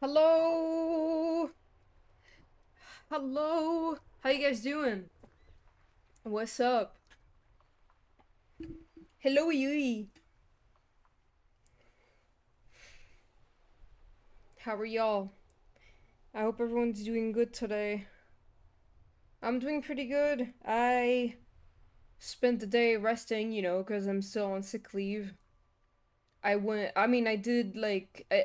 Hello! Hello! How you guys doing? What's up? Hello, Yui! How are y'all? I hope everyone's doing good today. I'm doing pretty good. I spent the day resting, because I'm still on sick leave. I did,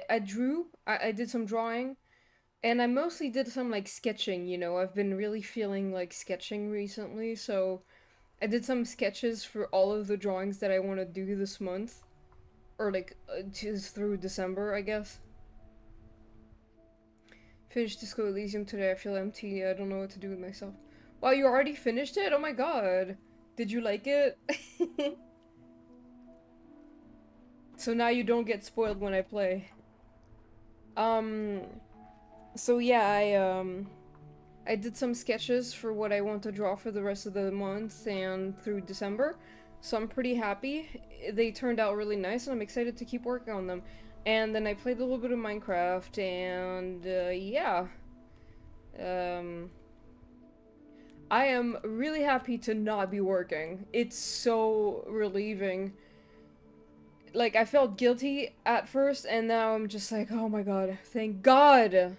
I drew, I did some drawing, and I mostly did some, sketching, I've been really feeling like sketching recently, so I did some sketches for all of the drawings that I want to do this month. Or just through December, I guess. Finished Disco Elysium today. I feel empty. I don't know what to do with myself. Wow, you already finished it? Oh my god. Did you like it? So now you don't get spoiled when I play. Um, so yeah, I did some sketches for what I want to draw for the rest of the month and through December. So I'm pretty happy. They turned out really nice and I'm excited to keep working on them. And then I played a little bit of Minecraft and yeah. Um, I am really happy to not be working. It's so relieving. Like, I felt guilty at first, and now I'm just like, oh my god, thank god!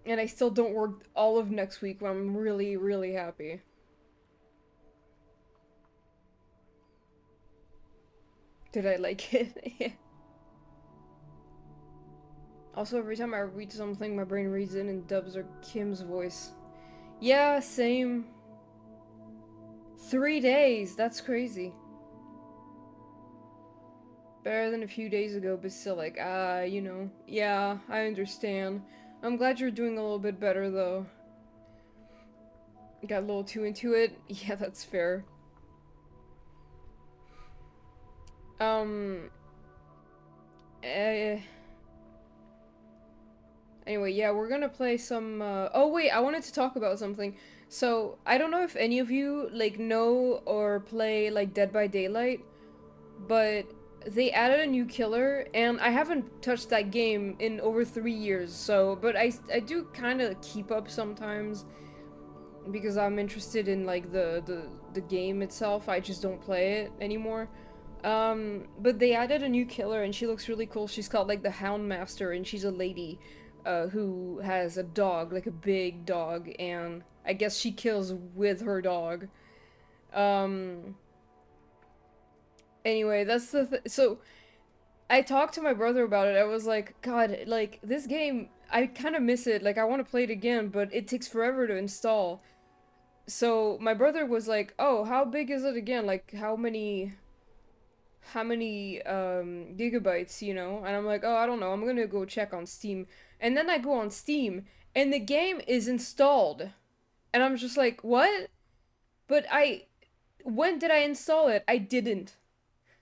And I still don't work all of next week, but I'm really, really happy. Did I like it? Also, every time I read something, my brain reads it in Dubs or Kim's voice. Yeah, same. 3 days, that's crazy. Better than a few days ago, but still like, yeah, I understand. I'm glad you're doing a little bit better, though. Got a little too into it? Yeah, that's fair. Um, eh, anyway, yeah, we're gonna play some, oh wait, I wanted to talk about something. So, I don't know if any of you, know or play, Dead by Daylight, but they added a new killer, and I haven't touched that game in over 3 years, so, but I do kind of keep up sometimes, because I'm interested in, the game itself. I just don't play it anymore. But they added a new killer, and she looks really cool. She's called, the Hound Master, and she's a lady, who has a dog, like a big dog, and I guess she kills with her dog. Um, anyway, that's so I talked to my brother about it. I was like, God, this game, I kind of miss it. Like, I want to play it again, but it takes forever to install. So my brother was like, "Oh, how big is it again? Like, how many gigabytes, you know?" And I'm like, "Oh, I don't know. I'm gonna go check on Steam." And then I go on Steam, and the game is installed, and I'm just like, "What?" But when did I install it? I didn't.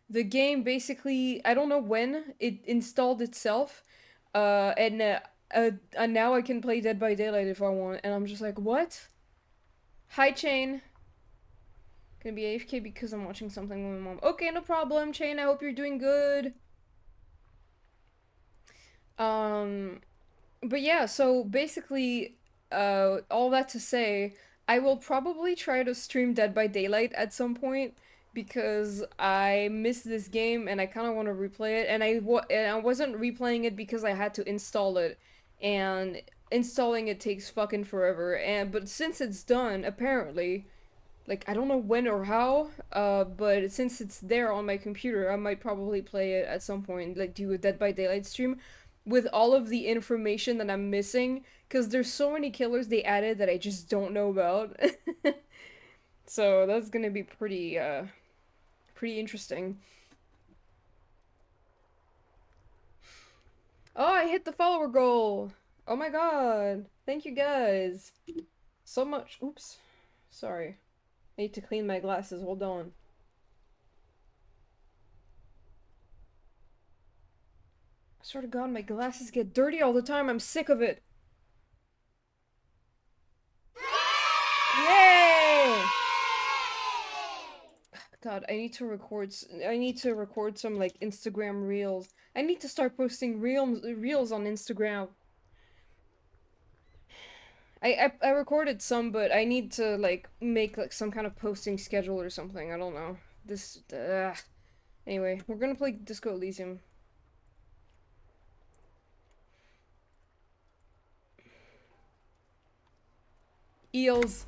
The game basically, I don't know when it installed itself, and now I can play Dead by Daylight if I want, and I'm just like, "What?" Hi, Chain. Gonna be AFK because I'm watching something with my mom. Okay, no problem, Chain. I hope you're doing good. Um, but yeah, so basically, all that to say, I will probably try to stream Dead by Daylight at some point because I miss this game and I kind of want to replay it. And I wasn't replaying it because I had to install it, and installing it takes fucking forever. But since it's done, apparently. Like, I don't know when or how, but since it's there on my computer, I might probably play it at some point, like do a Dead by Daylight stream with all of the information that I'm missing, because there's so many killers they added that I just don't know about. So that's gonna be pretty interesting. Oh, I hit the follower goal! Oh my god! Thank you guys! So much. Oops. Sorry. I need to clean my glasses, hold on. I swear to god, my glasses get dirty all the time, I'm sick of it! Yay! God, I need to record some like Instagram reels. I need to start posting reels on Instagram. I recorded some, but I need to like make like some kind of posting schedule or something. I don't know. This anyway, we're gonna play Disco Elysium. Eels.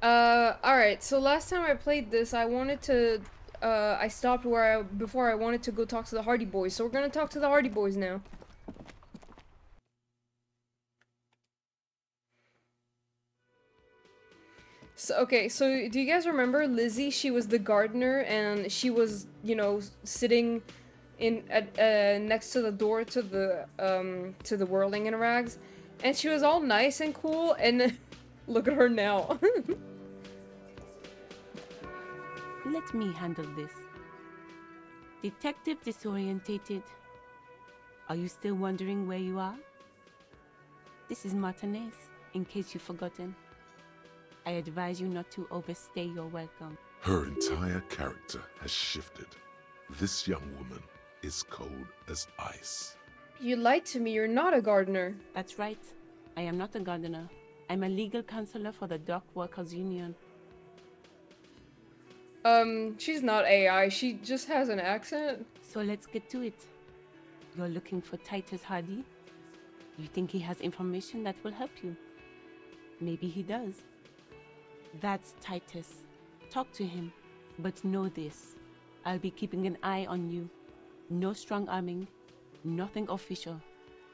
Alright, so last time I played this, I wanted to, I stopped before I wanted to go talk to the Hardy Boys, so we're gonna talk to the Hardy Boys now. So, okay, so do you guys remember Lizzie? She was the gardener, and she was, you know, sitting next to the door to the whirling in rags, and she was all nice and cool, and look at her now. Let me handle this. Detective Disorientated. Are you still wondering where you are? This is Martinez, in case you've forgotten. I advise you not to overstay your welcome. Her entire character has shifted. This young woman is cold as ice. You lied to me, you're not a gardener. That's right. I am not a gardener. I'm a legal counselor for the Dock Workers Union. She's not AI, she just has an accent. So let's get to it. You're looking for Titus Hardy? You think he has information that will help you? Maybe he does. That's Titus. Talk to him. But know this. I'll be keeping an eye on you. No strong arming. Nothing official.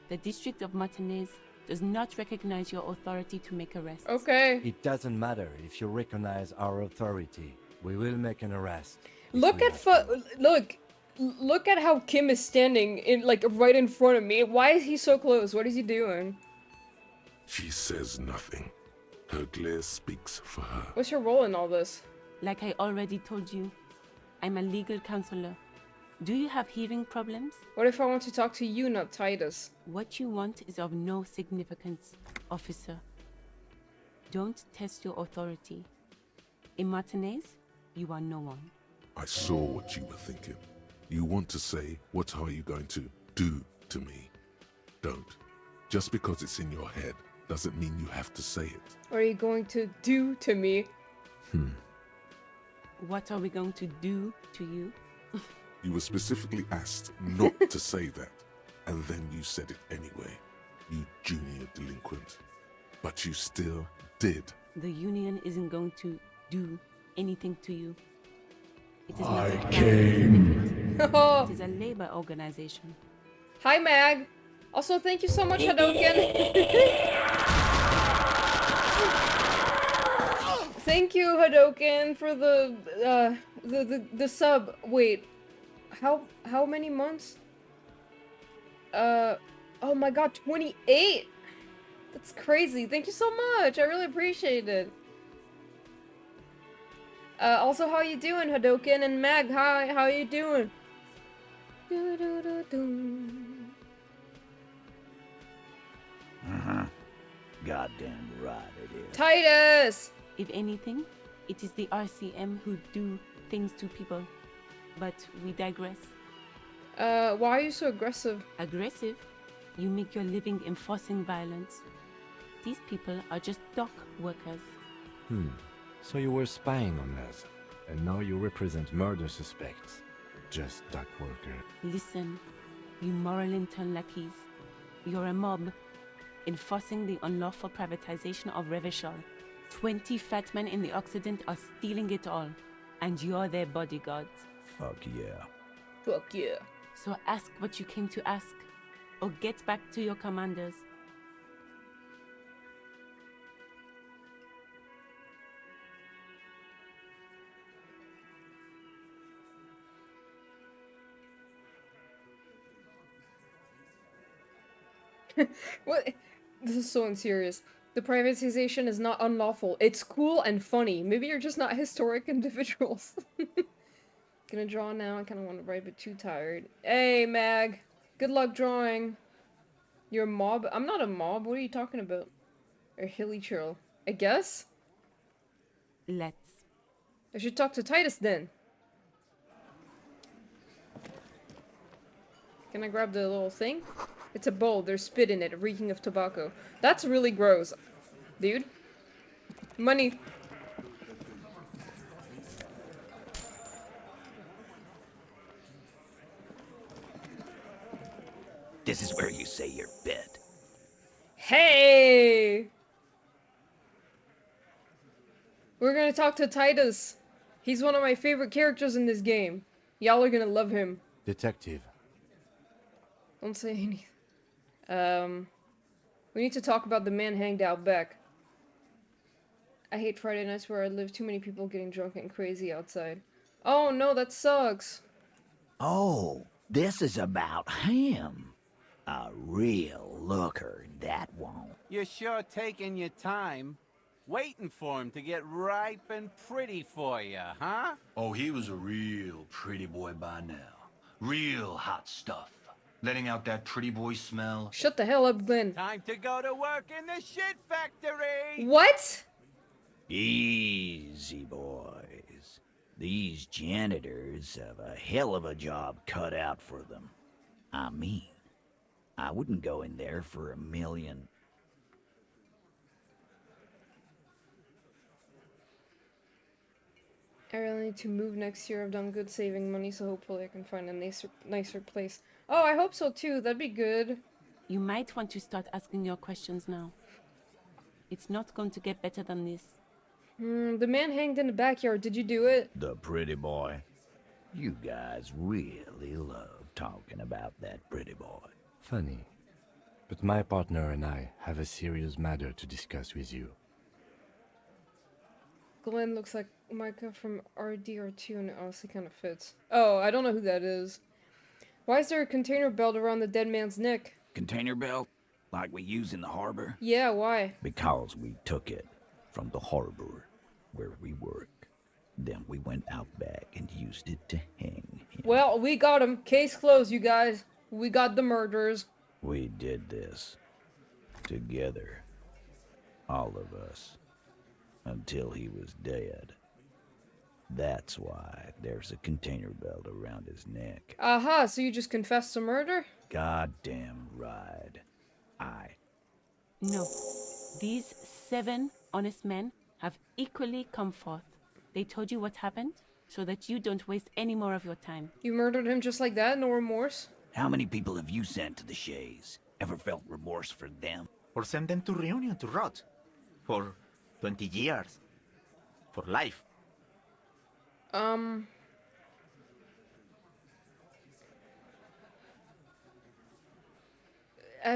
The District of Martinez does not recognize your authority to make arrests. Okay. It doesn't matter if you recognize our authority. We will make an arrest. Look at how Kim is standing in like right in front of me. Why is he so close? What is he doing? She says nothing. Her glare speaks for her. What's your role in all this? Like I already told you, I'm a legal counselor. Do you have hearing problems? What if I want to talk to you, not Titus? What you want is of no significance, officer. Don't test your authority. In Martinez, you are no one. I saw what you were thinking. You want to say, what are you going to do to me? Don't. Just because it's in your head doesn't mean you have to say it. What are you going to do to me? What are we going to do to you? You were specifically asked not to say that, and then you said it anyway, you junior delinquent. But you still did. The union isn't going to do anything to you. It is I not came. It is a labor organization. Hi, Mag. Also, thank you so much, Hadoken. Thank you, Hadoken, for the sub. Wait, how many months? Oh my God, 28. That's crazy. Thank you so much. I really appreciate it. Also, how you doing, Hadoken and Mag? Hi, how you doing? Goddamn right it is. Titus! If anything, it is the RCM who do things to people. But we digress. Why are you so aggressive? Aggressive? You make your living enforcing violence. These people are just dock workers. So you were spying on us, and now you represent murder suspects. Just dock worker. Listen, you moral intern lackeys. You're a mob, enforcing the unlawful privatization of Revachol. 20 fat men in the Occident are stealing it all, and you're their bodyguards. Fuck yeah. Fuck yeah. So ask what you came to ask, or get back to your commanders. What? This is so unserious. The privatization is not unlawful. It's cool and funny. Maybe you're just not historic individuals. Gonna draw now. I kind of want to write, but too tired. Hey, Mag. Good luck drawing. You're a mob? I'm not a mob. What are you talking about? Or hilly churl. I guess? Let's. I should talk to Titus then. Can I grab the little thing? It's a bowl. There's spit in it, reeking of tobacco. That's really gross. Dude. Money. This is where you say your bit. Hey! We're gonna talk to Titus. He's one of my favorite characters in this game. Y'all are gonna love him. Detective. Don't say anything. We need to talk about the man hanged out back. I hate Friday nights where I live. Too many people getting drunk and crazy outside. Oh no, that sucks. Oh, this is about him. A real looker, that won't. You're sure taking your time, waiting for him to get ripe and pretty for you, huh? Oh, he was a real pretty boy by now. Real hot stuff. Letting out that pretty boy smell. Shut the hell up, Glenn. Time to go to work in the shit factory! What? Easy, boys. These janitors have a hell of a job cut out for them. I mean, I wouldn't go in there for $1 million. I really need to move next year. I've done good saving money, so hopefully I can find a nicer place. Oh, I hope so too. That'd be good. You might want to start asking your questions now. It's not going to get better than this. The man hanged in the backyard. Did you do it? The pretty boy. You guys really love talking about that pretty boy. Funny. But my partner and I have a serious matter to discuss with you. Glenn looks like Micah from RDR2 and it honestly kind of fits. Oh, I don't know who that is. Why is there a container belt around the dead man's neck? Container belt? Like we use in the harbor? Yeah, why? Because we took it from the harbor where we work. Then we went out back and used it to hang him. Well, we got him. Case closed, you guys. We got the murderers. We did this together. All of us. Until he was dead. That's why there's a container belt around his neck. Aha, so you just confessed to murder? Goddamn right. No. These 7 honest men have equally come forth. They told you what happened so that you don't waste any more of your time. You murdered him just like that? No remorse? How many people have you sent to the Shays? Ever felt remorse for them? Or send them to Reunion to rot. For 20 years. For life. I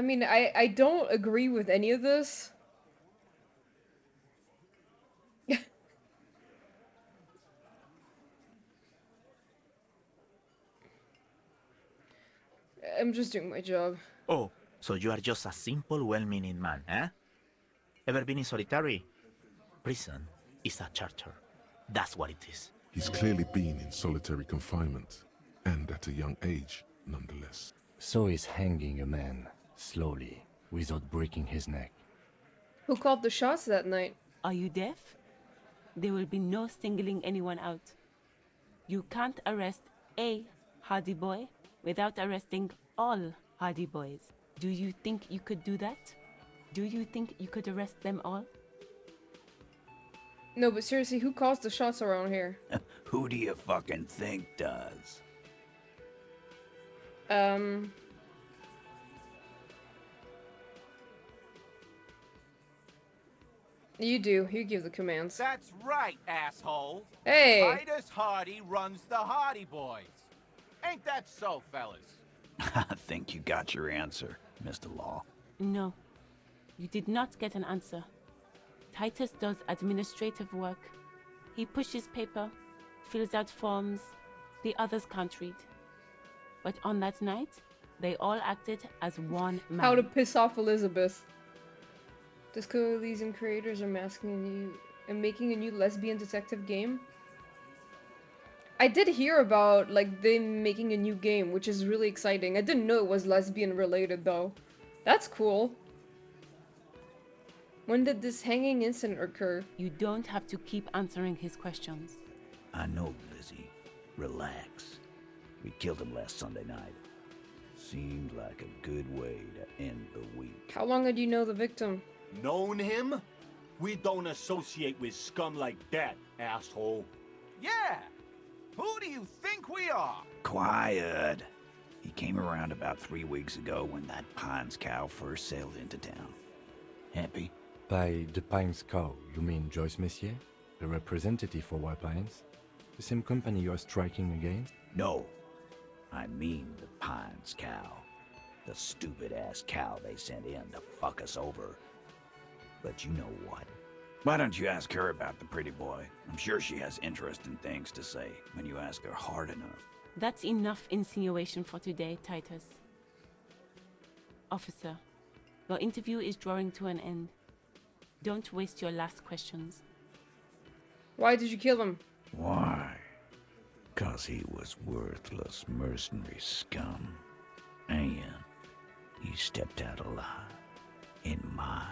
mean, I don't agree with any of this. I'm just doing my job. Oh, so you are just a simple, well-meaning man, eh? Ever been in solitary? Prison is a charter. That's what it is. He's clearly been in solitary confinement, and at a young age, nonetheless. So is hanging a man, slowly, without breaking his neck. Who called the shots that night? Are you deaf? There will be no singling anyone out. You can't arrest a Hardy Boy without arresting all Hardy Boys. Do you think you could do that? Do you think you could arrest them all? No, but seriously, who calls the shots around here? Who do you fucking think does? You do. You give the commands. That's right, asshole. Hey! Titus Hardy runs the Hardy Boys. Ain't that so, fellas? I think you got your answer, Mr. Law. No. You did not get an answer. Titus does administrative work. He pushes paper, fills out forms. The others can't read. But on that night, they all acted as one man. How to piss off Elizabeth. Disco Elysium creators are making a new lesbian detective game. I did hear about, like, them making a new game, which is really exciting. I didn't know it was lesbian related, though. That's cool. When did this hanging incident occur? You don't have to keep answering his questions. I know, Lizzie. Relax. We killed him last Sunday night. Seemed like a good way to end the week. How long did you know the victim? Known him? We don't associate with scum like that, asshole. Yeah! Who do you think we are? Quiet. He came around about 3 weeks ago when that Pines cow first sailed into town. Happy? By the Pines cow, you mean Joyce Messier? The representative for White Pines? The same company you're striking against? No. I mean the Pines cow. The stupid-ass cow they sent in to fuck us over. But you know what? Why don't you ask her about the pretty boy? I'm sure she has interesting things to say when you ask her hard enough. That's enough insinuation for today, Titus. Officer, your interview is drawing to an end. Don't waste your last questions. Why did you kill him? Why? 'Cause he was worthless mercenary scum. And he stepped out alive in my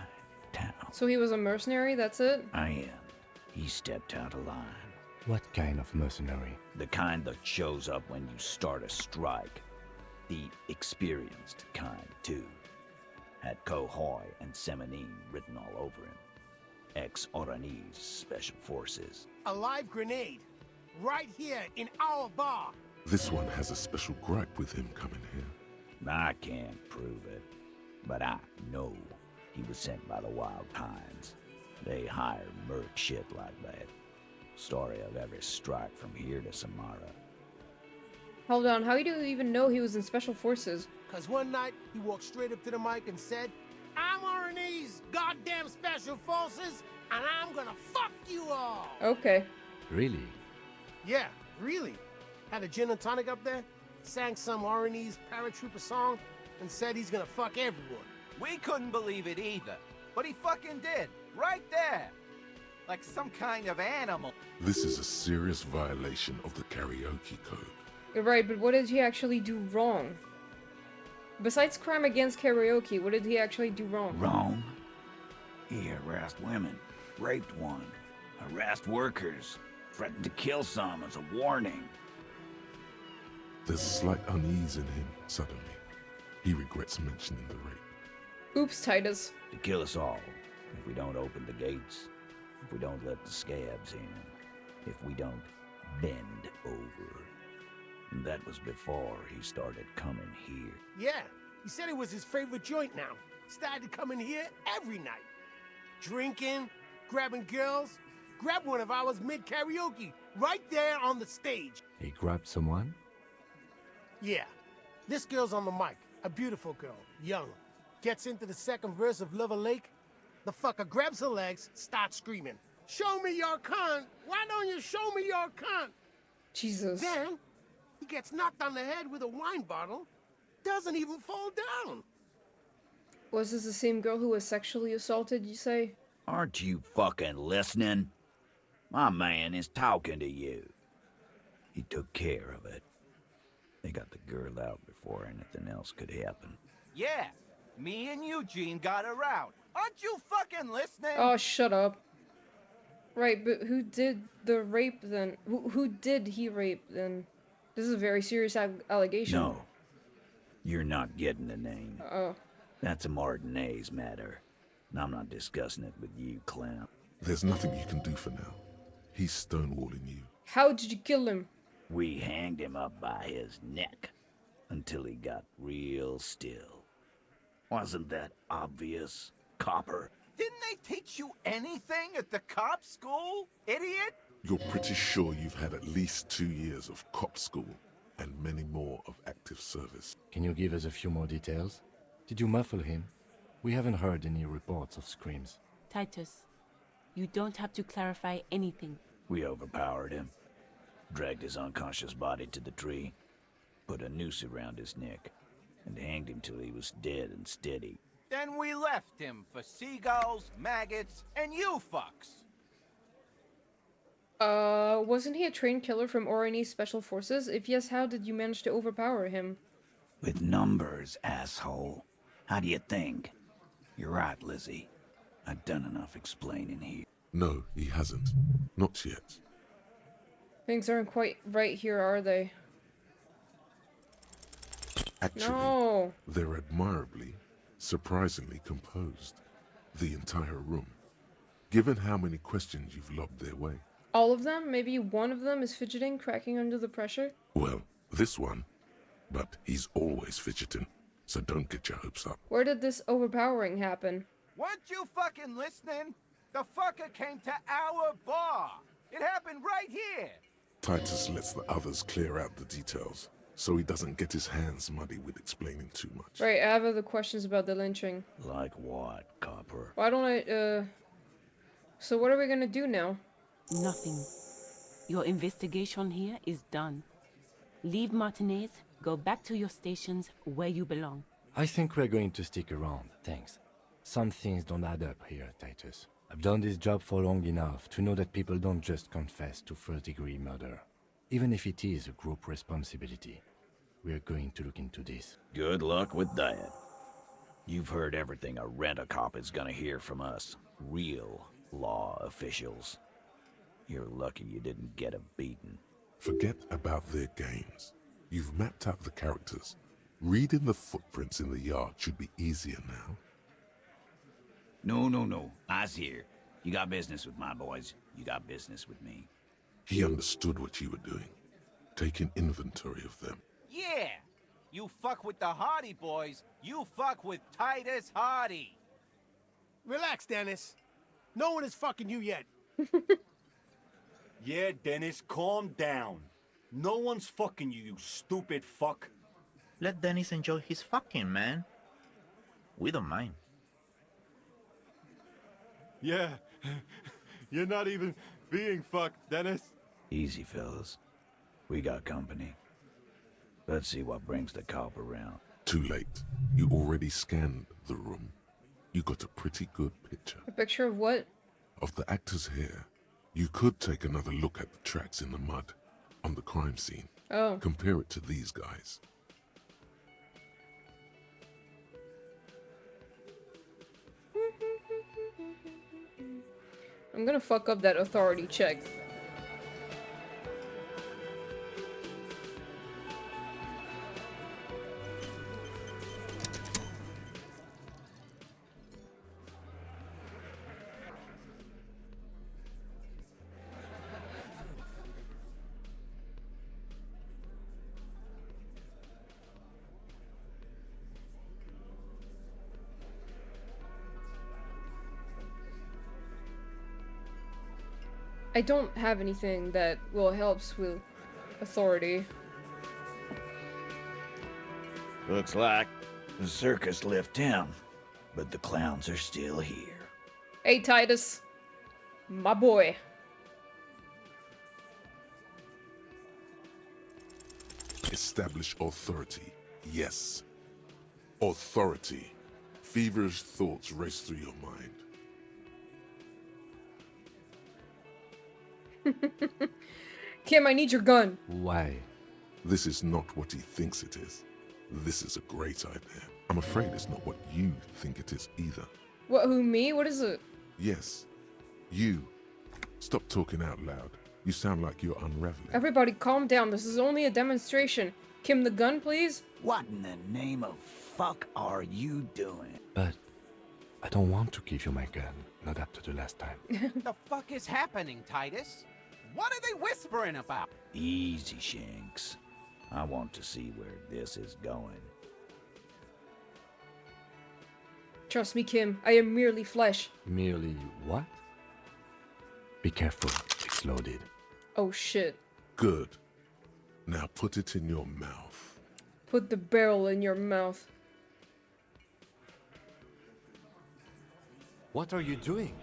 town. So he was a mercenary, that's it? And he stepped out of line. What kind of mercenary? The kind that shows up when you start a strike. The experienced kind, too. Had Cohoy and Semenine written all over him. Ex-Oranese Special Forces. A live grenade. Right here in our bar. This one has a special gripe with him coming here. I can't prove it, but I know he was sent by the Wild Pines. They hire merc shit like that. Story of every strike from here to Samara. Hold on, how do you even know he was in Special Forces? 'Cause one night, he walked straight up to the mic and said, I'm RNE's goddamn Special Forces, and I'm gonna fuck you all! Okay. Really? Yeah, really. Had a gin and tonic up there, sang some RNE's paratrooper song, and said he's gonna fuck everyone. We couldn't believe it either. But he fucking did. Right there. Like some kind of animal. This is a serious violation of the karaoke code. Right, but what did he actually do wrong? Besides crime against karaoke, what did he actually do wrong? Wrong? He harassed women, raped one, harassed workers, threatened to kill some as a warning. There's slight unease in him suddenly. He regrets mentioning the rape. Oops, Titus. To kill us all, if we don't open the gates, if we don't let the scabs in, if we don't bend over. And that was before he started coming here. Yeah, he said it was his favorite joint now. Started coming here every night. Drinking, grabbing girls. Grabbed one of ours mid-karaoke, right there on the stage. He grabbed someone? Yeah, this girl's on the mic. A beautiful girl, young. Gets into the second verse of Lover Lake. The fucker grabs her legs, starts screaming. Show me your cunt! Why don't you show me your cunt? Jesus. Then, he gets knocked on the head with a wine bottle. Doesn't even fall down. Was this the same girl who was sexually assaulted, you say? Aren't you fucking listening? My man is talking to you. He took care of it. They got the girl out before anything else could happen. Yeah, me and Eugene got her out. Aren't you fucking listening? Oh, shut up. Right, but who did the rape then? Who did he rape then? This is a very serious allegation. No. You're not getting the name. Oh. That's a Martinez matter. And I'm not discussing it with you, clown. There's nothing you can do for now. He's stonewalling you. How did you kill him? We hanged him up by his neck until he got real still. Wasn't that obvious, copper? Didn't they teach you anything at the cop school, idiot? You're pretty sure you've had at least 2 years of cop school and many more of active service. Can you give us a few more details? Did you muffle him? We haven't heard any reports of screams. Titus, you don't have to clarify anything. We overpowered him, dragged his unconscious body to the tree, put a noose around his neck, and hanged him till he was dead and steady. Then we left him for seagulls, maggots, and you fucks. Wasn't he a trained killer from Orani Special Forces? If yes, how did you manage to overpower him? With numbers, asshole. How do you think? You're right, Lizzie. I've done enough explaining here. No, he hasn't. Not yet. Things aren't quite right here, are they? Actually, No. they're admirably, surprisingly composed. The entire room. Given how many questions you've lobbed their way. All of them? Maybe one of them is fidgeting, cracking under the pressure? Well, this one. But he's always fidgeting, so don't get your hopes up. Where did this overpowering happen? Weren't you fucking listening? The fucker came to our bar. It happened right here. Titus lets the others clear out the details, so he doesn't get his hands muddy with explaining too much. Right, I have other questions about the lynching. Like what, Copper? Why don't I, So what are we gonna do now? Nothing. Your investigation here is done. Leave Martinez, go back to your stations where you belong. I think we're going to stick around, thanks. Some things don't add up here, Titus. I've done this job for long enough to know that people don't just confess to first-degree murder. Even if it is a group responsibility. We're going to look into this. Good luck with that. You've heard everything a rent-a-cop is gonna hear from us. Real law officials. You're lucky you didn't get a beating. Forget about their games. You've mapped out the characters. Reading the footprints in the yard should be easier now. No. I's here. You got business with my boys. You got business with me. He understood what you were doing, taking inventory of them. Yeah. You fuck with the Hardy boys, you fuck with Titus Hardy. Relax, Dennis. No one is fucking you yet. Yeah, Dennis, calm down. No one's fucking you, you stupid fuck. Let Dennis enjoy his fucking, man. We don't mind. Yeah, you're not even being fucked, Dennis. Easy, fellas. We got company. Let's see what brings the cop around. Too late. You already scanned the room. You got a pretty good picture. A picture of what? Of the actors here. You could take another look at the tracks in the mud, on the crime scene. Oh. Compare it to these guys. I'm gonna fuck up that authority check. I don't have anything that will help with authority. Looks like the circus left town, but the clowns are still here. Hey, Titus. My boy. Establish authority. Yes. Authority. Feverish thoughts race through your mind. Kim, I need your gun. Why? This is not what he thinks it is. This is a great idea. I'm afraid it's not what you think it is either. What, who, me? What is it? Yes. You. Stop talking out loud. You sound like you're unraveling. Everybody calm down. This is only a demonstration. Kim, the gun, please? What in the name of fuck are you doing? But I don't want to give you my gun. Not after the last time. The fuck is happening, Titus? What are they whispering about? Easy, Shanks. I want to see where this is going. Trust me, Kim. I am merely flesh. Merely what? Be careful. It's loaded. Oh, shit. Good. Now put it in your mouth. Put the barrel in your mouth. What are you doing?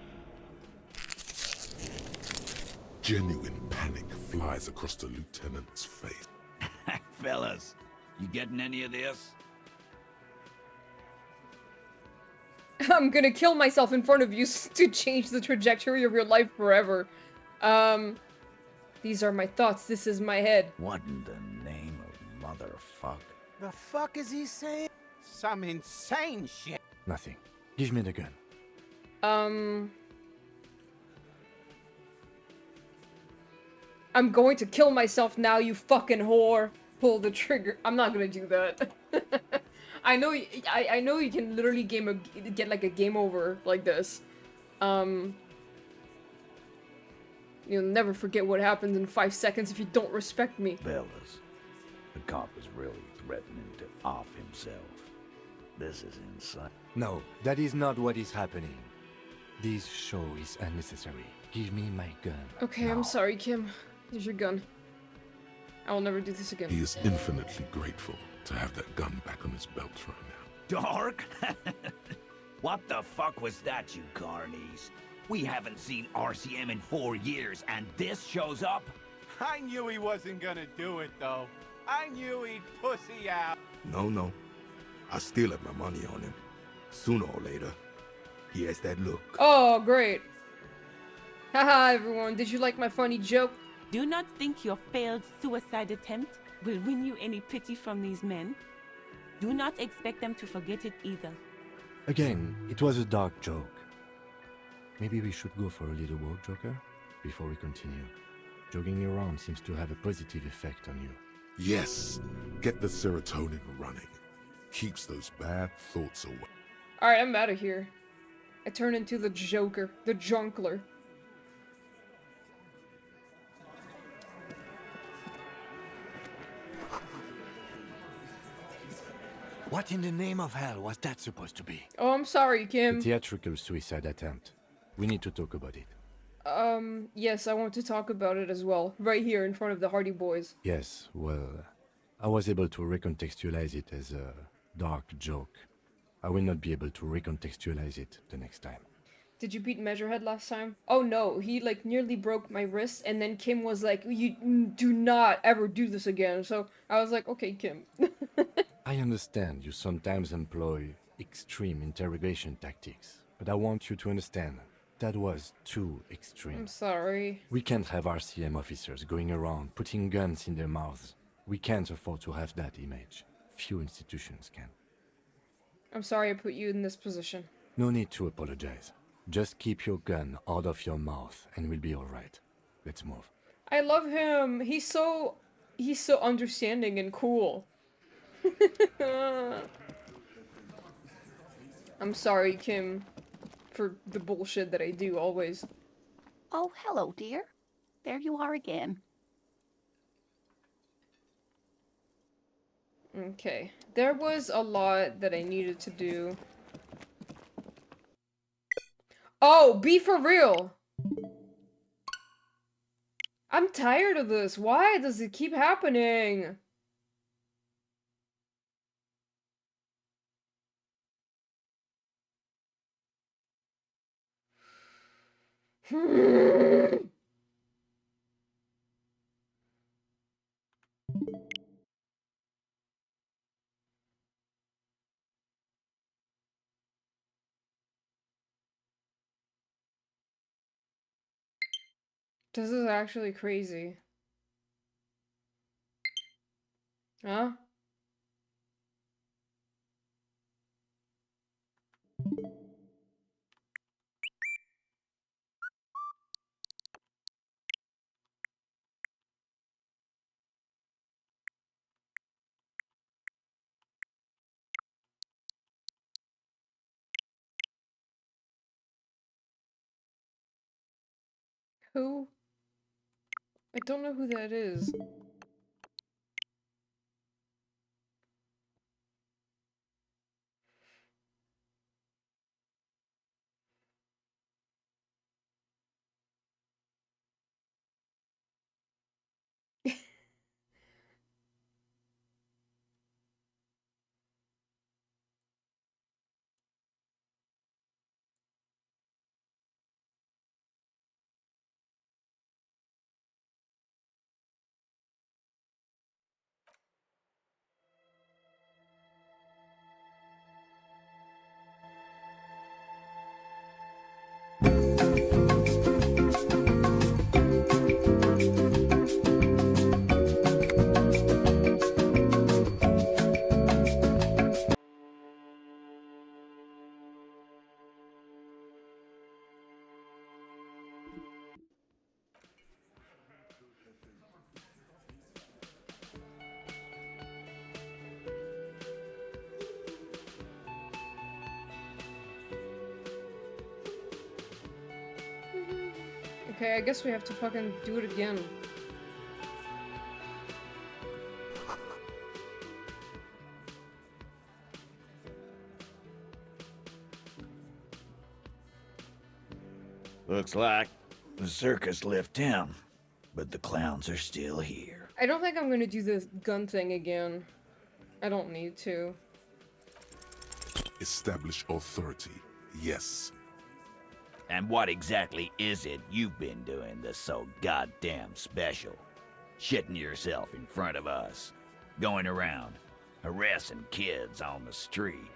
Genuine panic flies across the lieutenant's face. Fellas, you getting any of this? I'm gonna kill myself in front of you to change the trajectory of your life forever. These are my thoughts. This is my head. What in the name of motherfuck? The fuck is he saying? Some insane shit. Nothing. Give me the gun. I'm going to kill myself now, you fucking whore. Pull the trigger. I'm not gonna do that. I know. I know you can literally get like a game over like this. Um, You'll never forget what happens in 5 seconds if you don't respect me. Fellas, the cop is really threatening to off himself. This is insane. No, that is not what is happening. This show is unnecessary. Give me my gun. Okay, now. I'm sorry, Kim. Here's your gun. I will never do this again. He is infinitely grateful to have that gun back on his belt right now. Dark? What the fuck was that, you carnies? We haven't seen RCM in 4 years, and this shows up? I knew he wasn't gonna do it, though. I knew he'd pussy out. No. I still have my money on him. Sooner or later, he has that look. Oh, great. Haha, everyone. Did you like my funny joke? Do not think your failed suicide attempt will win you any pity from these men. Do not expect them to forget it either. Again, it was a dark joke. Maybe we should go for a little walk, Joker, before we continue. Jogging around seems to have a positive effect on you. Yes, get the serotonin running. Keeps those bad thoughts away. Alright, I'm out of here. I turn into the Joker, the Junkler. What in the name of hell was that supposed to be? Oh, I'm sorry, A Kim. theatrical suicide attempt. We need to talk about it. Yes, I want to talk about it as well. Right here in front of the Hardy Boys. Yes, well, I was able to recontextualize it as a dark joke. I will not be able to recontextualize it the next time. Did you beat Measurehead last time? Oh no, he like nearly broke my wrist, and then Kim was like, you do not ever do this again. So I was like, okay, Kim. I understand you sometimes employ extreme interrogation tactics, but I want you to understand that was too extreme. I'm sorry. We can't have RCM officers going around putting guns in their mouths. We can't afford to have that image. Few institutions can. I'm sorry I put you in this position. No need to apologize. Just keep your gun out of your mouth and we'll be alright. Let's move. I love him. He's so understanding and cool. I'm sorry, Kim, for the bullshit that I do always. Oh, hello, dear. There you are again. Okay. There was a lot that I needed to do. Oh, be for real! I'm tired of this. Why does it keep happening? This is actually crazy. Huh? Who? I don't know who that is. Okay, I guess we have to fucking do it again. Looks like the circus left town, but the clowns are still here. I don't think I'm gonna do the gun thing again. I don't need to. Establish authority. Yes. And what exactly is it you've been doing that's so goddamn special? Shitting yourself in front of us. Going around, harassing kids on the street.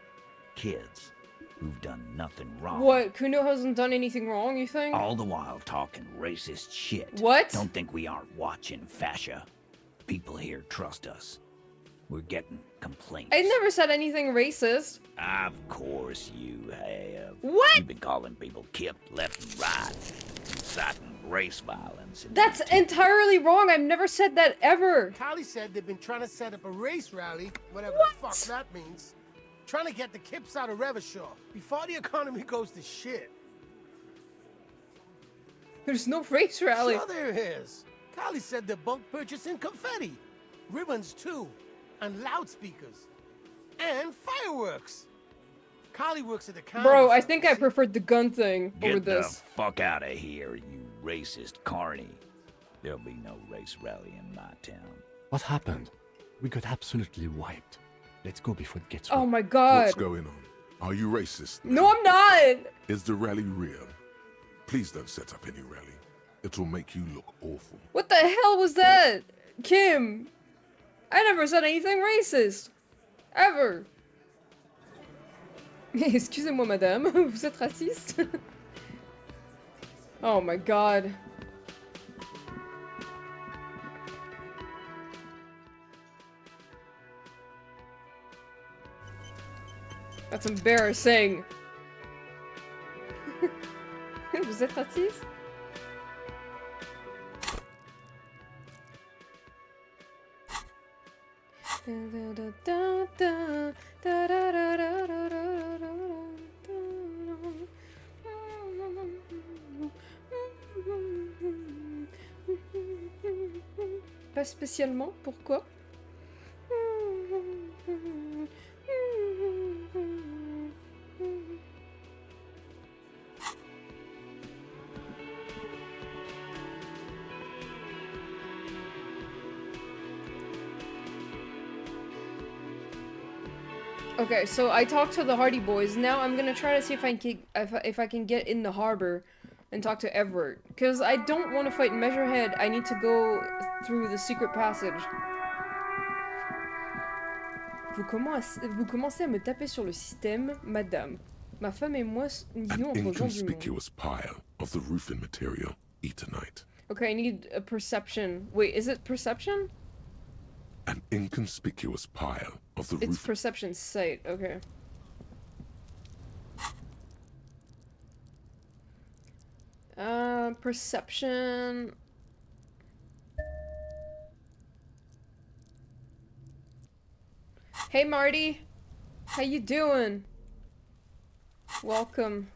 Kids who've done nothing wrong. What? Kuno hasn't done anything wrong, you think? All the while talking racist shit. What? Don't think we aren't watching, Fascia. People here trust us. We're getting complaints. I never said anything racist. Of course you have. What? You've been calling people Kip left and right, inciting race violence. That's entirely wrong. I've never said that ever. Callie said they've been trying to set up a race rally, whatever the fuck that means. Trying to get the Kips out of Revachol before the economy goes to shit. There's no race rally. Sure there is. Callie said they're bulk purchasing confetti, ribbons too, and loudspeakers, and fireworks. Callie works at the county. Bro, I think I preferred the gun thing over Get this. the fuck out of here, you racist carny. There'll be no race rally in my town. What happened? We got absolutely wiped. Let's go before it gets Oh worse. my god. What's going on? Are you racist? No, I'm not. Is the rally real? Please don't set up any rally. It will make you look awful. What the hell was that? Kim, I never said anything racist. Ever. Excusez-moi, madame. Vous êtes raciste? Oh my god. That's embarrassing. Vous êtes raciste? Pas spécialement, pourquoi? Okay, so I talked to the Hardy Boys. Now I'm gonna try to see if I can get in the harbor and talk to Everett. Because I don't want to fight Measurehead. I need to go through the secret passage. Vous commencez à me taper sur le système, madame. Ma femme et moi An vivons entre gens du monde. inconspicuous pile of the roofing material. Eternite. Okay, I need a perception. Wait, is it perception? An inconspicuous pile of the It's roofing. perception sight, okay. Perception. Hey Marty, how you doing? Welcome.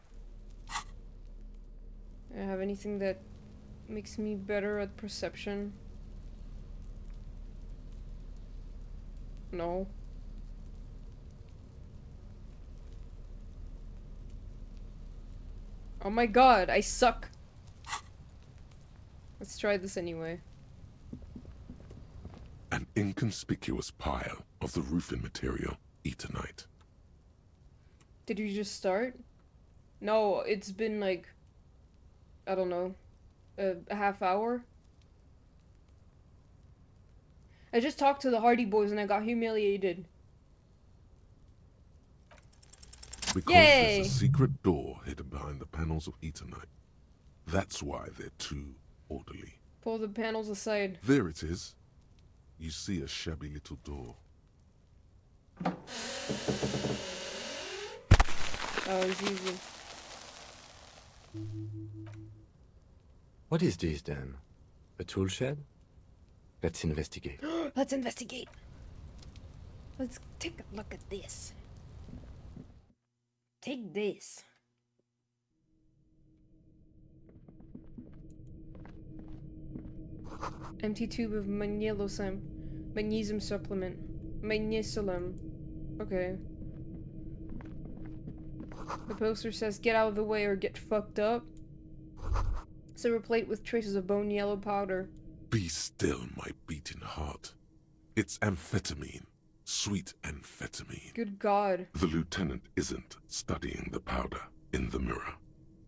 I have anything that makes me better at perception? No. Oh my god, I suck. Let's try this anyway. An inconspicuous pile of the roofing material. Eternite. Did you just start? No, it's been like, I don't know, a half hour. I just talked to the Hardy Boys and I got humiliated. Because Yay! there's a secret door hidden behind the panels of Eternite. That's why they're too orderly. Pull the panels aside. There it is. You see a shabby little door. Oh, it's easy. What is this then? A tool shed? Let's investigate. Let's investigate. Let's take a look at this. Take this. Empty tube of magnesium. Magnesium supplement. Magnesium. Okay. The poster says, get out of the way or get fucked up. Silver plate with traces of bone yellow powder. Be still, my beating heart. It's amphetamine. Sweet amphetamine. Good God. The lieutenant isn't studying the powder in the mirror.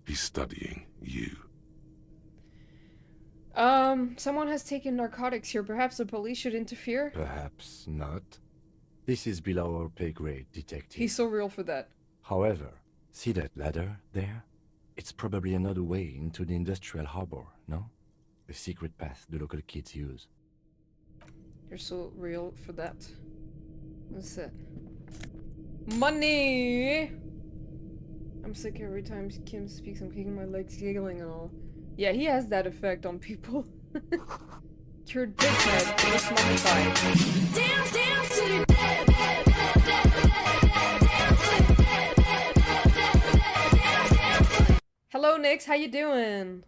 He's studying you. Someone has taken narcotics here. Perhaps the police should interfere? Perhaps not. This is below our pay grade, detective. He's so real for that. However, see that ladder there? It's probably another way into the industrial harbor, no? A secret path the local kids use. You're so real for that. What's that? Money! I'm sick every time Kim speaks. I'm kicking my legs, giggling and all. Yeah, he has that effect on people. Cured big head. Let's modify. Down to the Hello, Nix. How you doing?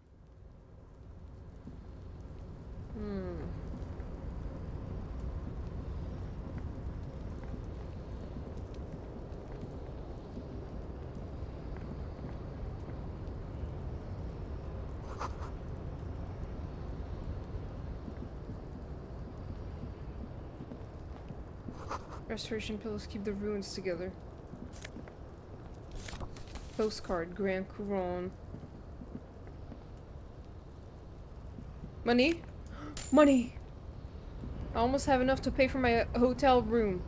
Restoration pillows keep the ruins together. Postcard, Grand Couronne. Money? Money! I almost have enough to pay for my hotel room.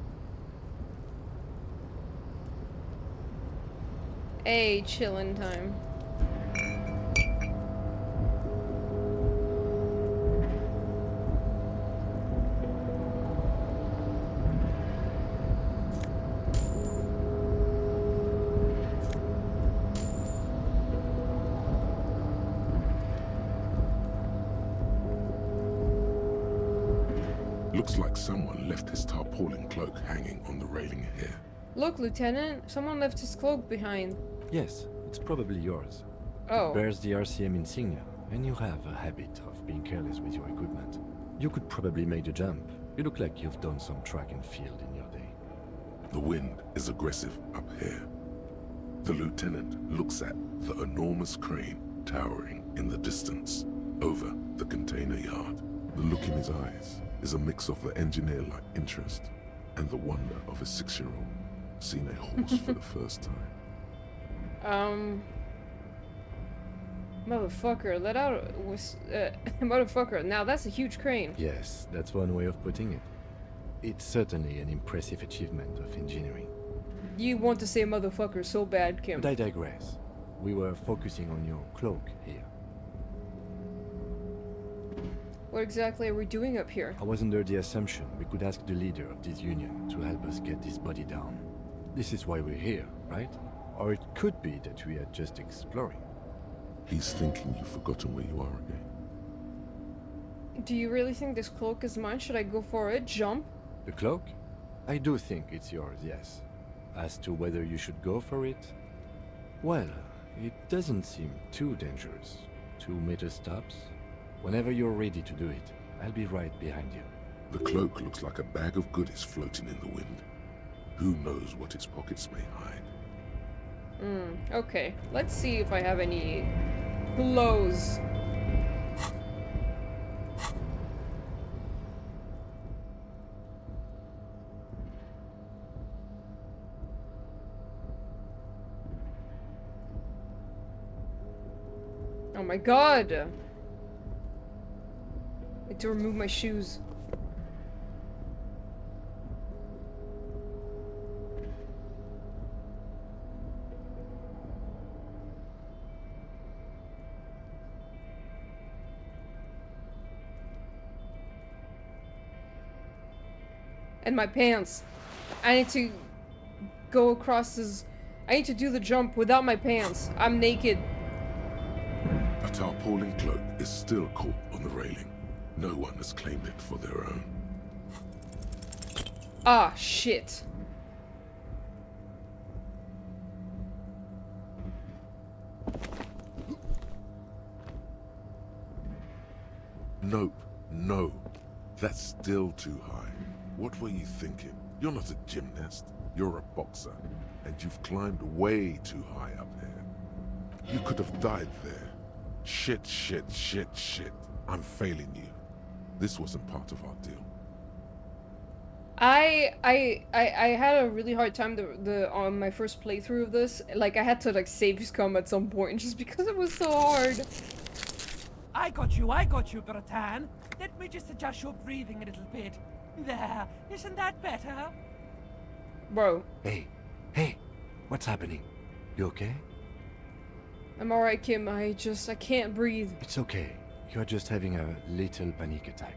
Hey, chillin' time. Looks like someone left his tarpaulin cloak hanging on the railing here. Look, Lieutenant, someone left his cloak behind. Yes, it's probably yours. Oh. It bears the RCM insignia, and you have a habit of being careless with your equipment. You could probably make the jump. You look like you've done some track and field in your day. The wind is aggressive up here. The lieutenant looks at the enormous crane towering in the distance over the container yard. The look in his eyes is a mix of the engineer-like interest and the wonder of a 6-year-old seeing a horse for the first time. Motherfucker, let out motherfucker. Now that's a huge crane. Yes, that's one way of putting it. It's certainly an impressive achievement of engineering. You want to say motherfucker so bad, Kim. But I digress. We were focusing on your cloak here. What exactly are we doing up here? I was under the assumption we could ask the leader of this union to help us get this body down. This is why we're here, right? Or it could be that we are just exploring. He's thinking you've forgotten where you are again. Do you really think this cloak is mine? Should I go for it? Jump? The cloak? I do think it's yours, yes. As to whether you should go for it? Well, it doesn't seem too dangerous. 2 meter stops. Whenever you're ready to do it, I'll be right behind you. The cloak looks like a bag of goodies floating in the wind. Who knows what its pockets may hide? Okay. Let's see if I have any clothes. Oh my god! I need to remove my shoes. And my pants. I need to go across this. I need to do the jump without my pants. I'm naked. A tarpaulin cloak is still caught on the railing. No one has claimed it for their own. Ah, shit. Nope, No, that's still too high. What were you thinking? You're not a gymnast. You're a boxer. And you've climbed way too high up here. You could have died there. Shit, shit, shit, shit. I'm failing you. This wasn't part of our deal. I had a really hard time on my first playthrough of this. Like, I had to like save scum at some point just because it was so hard. I got you, Bratan. Let me just adjust your breathing a little bit. There, isn't that better? Bro. Hey, what's happening? You okay? I'm alright, Kim. I can't breathe. It's okay. You're just having a little panic attack.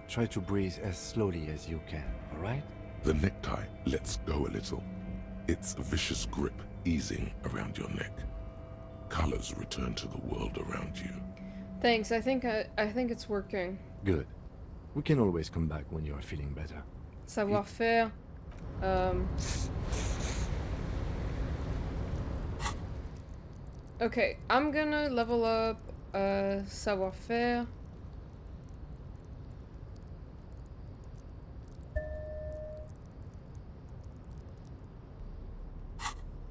Try to breathe as slowly as you can, alright? The necktie lets go a little. Its vicious grip easing around your neck. Colors return to the world around you. Thanks. I think it's working. Good. We can always come back when you are feeling better. Savoir-faire. Okay, I'm gonna level up savoir-faire.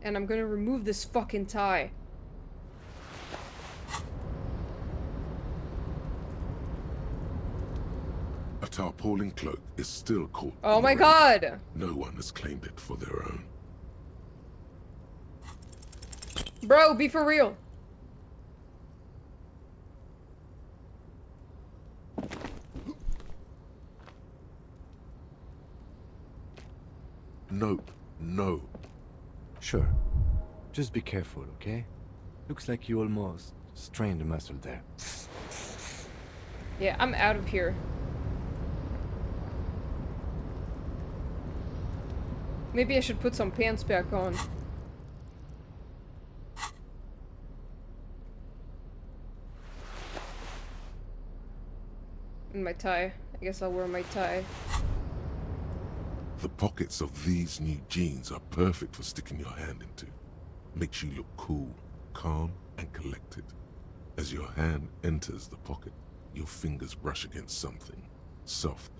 And I'm gonna remove this fucking tie. A tarpaulin cloak is still caught. Oh my god! No one has claimed it for their own. Bro, be for real. Nope. No. Sure. Just be careful, okay? Looks like you almost strained a muscle there. Yeah, I'm out of here. Maybe I should put some pants back on. And my tie. I guess I'll wear my tie. The pockets of these new jeans are perfect for sticking your hand into. Makes you look cool, calm, and collected. As your hand enters the pocket, your fingers brush against something. Soft,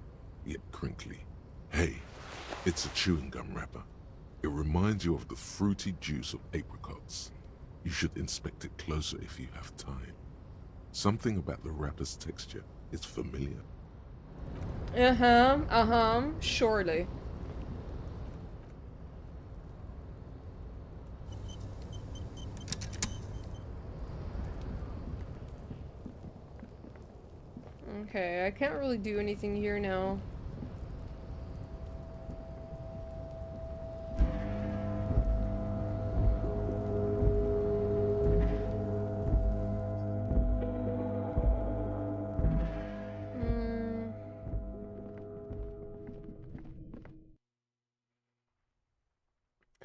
yet crinkly. Hey, it's a chewing gum wrapper. It reminds you of the fruity juice of apricots. You should inspect it closer if you have time. Something about the wrapper's texture is familiar. Surely. Okay, I can't really do anything here now.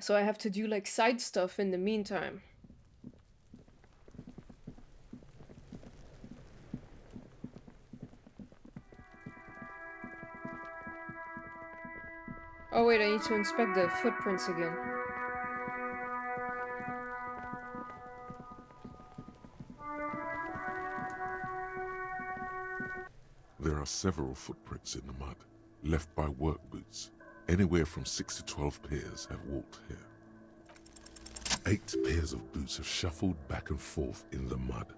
So I have to do like side stuff in the meantime. Oh wait, I need to inspect the footprints again. There are several footprints in the mud, left by work boots. Anywhere from 6 to 12 pairs have walked here. 8 pairs of boots have shuffled back and forth in the mud.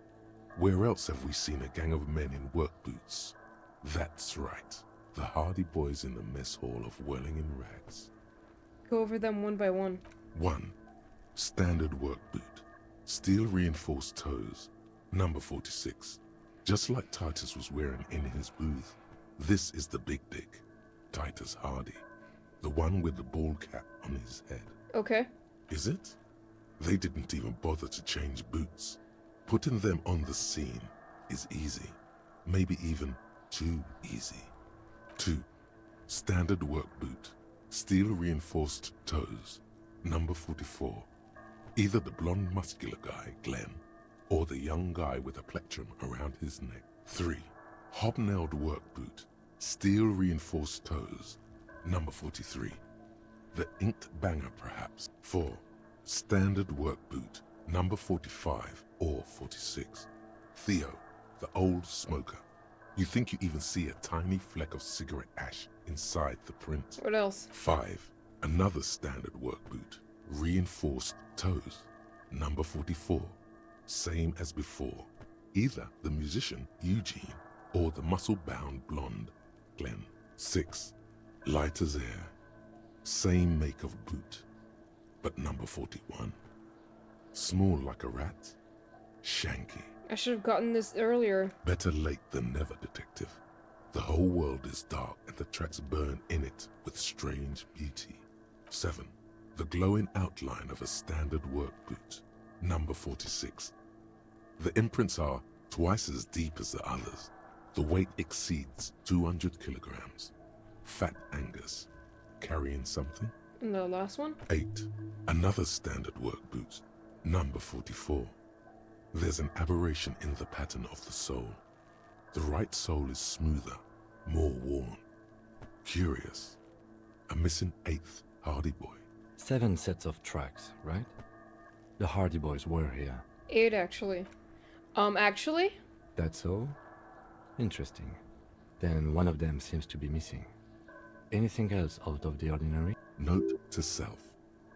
Where else have we seen a gang of men in work boots? That's right, the hardy boys in the mess hall of whirling in rags. Go over them one by one. 1. Standard work boot. Steel reinforced toes. Number 46. Just like Titus was wearing in his booth. This is the big dick. Titus Hardy. The one with the bald cap on his head. Okay. Is it? They didn't even bother to change boots. Putting them on the scene is easy. Maybe even too easy. 2. Standard work boot. Steel reinforced toes. Number 44. Either the blonde muscular guy, Glenn, or the young guy with a plectrum around his neck. 3. Hobnailed work boot. Steel reinforced toes. Number 43. The inked banger, perhaps. 4. Standard work boot. Number 45 or 46. Theo, the old smoker. You think you even see a tiny fleck of cigarette ash inside the print. What else? 5. Another standard work boot. Reinforced toes. Number 44. Same as before. Either the musician, Eugene, or the muscle-bound blonde, Glenn. 6. Light as air. Same make of boot. But number 41. Small like a rat. Shanky. I should have gotten this earlier. Better late than never, detective. The whole world is dark and the tracks burn in it with strange beauty. 7. The glowing outline of a standard work boot. Number 46. The imprints are twice as deep as the others. The weight exceeds 200 kilograms. Fat Angus. Carrying something? And the last one? 8. Another standard work boot. Number 44. There's an aberration in the pattern of the sole. The right sole is smoother, more worn. Curious. A missing 8th Hardy Boy. 7 sets of tracks, right? The Hardy Boys were here. 8 actually. Actually? That's all? Interesting. Then one of them seems to be missing. Anything else out of the ordinary? Note to self.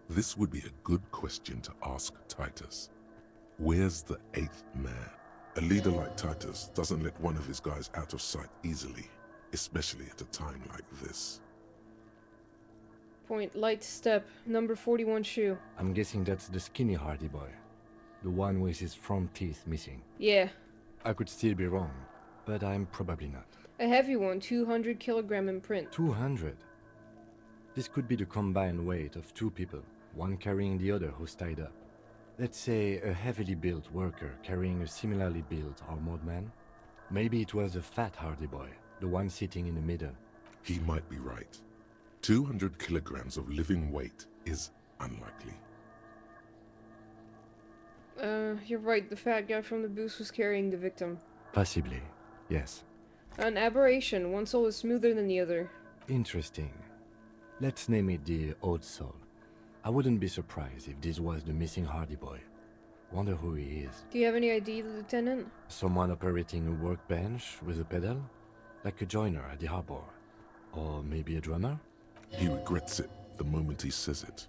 This would be a good question to ask Titus. Where's the 8th man? A leader like Titus doesn't let one of his guys out of sight easily, especially at a time like this. Point, light step, number 41 shoe. I'm guessing that's the skinny Hardy Boy. The one with his front teeth missing. Yeah. I could still be wrong, but I'm probably not. A heavy one, 200 kilogram imprint. 200? This could be the combined weight of 2 people, one carrying the other who's tied up. Let's say a heavily built worker carrying a similarly built armored man. Maybe it was a fat Hardy Boy, the one sitting in the middle. He might be right. 200 kilograms of living weight is unlikely. You're right, the fat guy from the booth was carrying the victim. Possibly, yes. An aberration, one soul is smoother than the other. Interesting. Let's name it the Old Soul. I wouldn't be surprised if this was the missing Hardy Boy. Wonder who he is. Do you have any idea, Lieutenant? Someone operating a workbench with a pedal? Like a joiner at the harbor. Or maybe a drummer? He regrets it the moment he says it.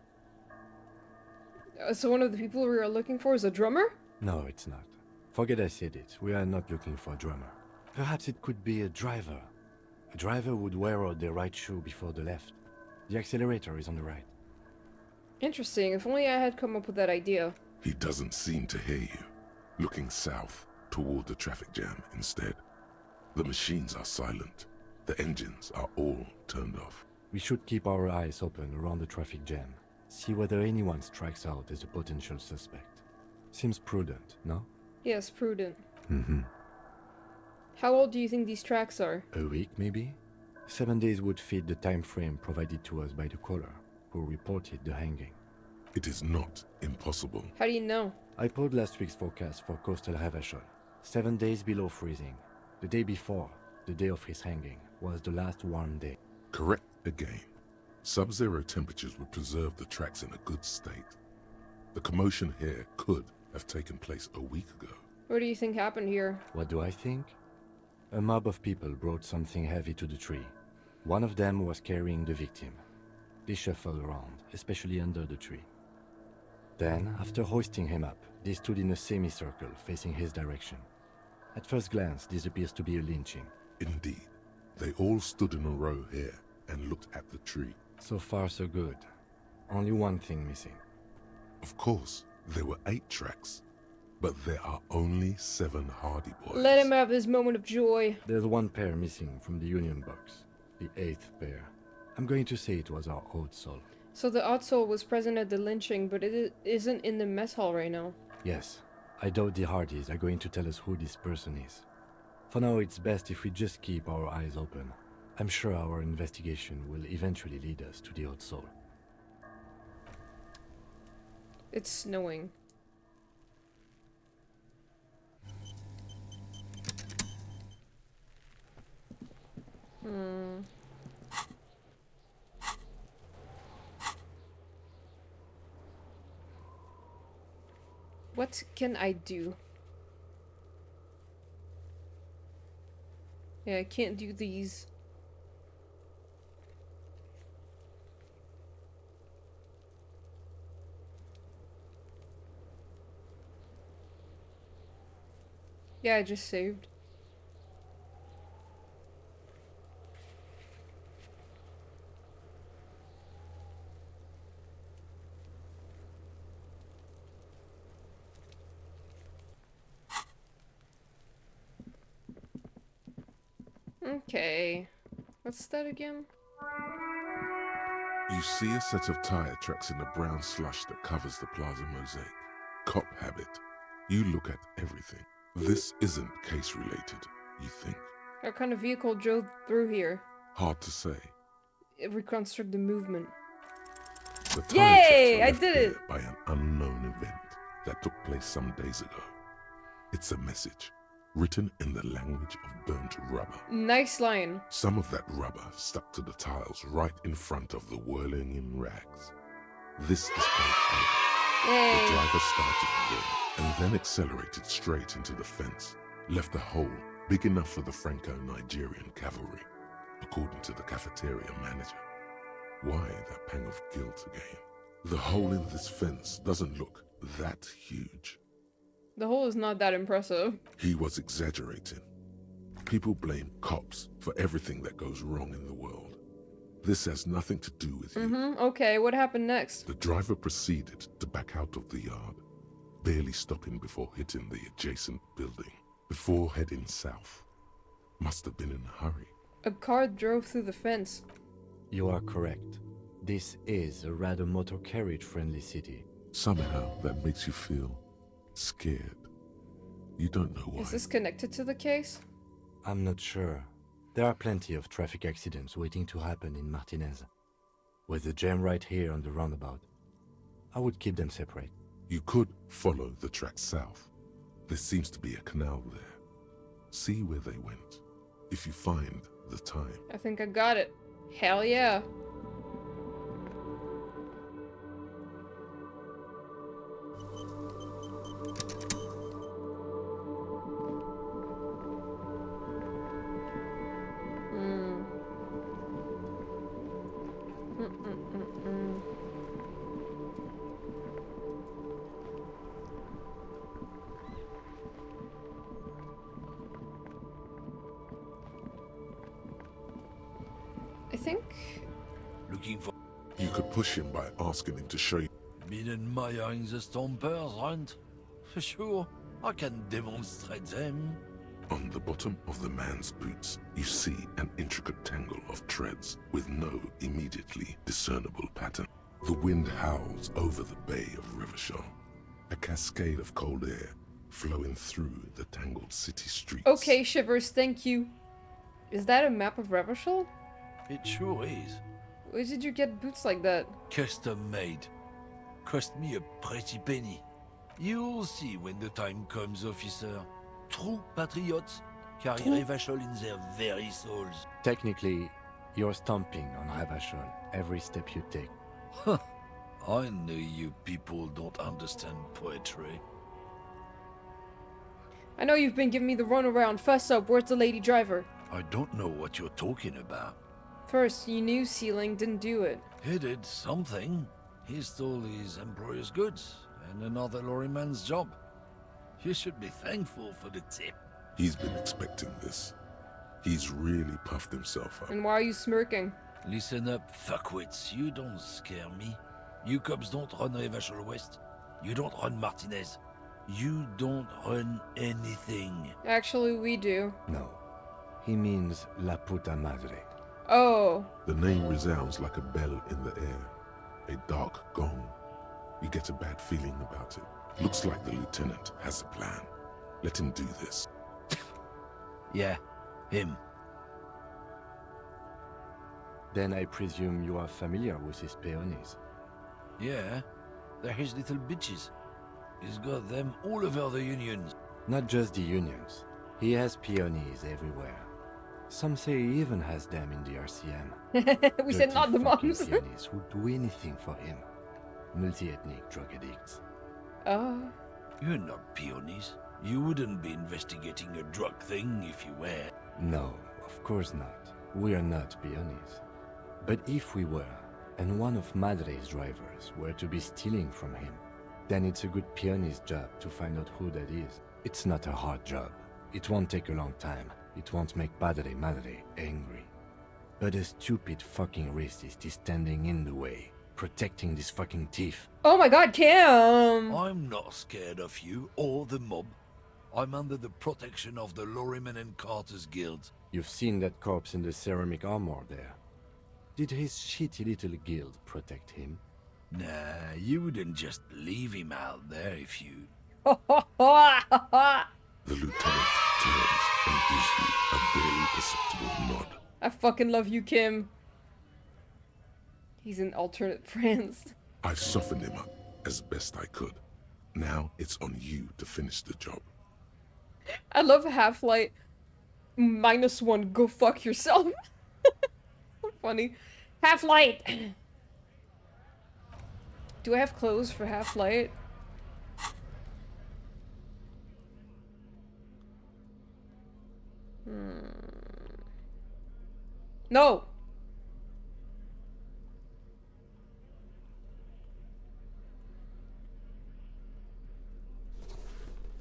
So one of the people we are looking for is a drummer? No, it's not. Forget I said it. We are not looking for a drummer. Perhaps it could be a driver. A driver would wear out their right shoe before the left. The accelerator is on the right. Interesting. If only I had come up with that idea. He doesn't seem to hear you, looking south toward the traffic jam instead. The machines are silent. The engines are all turned off. We should keep our eyes open around the traffic jam. See whether anyone strikes out as a potential suspect. Seems prudent, no? Yes, prudent. Mm-hmm. How old do you think these tracks are? A week, maybe? 7 days would fit the time frame provided to us by the caller, who reported the hanging. It is not impossible. How do you know? I pulled last week's forecast for coastal Havashol. 7 days below freezing. The day before, the day of his hanging, was the last warm day. Correct again. Sub-zero temperatures would preserve the tracks in a good state. The commotion here could have taken place a week ago. What do you think happened here? What do I think? A mob of people brought something heavy to the tree. One of them was carrying the victim. They shuffled around, especially under the tree. Then, after hoisting him up, they stood in a semicircle facing his direction. At first glance, this appears to be a lynching. Indeed. They all stood in a row here and looked at the tree. So far, so good. Only one thing missing. Of course, there were 8 tracks, but there are only 7 Hardy Boys. Let him have his moment of joy. There's one pair missing from the Union box. The 8th pair. I'm going to say it was our Old Soul. So the odd soul was present at the lynching, but it isn't in the mess hall right now. Yes. I doubt the Hardys are going to tell us who this person is. For now, it's best if we just keep our eyes open. I'm sure our investigation will eventually lead us to the Old Soul. It's snowing. What can I do? Yeah, I can't do these. Yeah, I just saved. Okay. What's that again? You see a set of tire tracks in the brown slush that covers the plaza mosaic. Cop habit. You look at everything. This isn't case related, you think. What kind of vehicle drove through here? Hard to say. Reconstruct the movement. The tire Yay! tracks were I left did there it! by an unknown event that took place some days ago. It's a message, written in the language of burnt rubber. Nice line. Some of that rubber stuck to the tiles right in front of the whirling in rags. This is point A. Yay! The driver started there and then accelerated straight into the fence, left a hole big enough for the Franco-Nigerian cavalry, according to the cafeteria manager. Why that pang of guilt again? The hole in this fence doesn't look that huge. The hole is not that impressive. He was exaggerating. People blame cops for everything that goes wrong in the world. This has nothing to do with you. Okay, what happened next? The driver proceeded to back out of the yard, barely stopping before hitting the adjacent building, before heading south. Must have been in a hurry. A car drove through the fence. You are correct. This is a rather motor carriage-friendly city. Somehow that makes you feel scared. You don't know why. Is this connected to the case? I'm not sure. There are plenty of traffic accidents waiting to happen in Martinez. With the jam right here on the roundabout, I would keep them separate. You could follow the track south. There seems to be a canal there. See where they went, if you find the time. I think I got it. Hell yeah. I think... Looking for... You could push him by asking him to show you. Been admiring the stompers, right? Sure, I can demonstrate them. On the bottom of the man's boots, you see an intricate tangle of treads with no immediately discernible pattern. The wind howls over the bay of Rivershaw, a cascade of cold air flowing through the tangled city streets. Okay, Shivers, thank you. Is that a map of Revachol? It sure is. Where did you get boots like that? Custom made. Cost me a pretty penny. You'll see when the time comes, officer. True patriots carry Revachol in their very souls. Technically, you're stomping on Revachol every step you take. Huh. I know you people don't understand poetry. I know you've been giving me the runaround. First up, where's the lady driver? I don't know what you're talking about. First, you knew Sealing didn't do it. He did something. He stole his employer's goods and another lorryman's job. You should be thankful for the tip. He's been expecting this. He's really puffed himself up. And why are you smirking? Listen up, fuckwits. You don't scare me. You cops don't run Revachol West. You don't run Martinez. You don't run anything. Actually, we do. No. He means La Puta Madre. Oh. The name resounds like a bell in the air. A dark gong. You get a bad feeling about it. Looks like the lieutenant has a plan. Let him do this. Yeah, him. Then I presume you are familiar with his peonies. Yeah, they're his little bitches. He's got them all over the unions. Not just the unions. He has peonies everywhere. Some say he even has them in the RCM. We said not the moms. Peonies who do anything for him. Multi-ethnic drug addicts. Oh. You're not peonies. You wouldn't be investigating a drug thing if you were. No, Of course not. We're not peonies. But if we were, and one of Madre's drivers were to be stealing from him, then it's a good peony's job to find out who that is. It's not a hard job. It won't take a long time. It won't make Madre angry. But a stupid fucking racist is standing in the way, protecting this fucking thief. Oh my god, Kim! I'm not scared of you or the mob. I'm under the protection of the Lorryman and Carter's Guild. You've seen that corpse in the ceramic armor there. Did his shitty little guild protect him? Nah, you wouldn't just leave him out there if you... The lieutenant turns and gives you a barely perceptible nod. I fucking love you, Kim. He's in alternate France. I've softened him up as best I could. Now it's on you to finish the job. I love Half-Light -1. Go fuck yourself. Funny. Half-Light. Do I have clothes for Half-Light? No.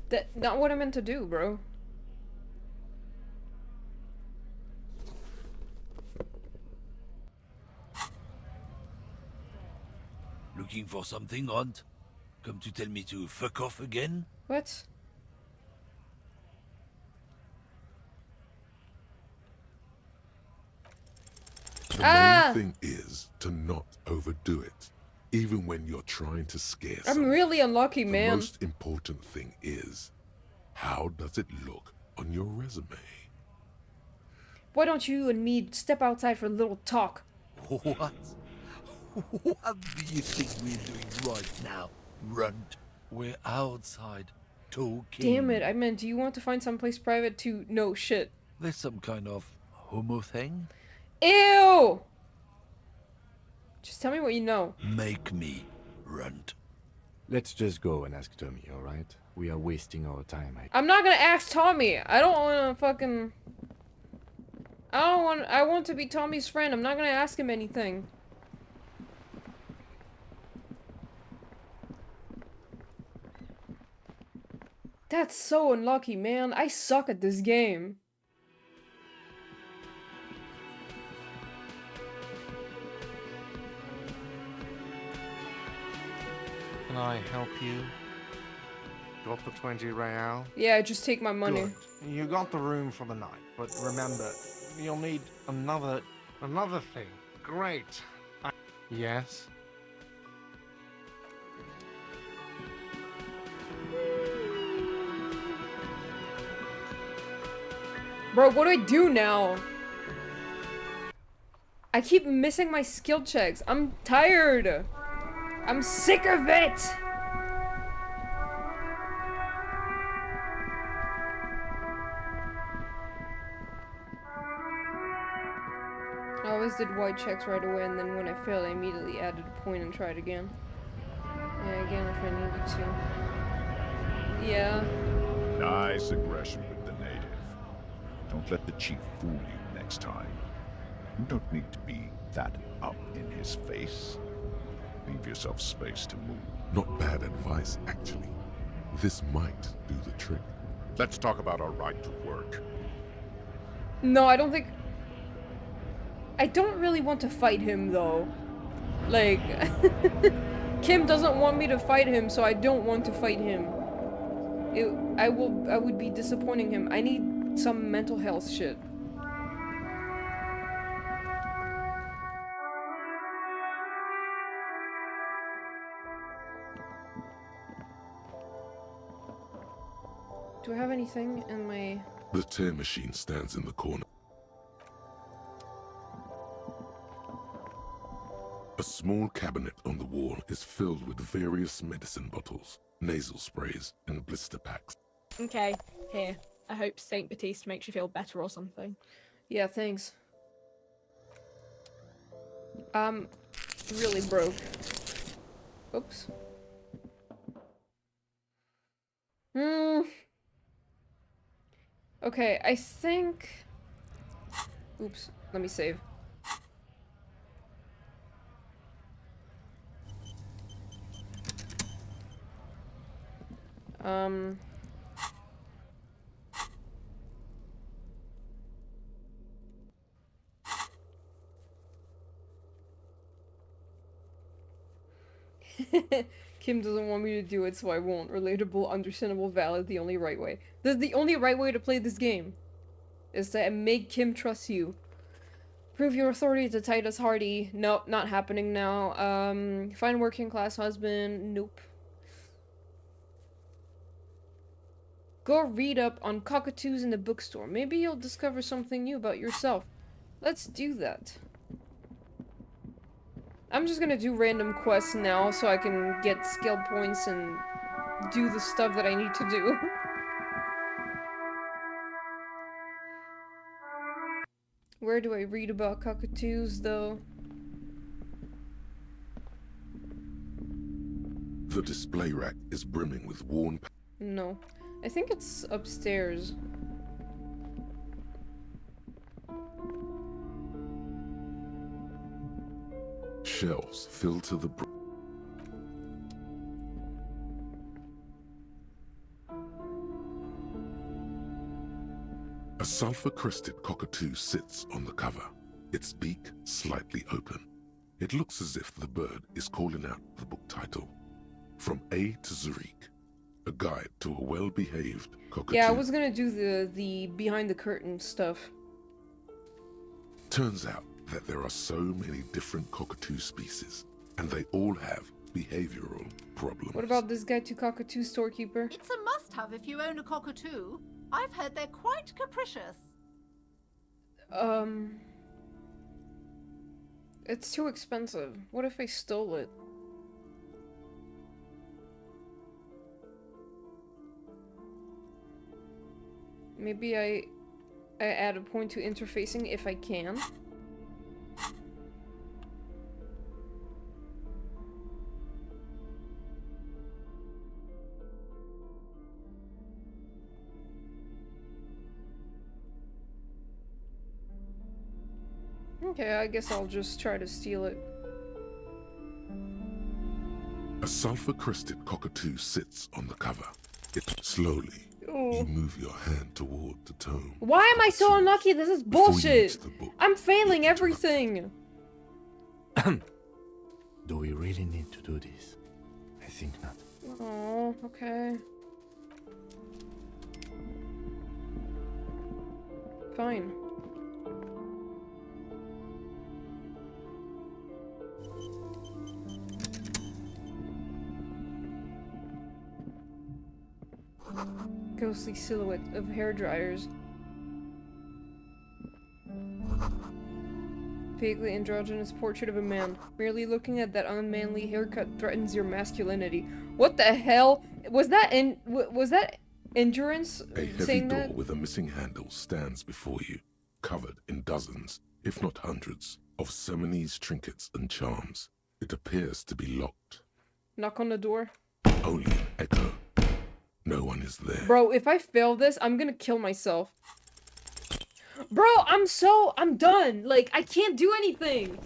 That's not what I meant to do, bro. Looking for something, Hunt? Come to tell me to fuck off again? What? The main thing is to not overdo it, even when you're trying to scare someone. I'm really unlucky, man. The most important thing is, how does it look on your resume? Why don't you and me step outside for a little talk? What? What do you think we're doing right now, Runt? We're outside, talking. Damn it, I meant, do you want to find someplace private to... No, shit. There's some kind of homo thing? Ew! Just tell me what you know. Make me, Runt. Let's just go and ask Tommy, alright? We are wasting our time. I'm not gonna ask Tommy. I don't wanna fucking... I want to be Tommy's friend. I'm not gonna ask him anything. That's so unlucky, man. I suck at this game. Can I help you? Got the 20 real? Yeah, just take my money. Good. You got the room for the night, but remember, you'll need another thing. Great. Yes? Bro, what do I do now? I keep missing my skill checks. I'm tired. I'm sick of it. I always did white checks right away, and then when I failed, I immediately added a point and tried again. Yeah, again if I needed to. Yeah. Nice aggression with the native. Don't let the chief fool you next time. You don't need to be that up in his face. Leave yourself space to move. Not bad advice, actually. This might do the trick. Let's talk about our right to work. No, I don't think... I don't really want to fight him, though. Like... Kim doesn't want me to fight him, so I don't want to fight him. I would be disappointing him. I need some mental health shit. Do I have anything in my... The tear machine stands in the corner. A small cabinet on the wall is filled with various medicine bottles, nasal sprays, and blister packs. Okay, here. I hope Saint Baptiste makes you feel better or something. Yeah, thanks. I'm really broke. Oops. Okay, I think... Oops, let me save. Kim doesn't want me to do it, so I won't. Relatable, understandable, valid, the only right way. This is the only right way to play this game. Is to make Kim trust you. Prove your authority to Titus Hardy. Nope, not happening now. Find working class husband. Nope. Go read up on cockatoos in the bookstore. Maybe you'll discover something new about yourself. Let's do that. I'm just gonna do random quests now so I can get skill points and do the stuff that I need to do. Where do I read about cockatoos, though? The display rack is brimming with worn... No. I think it's upstairs. Shelves filled to the brim. A sulfur-crested cockatoo sits on the cover, its beak slightly open. It looks as if the bird is calling out the book title, From A to Zurich, a guide to a well-behaved cockatoo. Yeah, I was gonna do the behind-the-curtain stuff. Turns out that there are so many different cockatoo species, and they all have behavioral problems. What about this guy to cockatoo storekeeper? It's a must-have if you own a cockatoo. I've heard they're quite capricious. It's too expensive. What if I stole it? Maybe I add a point to interfacing if I can. Okay, I guess I'll just try to steal it. A sulfur-crested cockatoo sits on the cover. Slowly, Oh. you move your hand toward the tome. Why am I so unlucky? This is bullshit! I'm failing everything! Do we really need to do this? I think not. Oh, okay. Fine. Ghostly silhouette of hairdryers. Vaguely androgynous portrait of a man. Merely looking at that unmanly haircut threatens your masculinity. What the hell? Was that endurance A heavy saying door that? with a missing handle stands before you, covered in dozens, if not hundreds, of Seminese trinkets and charms. It appears to be locked. Knock on the door. Only an echo. No one is there. Bro, if I fail this, I'm gonna kill myself. Bro, I'm done. Like, I can't do anything.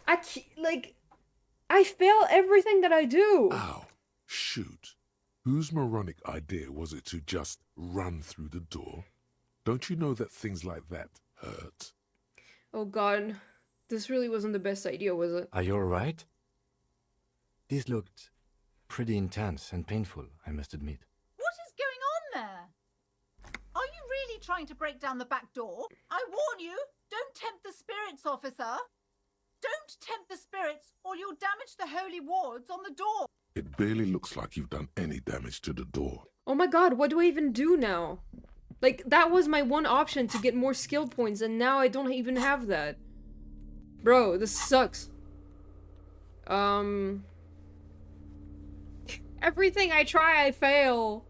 I fail everything that I do. Ow. Shoot. Whose moronic idea was it to just run through the door? Don't you know that things like that hurt? Oh god. This really wasn't the best idea, was it? Are you alright? This looked pretty intense and painful, I must admit. What is going on there? Are you really trying to break down the back door? I warn you, don't tempt the spirits, officer. Don't tempt the spirits, or you'll damage the holy wards on the door. It barely looks like you've done any damage to the door. Oh my god, what do I even do now? Like, that was my one option to get more skill points, and now I don't even have that. Bro, this sucks. Everything I try, I fail.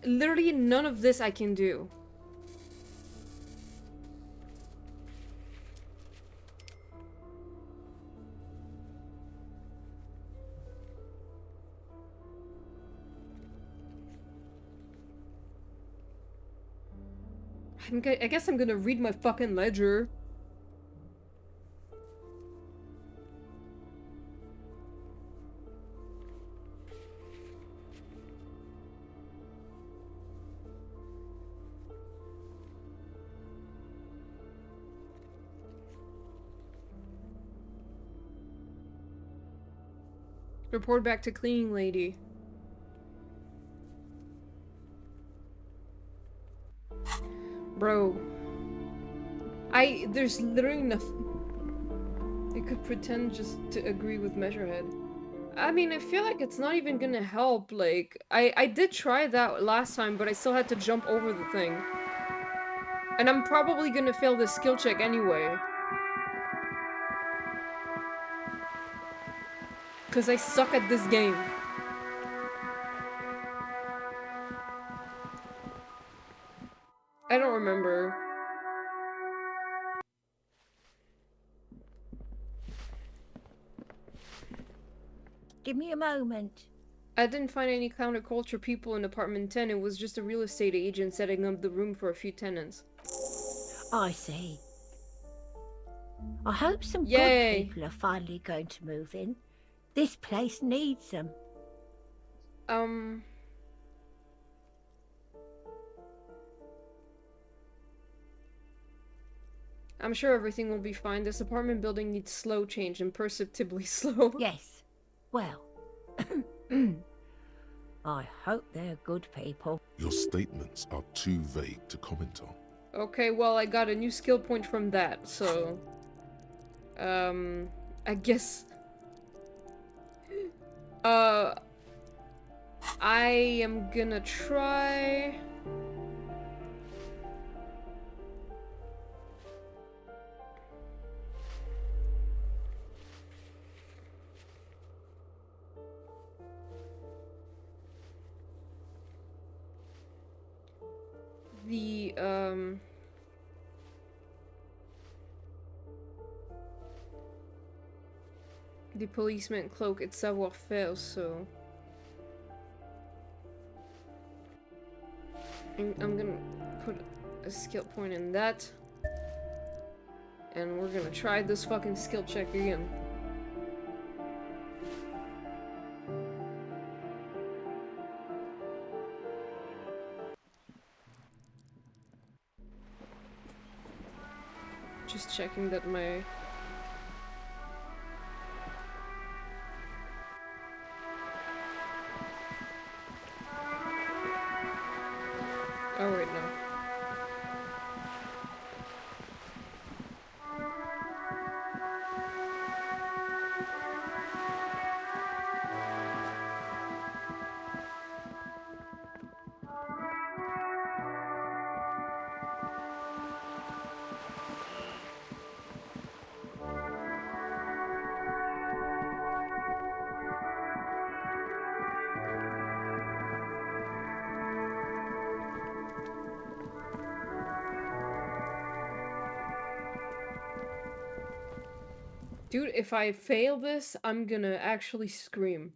Literally none of this I can do. I guess I'm gonna read my fucking ledger. Report back to cleaning lady. Bro. There's literally nothing. I could pretend just to agree with Measurehead. I mean, I feel like it's not even gonna help, like, I did try that last time, but I still had to jump over the thing. And I'm probably gonna fail this skill check anyway. Because I suck at this game. I don't remember. Give me a moment. I didn't find any counterculture people in apartment 10, it was just a real estate agent setting up the room for a few tenants. I see. I hope some Yay. good people are finally going to move in. This place needs them. I'm sure everything will be fine. This apartment building needs slow change, imperceptibly slow. Yes. Well. I hope they're good people. Your statements are too vague to comment on. Okay, well, I got a new skill point from that, so... I guess... I am gonna try... The policeman cloak, it's savoir-faire, so... I'm gonna put a skill point in that. And we're gonna try this fucking skill check again. Just checking that my... Oh wait, no. Dude, if I fail this, I'm gonna actually scream.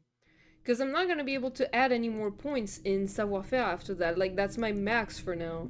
Because I'm not gonna be able to add any more points in savoir-faire after that. Like, that's my max for now.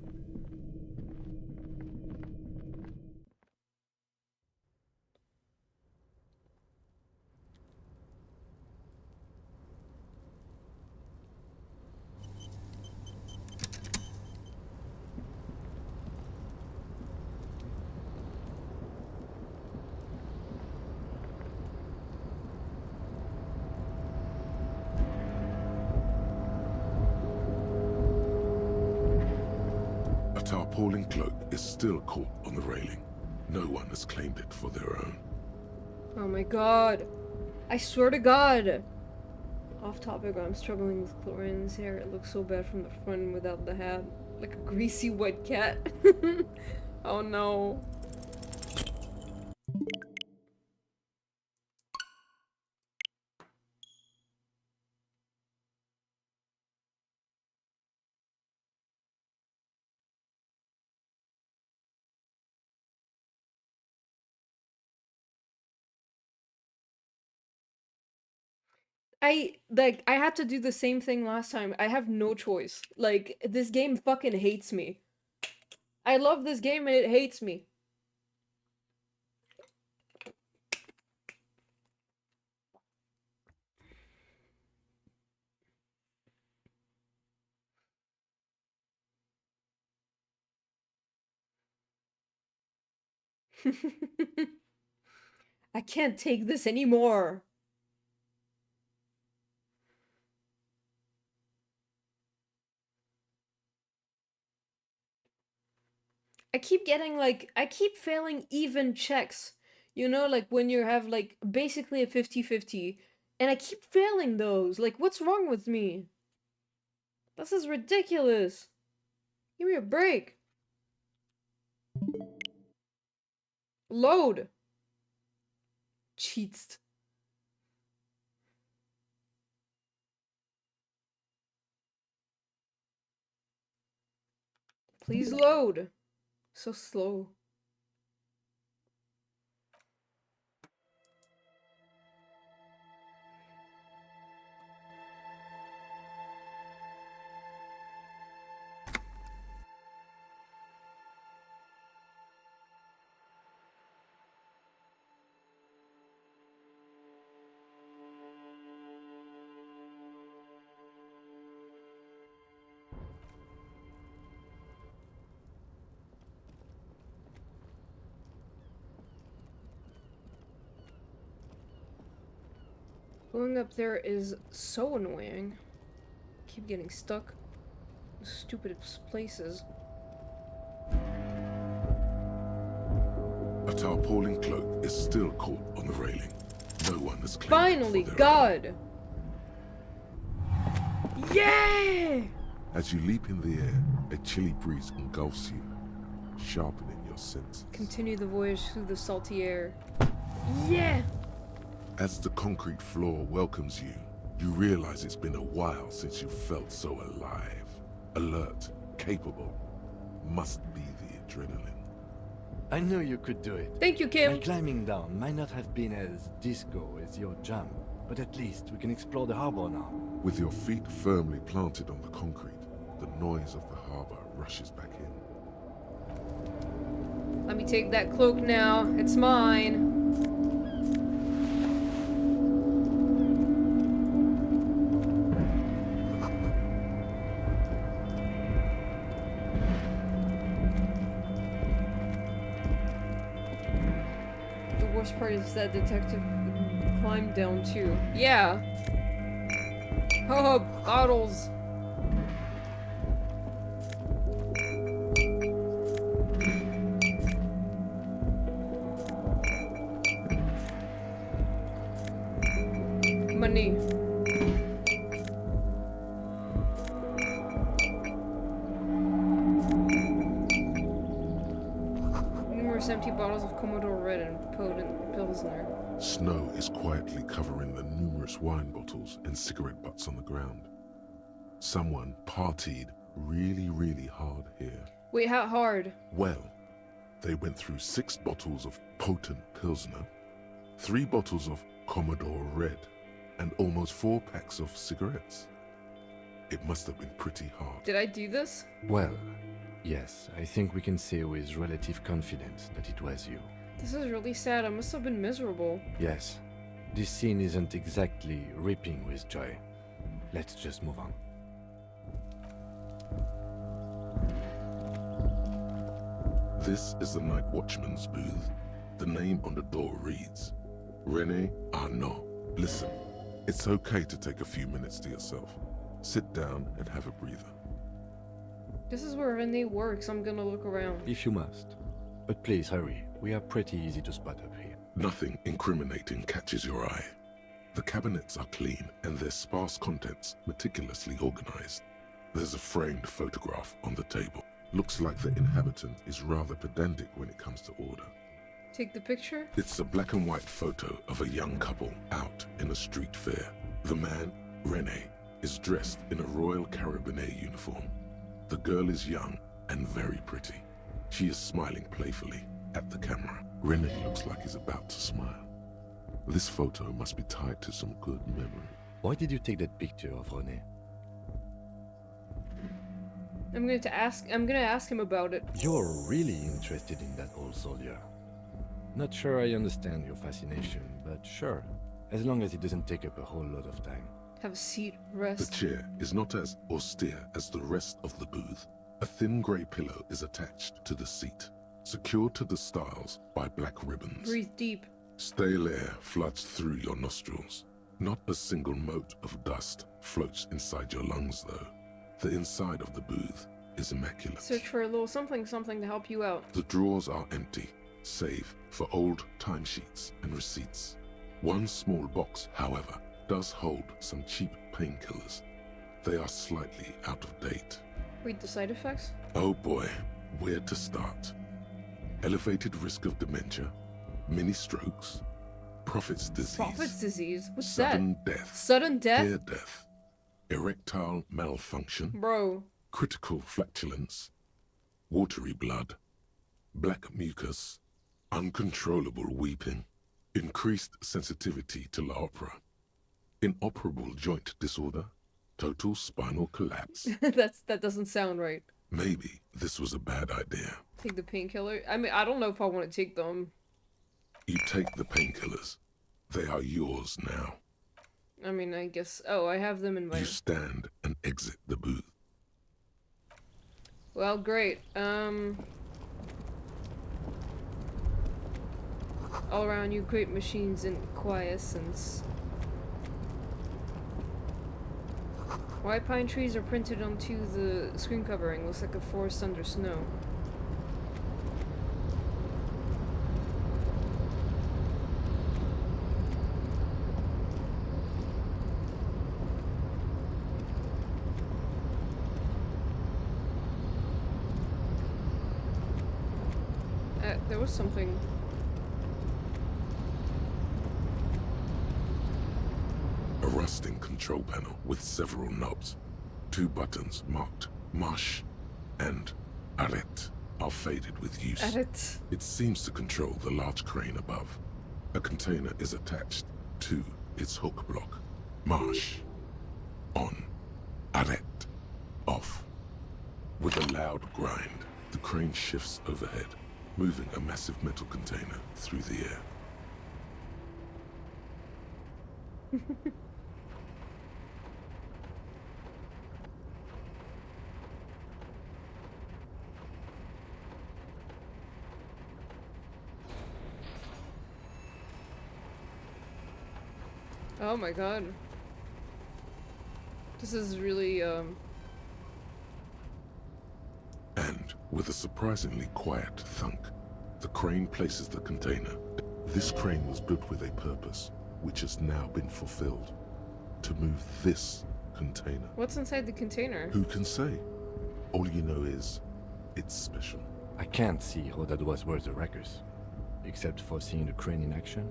A tarpaulin cloak is still caught on the railing. No one has claimed it for their own. Oh my god. I swear to god. Off topic, I'm struggling with Chlorine's hair. It looks so bad from the front without the hat. Like a greasy wet cat. Oh no. I had to do the same thing last time. I have no choice. Like, this game fucking hates me. I love this game and it hates me. I can't take this anymore. I keep getting like, I keep failing even checks. You know, like when you have like basically a 50-50. And I keep failing those. Like, what's wrong with me? This is ridiculous. Give me a break. Load. Cheats. Please load. So slow. Going up there is so annoying. Keep getting stuck in stupid places. A tarpaulin cloak is still caught on the railing. No one has claimed Finally, it for their God! Yeah! As you leap in the air, a chilly breeze engulfs you, sharpening your senses. Continue the voyage through the salty air. Yeah! As the concrete floor welcomes you, you realize it's been a while since you felt so alive, alert, capable. Must be the adrenaline. I knew you could do it. Thank you, Kim. My climbing down might not have been as disco as your jump, but at least we can explore the harbor now. With your feet firmly planted on the concrete, the noise of the harbor rushes back in. Let me take that cloak now. It's mine. The worst part is that detective climbed down too. Yeah. Oh, bottles. Money. Numerous empty bottles of Commodore Red and potent Pilsner. Snow is quietly covering the numerous wine bottles and cigarette butts on the ground. Someone partied really hard here. Wait, how hard? Well, they went through 6 bottles of potent Pilsner, 3 bottles of Commodore Red, and almost 4 packs of cigarettes. It must have been pretty hard. Did I do this? Well, yes, I think we can say with relative confidence that it was you. This is really sad. I must have been miserable. Yes, this scene isn't exactly ripping with joy. Let's just move on. This is the night watchman's booth. The name on the door reads, René Arnaud. Listen, it's okay to take a few minutes to yourself. Sit down and have a breather. This is where René works. I'm gonna look around. If you must. But please hurry. We are pretty easy to spot up here. Nothing incriminating catches your eye. The cabinets are clean and their sparse contents meticulously organized. There's a framed photograph on the table. Looks like the inhabitant is rather pedantic when it comes to order. Take the picture? It's a black and white photo of a young couple out in a street fair. The man, René, is dressed in a Royal Carabinier uniform. The girl is young and very pretty. She is smiling playfully at the camera. René looks like he's about to smile. This photo must be tied to some good memory. Why did you take that picture of René? I'm gonna ask him about it. You're really interested in that old soldier. Not sure I understand your fascination, but sure. As long as it doesn't take up a whole lot of time. Have a seat, The rest. chair is not as austere as the rest of the booth. A thin grey pillow is attached to the seat, secured to the stiles by black ribbons. Breathe deep. Stale air floods through your nostrils. Not a single mote of dust floats inside your lungs, though. The inside of the booth is immaculate. Search for a little something to help you out. The drawers are empty, save for old timesheets and receipts. One small box, however, does hold some cheap painkillers. They are slightly out of date. Read the side effects. Oh boy, where to start? Elevated risk of dementia, mini strokes, Prophet's disease. Prophet's disease? What's sudden that? death. Sudden death? Hair death. Erectile malfunction. Bro. Critical flatulence. Watery blood. Black mucus. Uncontrollable weeping. Increased sensitivity to la opera. Inoperable joint disorder. Total spinal collapse. That doesn't sound right. Maybe this was a bad idea. Take the painkiller. I mean, I don't know if I want to take them. You take the painkillers. They are yours now. I mean, I guess. Oh, I have them in my. You stand and exit the booth. Well, great. All around you, great machines in quiescence. White pine trees are printed onto the screen covering. Looks like a forest under snow. There was something. A rusting control panel with several knobs. 2 buttons marked Marsh and Arrête are faded with use. Arrête. It seems to control the large crane above. A container is attached to its hook block. Marsh. On. Arrête. Off. With a loud grind, the crane shifts overhead, moving a massive metal container through the air. Oh my god. This is really, And with a surprisingly quiet thunk, the crane places the container. This crane was built with a purpose, which has now been fulfilled. To move this container. What's inside the container? Who can say? All you know is, it's special. I can't see how that was worth the ruckus, except for seeing the crane in action,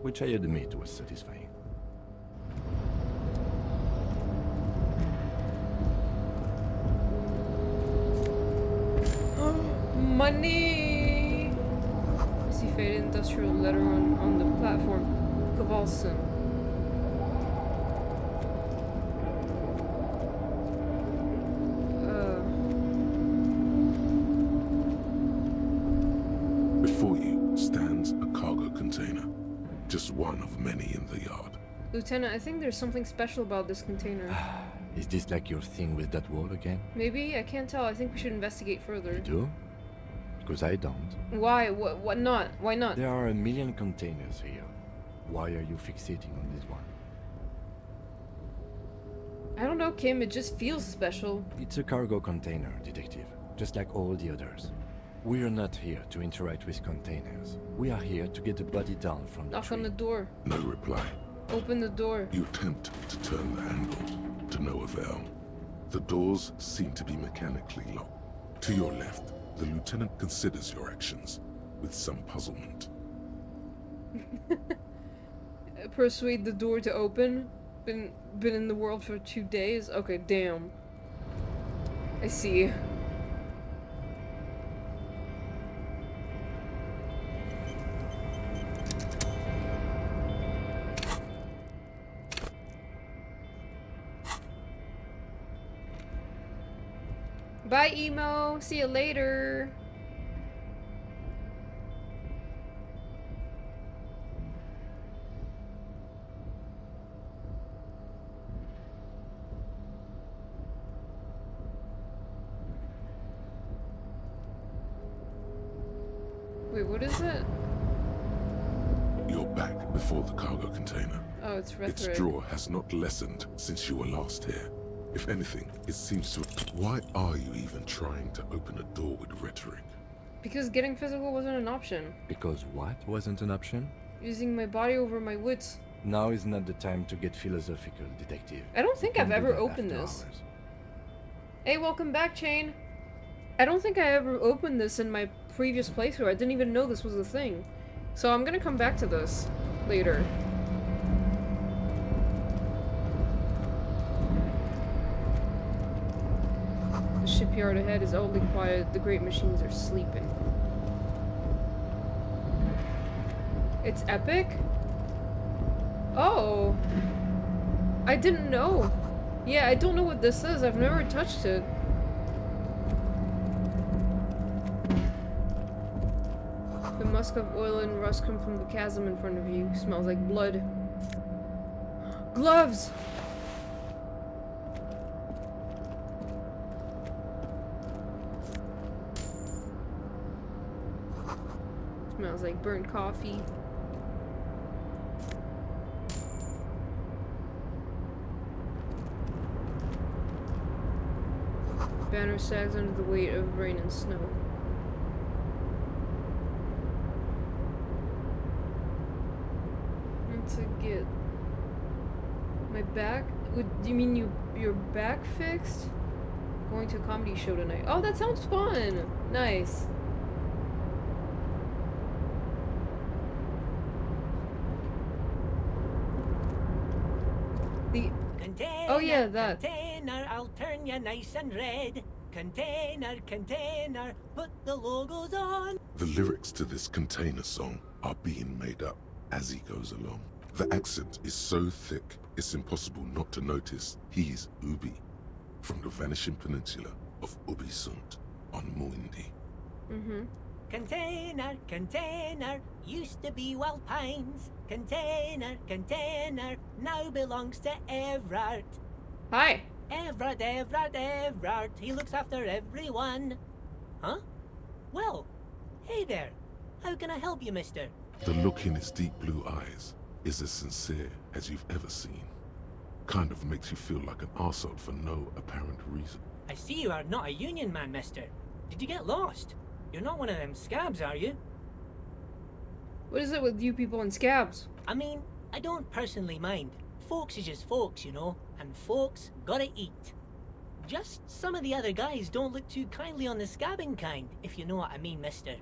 which I admit was satisfying. Money! I see faded industrial letter on the platform. Kavalson. Before you stands a cargo container, just one of many in the yard. Lieutenant, I think there's something special about this container. Is this like your thing with that wall again? Maybe? I can't tell. I think we should investigate further. You do? Because I don't. Why? What not? Why not? There are a million containers here. Why are you fixating on this one? I don't know, Kim. It just feels special. It's a cargo container, detective. Just like all the others. We're not here to interact with containers. We are here to get the body down from the Knock on the door. No reply. Open the door. You attempt to turn the handle, to no avail. The doors seem to be mechanically locked. To your left, the lieutenant considers your actions with some puzzlement. Persuade the door to open? Been in the world for 2 days? Okay, damn. I see. Bye, Emo. See you later. Wait, what is it? You're back before the cargo container. Oh, it's rhetoric. Its draw has not lessened since you were last here. If anything, it seems to... Why are you even trying to open a door with rhetoric? Because getting physical wasn't an option. Because what wasn't an option? Using my body over my wits. Now is not the time to get philosophical, detective. I don't think I've ever opened this. Hey, welcome back, Chain. I don't think I ever opened this in my previous playthrough. I didn't even know this was a thing. So I'm gonna come back to this later. The shipyard ahead is oddly quiet. The great machines are sleeping. It's epic? Oh. I didn't know. Yeah, I don't know what this is. I've never touched it. The musk of oil and rust come from the chasm in front of you. Smells like blood. Gloves! Smells like burnt coffee. Banner sags under the weight of rain and snow. To get my back. Do you mean your back fixed? Going to a comedy show tonight. Oh, that sounds fun. Nice. Container, oh yeah, that. Container, I'll turn you nice and red. Container, container, put the logos on. The lyrics to this container song are being made up as he goes along. The accent is so thick, it's impossible not to notice he's Ubi, from the vanishing peninsula of Ubisunt on Muindi. Container, container, used to be Wild Pines. Container, container, now belongs to Everard. Hi. Everard, Everard, Everard, he looks after everyone. Huh? Well, hey there. How can I help you, mister? The look in his deep blue eyes is as sincere as you've ever seen. Kind of makes you feel like an arsehole for no apparent reason. I see you are not a union man, mister. Did you get lost? You're not one of them scabs, are you? What is it with you people and scabs? I mean, I don't personally mind. Folks is just folks, you know, and folks gotta eat. Just some of the other guys don't look too kindly on the scabbing kind, if you know what I mean, mister.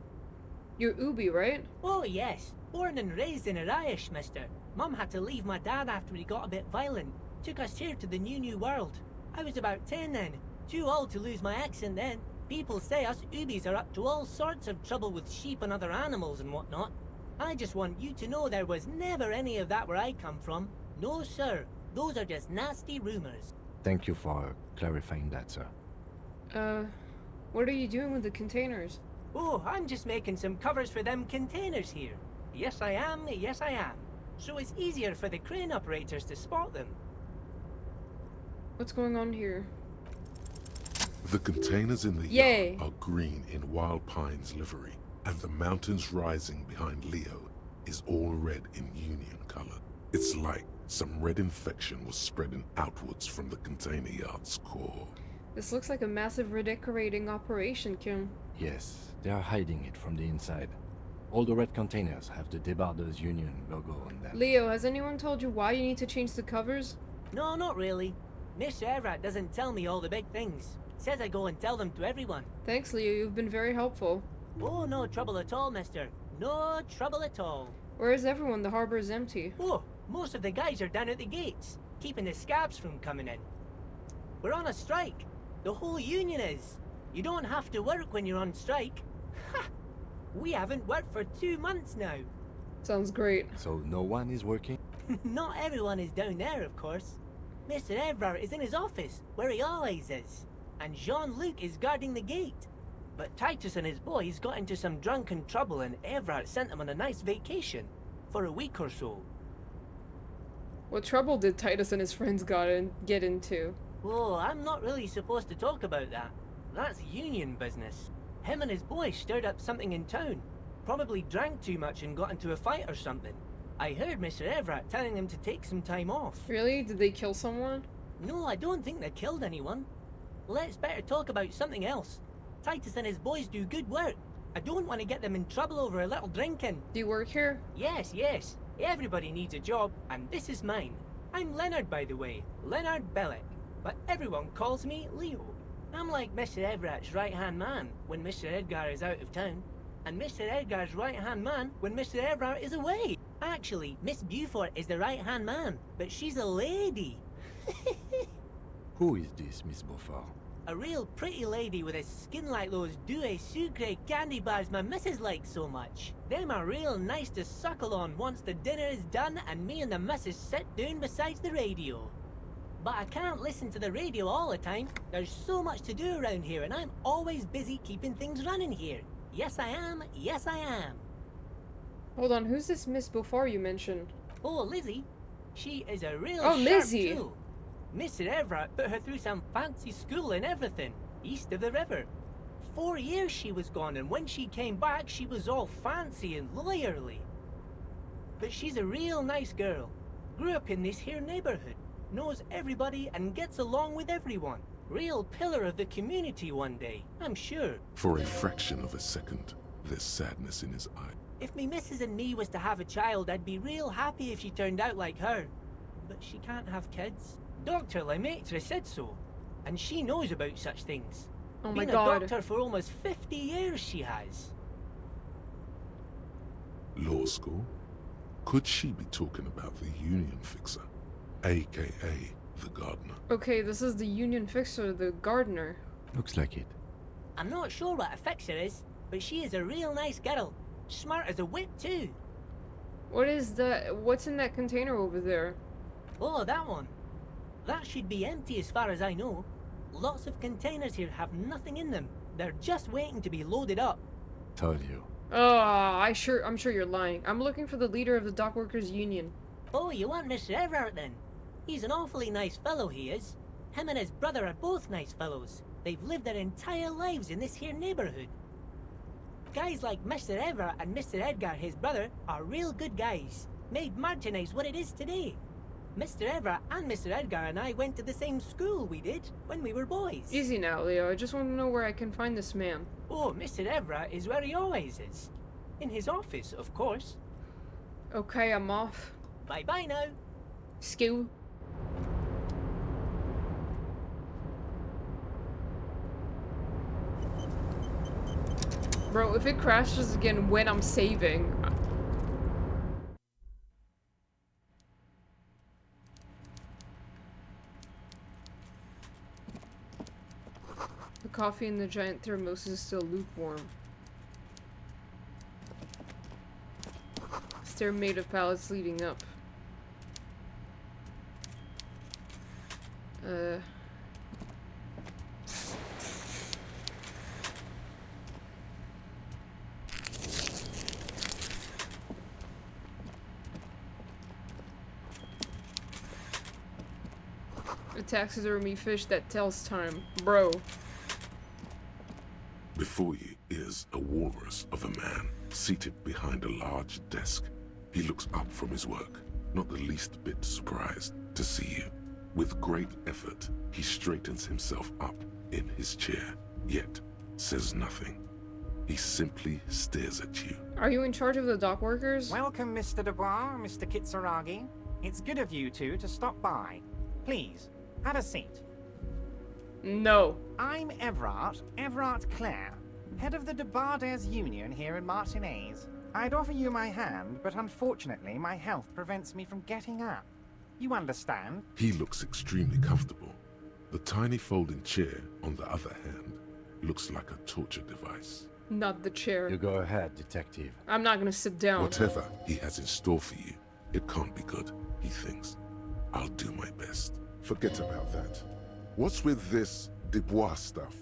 You're Ubi, right? Oh, yes. Born and raised in Arish, mister. Mum had to leave my dad after he got a bit violent. Took us here to the new world. I was about 10 then. Too old to lose my accent then. People say us Ubis are up to all sorts of trouble with sheep and other animals and whatnot. I just want you to know there was never any of that where I come from. No, sir. Those are just nasty rumors. Thank you for clarifying that, sir. What are you doing with the containers? Oh, I'm just making some covers for them containers here. Yes, I am. Yes, I am. So it's easier for the crane operators to spot them. What's going on here? The containers in the Yay. yard are green in Wild Pine's livery, and the mountains rising behind Leo is all red in Union color. It's like some red infection was spreading outwards from the container yard's core. This looks like a massive redecorating operation, Kim. Yes, they are hiding it from the inside. All the red containers have the Debarders Union logo on them. Leo, has anyone told you why you need to change the covers? No, not really. Mr. Everett doesn't tell me all the big things. Says I go and tell them to everyone. Thanks, Leo. You've been very helpful. Oh, no trouble at all, mister. No trouble at all. Where is everyone? The harbor is empty. Oh, most of the guys are down at the gates, keeping the scabs from coming in. We're on a strike. The whole union is. You don't have to work when you're on strike. Ha! We haven't worked for 2 months now. Sounds great. So no one is working? Not everyone is down there, of course. Mr. Everard is in his office, where he always is. and Jean-Luc is guarding the gate. But Titus and his boys got into some drunken trouble and Everard sent them on a nice vacation. For a week or so. What trouble did Titus and his friends get into? Oh, I'm not really supposed to talk about that. That's union business. Him and his boys stirred up something in town. Probably drank too much and got into a fight or something. I heard Mr. Everett telling them to take some time off. Really? Did they kill someone? No, I don't think they killed anyone. Let's better talk about something else. Titus and his boys do good work. I don't want to get them in trouble over a little drinking. Do you work here? Yes, yes. Everybody needs a job, and this is mine. I'm Leonard, by the way. Leonard Bellick. But everyone calls me Leo. I'm like Mr. Everett's right-hand man when Mr. Edgar is out of town, and Mr. Edgar's right-hand man when Mr. Everett is away. Actually, Miss Beaufort is the right-hand man, but she's a lady. Who is this, Miss Beaufort? A real pretty lady with a skin like those Douai Sucre candy bars my missus likes so much. Them are real nice to suckle on once the dinner is done and me and the missus sit down beside the radio. But I can't listen to the radio all the time. There's so much to do around here and I'm always busy keeping things running here. Yes I am, yes I am. Hold on, who's this Miss Beaufort you mentioned? Oh, Lizzie. She is a real Oh, sharp Lizzie! tool. Mr. Everett put her through some fancy school and everything, east of the river. 4 years she was gone, and when she came back, she was all fancy and lawyerly. But she's a real nice girl. Grew up in this here neighborhood, knows everybody and gets along with everyone. Real pillar of the community one day, I'm sure. For a fraction of a second, there's sadness in his eye. If me missus and me was to have a child, I'd be real happy if she turned out like her. But she can't have kids. Dr. Lemaitre said so, and she knows about such things. Oh my Been God. a doctor for almost 50 years she has. Law school? Could she be talking about the union fixer, aka the gardener? Okay, this is the union fixer, the gardener. Looks like it. I'm not sure what a fixer is, but she is a real nice girl. Smart as a whip too. What is that? What's in that container over there? Oh, that one. That should be empty as far as I know. Lots of containers here have nothing in them. They're just waiting to be loaded up. Told you. Oh, I'm sure you're lying. I'm looking for the leader of the dock workers union. Oh, you want Mr. Everett then? He's an awfully nice fellow, he is. Him and his brother are both nice fellows. They've lived their entire lives in this here neighborhood. Guys like Mr. Everett and Mr. Edgar, his brother, are real good guys. Made Martinez what it is today. Mr. Everett and Mr. Edgar and I went to the same school we did when we were boys. Easy now, Leo. I just want to know where I can find this man. Oh, Mr. Everett is where he always is. In his office, of course. Okay, I'm off. Bye-bye now. Skew. Bro, if it crashes again when I'm saving... The coffee in the giant thermos is still lukewarm. Stair made of pallets leading up. A taxidermy fish that tells time. Bro. Before you is a walrus of a man, seated behind a large desk. He looks up from his work, not the least bit surprised to see you. With great effort, he straightens himself up in his chair, yet says nothing. He simply stares at you. Are you in charge of the dock workers? Welcome, Mr. Dubois, Mr. Kitsuragi. It's good of you two to stop by. Please, have a seat. No. I'm Everard Clare, head of the Debarders Union here in Martinez. I'd offer you my hand, but unfortunately my health prevents me from getting up. You understand? He looks extremely comfortable. The tiny folding chair, on the other hand, looks like a torture device. Not the chair. You go ahead, detective. I'm not gonna sit down. Whatever he has in store for you, it can't be good, he thinks. I'll do my best. Forget about that. What's with this Dubois stuff.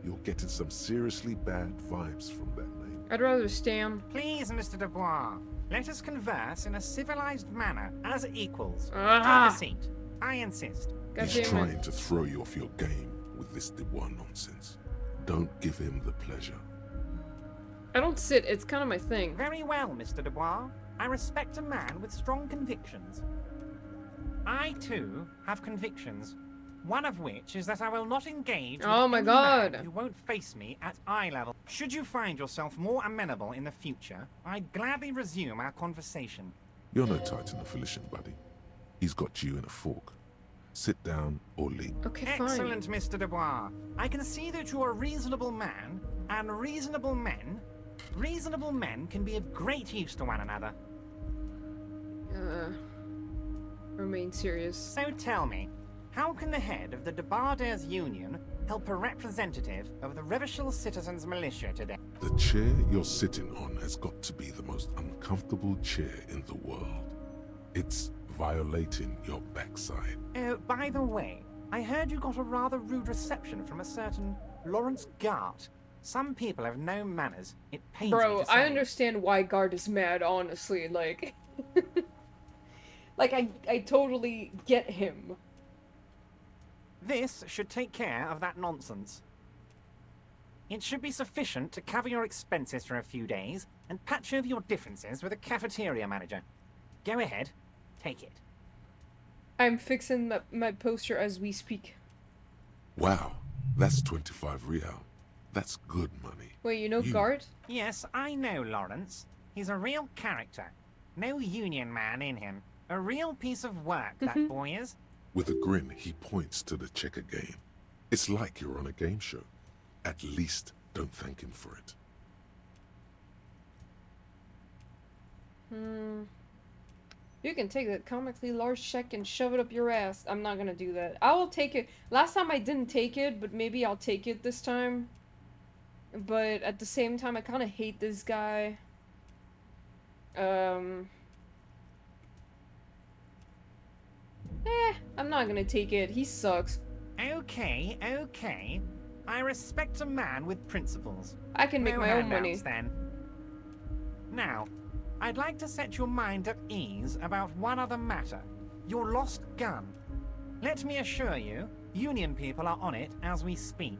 You're getting some seriously bad vibes from that name. I'd rather stand. Please, Mr. Dubois, let us converse in a civilized manner, as equals. Ah! Take a seat. I insist. He's trying to throw you off your game with this Dubois nonsense. Don't give him the pleasure. I don't sit, it's kind of my thing. Very well, Mr. Dubois. I respect a man with strong convictions. I, too, have convictions. One of which is that I will not engage with any man who won't face me at eye level. Should you find yourself more amenable in the future, I'd gladly resume our conversation. You're no Titan affiliation, buddy. He's got you in a fork. Sit down or leave. Okay, Excellent, Mr. Dubois. I can see that you're a reasonable man, and reasonable men can be of great use to one another. Remain serious. So tell me, how can the head of the Debarders Union help a representative of the Revachol Citizens Militia today? The chair you're sitting on has got to be the most uncomfortable chair in the world. It's violating your backside. Oh, by the way, I heard you got a rather rude reception from a certain Lawrence Gart. Some people have no manners. It pains me Bro, to say. I understand why Guard is mad, honestly, like... like, I totally get him. This should take care of that nonsense. It should be sufficient to cover your expenses for a few days and patch over your differences with a cafeteria manager. Go ahead, take it. I'm fixing my poster as we speak. Wow, that's 25 real. That's good money. Wait, you know Guard? Yes, I know Lawrence. He's a real character. No union man in him. A real piece of work, that boy is. With a grin, he points to the checker game. It's like you're on a game show. At least don't thank him for it. You can take that comically large check and shove it up your ass. I'm not gonna do that. I will take it. Last time I didn't take it, but maybe I'll take it this time. But at the same time, I kind of hate this guy. I'm not gonna take it. He sucks. Okay, okay. I respect a man with principles. I can make No my own money. handouts, then. Now, I'd like to set your mind at ease about one other matter. Your lost gun. Let me assure you, Union people are on it as we speak.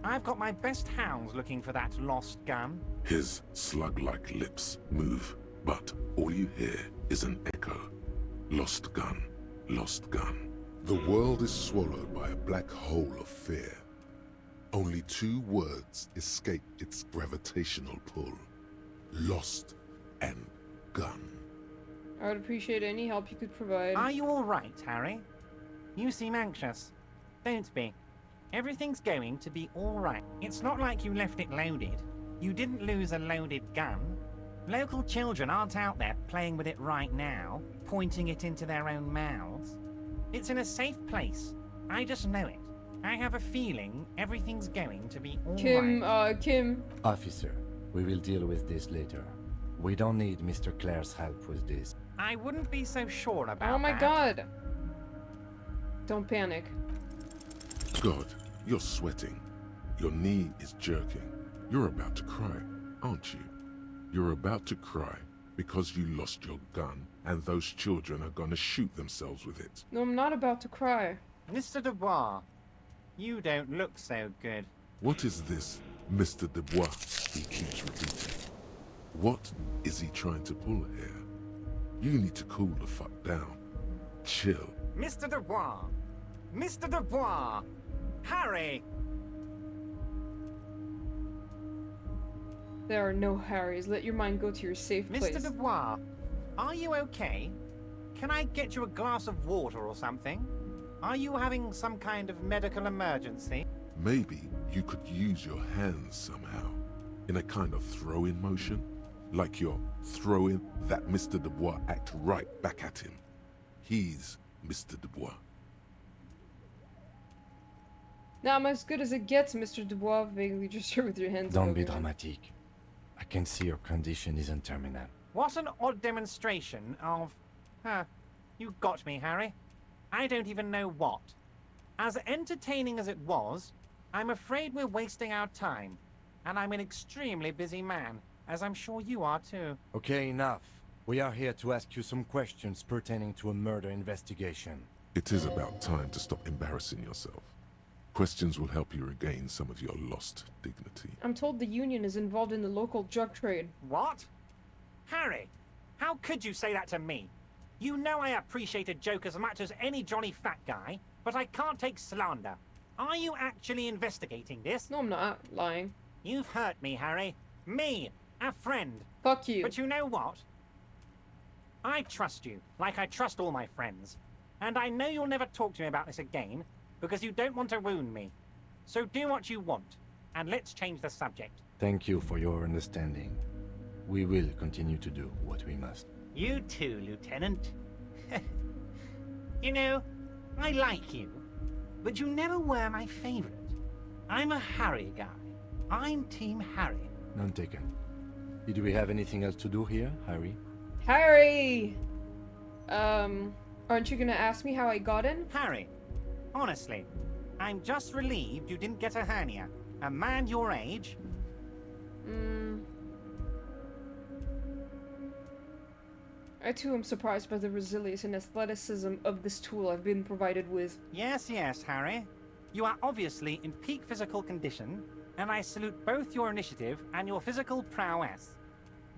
I've got my best hounds looking for that lost gun. His slug-like lips move, but all you hear is an echo. Lost gun, lost gun. The world is swallowed by a black hole of fear. Only two words escape its gravitational pull. Lost and gun. I would appreciate any help you could provide. Are you all right, Harry? You seem anxious. Don't be. Everything's going to be all right. It's not like you left it loaded. You didn't lose a loaded gun. Local children aren't out there playing with it right now, pointing it into their own mouths. It's in a safe place. I just know it. I have a feeling everything's going to be all right. Kim. Officer, we will deal with this later. We don't need Mr. Clare's help with this. I wouldn't be so sure about that. Oh my god. Don't panic. God, you're sweating. Your knee is jerking. You're about to cry, aren't you? You're about to cry because you lost your gun and those children are gonna shoot themselves with it. No, I'm not about to cry. Mr. Dubois, you don't look so good. What is this, Mr. Dubois, he keeps repeating? What is he trying to pull here? You need to cool the fuck down. Chill. Mr. Dubois! Mr. Dubois! Harry! There are no Harrys. Let your mind go to your safe place. Mr. Dubois, are you okay? Can I get you a glass of water or something? Are you having some kind of medical emergency? Maybe you could use your hands somehow, in a kind of throw-in motion, like you're throwing that Mr. Dubois act right back at him. He's Mr. Dubois. Now I'm as good as it gets, Mr. Dubois. Vaguely gesture with your hands. Don't above be your head. dramatic. I can see your condition isn't terminal. What an odd demonstration of... you got me, Harry. I don't even know what. As entertaining as it was, I'm afraid we're wasting our time. And I'm an extremely busy man, as I'm sure you are too. Okay, enough. We are here to ask you some questions pertaining to a murder investigation. It is about time to stop embarrassing yourself. Questions will help you regain some of your lost dignity. I'm told the Union is involved in the local drug trade. What? Harry, how could you say that to me? You know I appreciate a joke as much as any jolly fat guy, but I can't take slander. Are you actually investigating this? No, I'm not lying. You've hurt me, Harry. Me, a friend. Fuck you. But you know what? I trust you, like I trust all my friends. And I know you'll never talk to me about this again, because you don't want to wound me. So do what you want, and let's change the subject. Thank you for your understanding. We will continue to do what we must. You too, Lieutenant. You know, I like you, but you never were my favorite. I'm a Harry guy. I'm Team Harry. None taken. Did we have anything else to do here, Harry? Harry! Aren't you gonna ask me how I got in? Harry, honestly, I'm just relieved you didn't get a hernia. A man your age... I too am surprised by the resilience and athleticism of this tool I've been provided with. Yes, yes, Harry. You are obviously in peak physical condition, and I salute both your initiative and your physical prowess.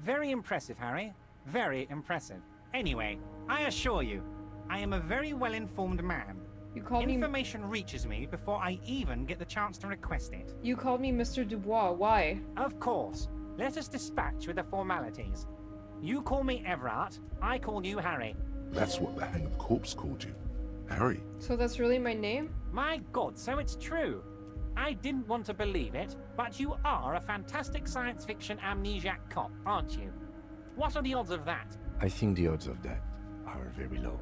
Very impressive, Harry. Very impressive. Anyway, I assure you, I am a very well-informed man. You called me... Information reaches me before I even get the chance to request it. You called me Mr. Dubois. Why? Of course. Let us dispatch with the formalities. You call me Everard, I call you Harry. That's what the hanged corpse called you. Harry. So that's really my name? My God, so it's true. I didn't want to believe it, but you are a fantastic science fiction amnesiac cop, aren't you? What are the odds of that? I think the odds of that are very low.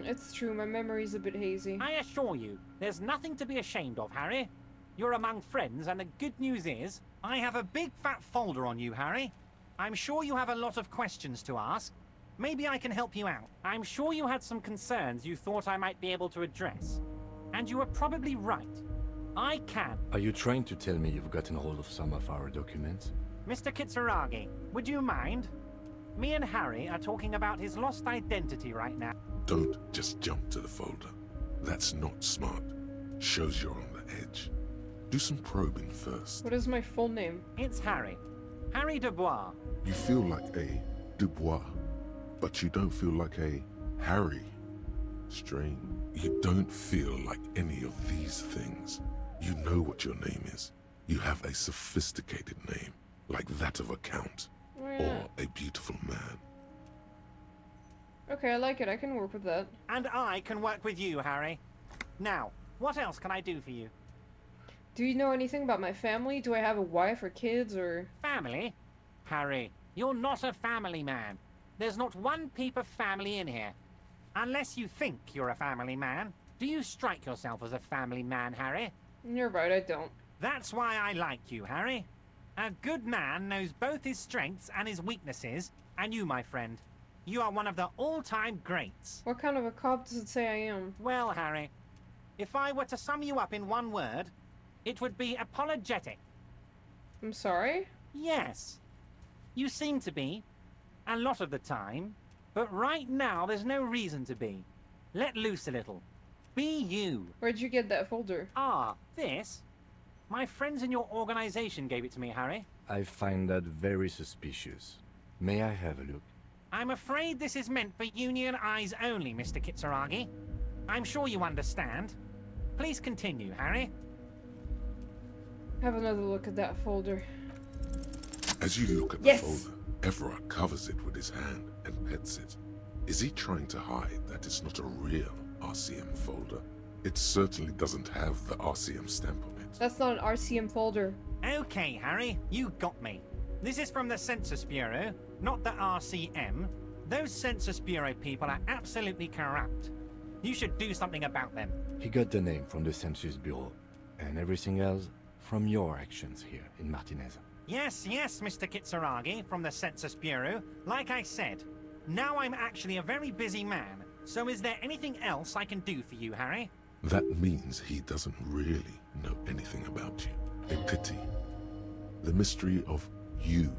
It's true, my memory's a bit hazy. I assure you, there's nothing to be ashamed of, Harry. You're among friends, and the good news is, I have a big fat folder on you, Harry. I'm sure you have a lot of questions to ask. Maybe I can help you out. I'm sure you had some concerns you thought I might be able to address. And you were probably right. I can. Are you trying to tell me you've gotten hold of some of our documents? Mr. Kitsuragi, would you mind? Me and Harry are talking about his lost identity right now. Don't just jump to the folder. That's not smart. Shows you're on the edge. Do some probing first. What is my full name? It's Harry. Harry Dubois. You feel like a Dubois, but you don't feel like a Harry. Strange. You don't feel like any of these things. You know what your name is. You have a sophisticated name, like that of a count, or a beautiful man. Okay, I like it. I can work with that. And I can work with you, Harry. Now, what else can I do for you? Do you know anything about my family? Do I have a wife or kids or... Family? Harry, you're not a family man. There's not one peep of family in here. Unless you think you're a family man. Do you strike yourself as a family man, Harry? You're right, I don't. That's why I like you, Harry. A good man knows both his strengths and his weaknesses, and you, my friend. You are one of the all-time greats. What kind of a cop does it say I am? Well, Harry, if I were to sum you up in one word, it would be apologetic. I'm sorry? Yes. You seem to be, a lot of the time, but right now there's no reason to be. Let loose a little. Be you. Where'd you get that folder? Ah, this? My friends in your organization gave it to me, Harry. I find that very suspicious. May I have a look? I'm afraid this is meant for Union eyes only, Mr. Kitsuragi. I'm sure you understand. Please continue, Harry. Have another look at that folder. As you look at the folder, Everard covers it with his hand and pets it. Is he trying to hide that it's not a real RCM folder? It certainly doesn't have the RCM stamp on it. That's not an RCM folder. Okay, Harry, you got me. This is from the Census Bureau, not the RCM. Those Census Bureau people are absolutely corrupt. You should do something about them. He got the name from the Census Bureau, and everything else from your actions here in Martinez. Yes, yes, Mr. Kitsuragi, from the Census Bureau. Like I said, now I'm actually a very busy man, so is there anything else I can do for you, Harry? That means he doesn't really know anything about you. A pity. The mystery of you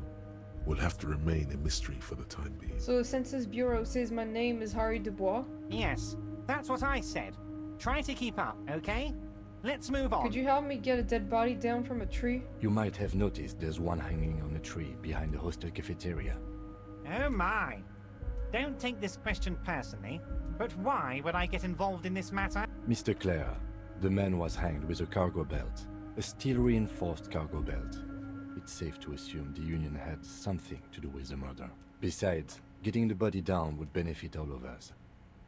will have to remain a mystery for the time being. So the Census Bureau says my name is Harry Dubois? Yes, that's what I said. Try to keep up, okay? Let's move on. Could you help me get a dead body down from a tree? You might have noticed there's one hanging on a tree behind the hostel cafeteria. Oh my. Don't take this question personally, but why would I get involved in this matter? Mr. Clare, the man was hanged with a cargo belt. A steel-reinforced cargo belt. It's safe to assume the Union had something to do with the murder. Besides, getting the body down would benefit all of us.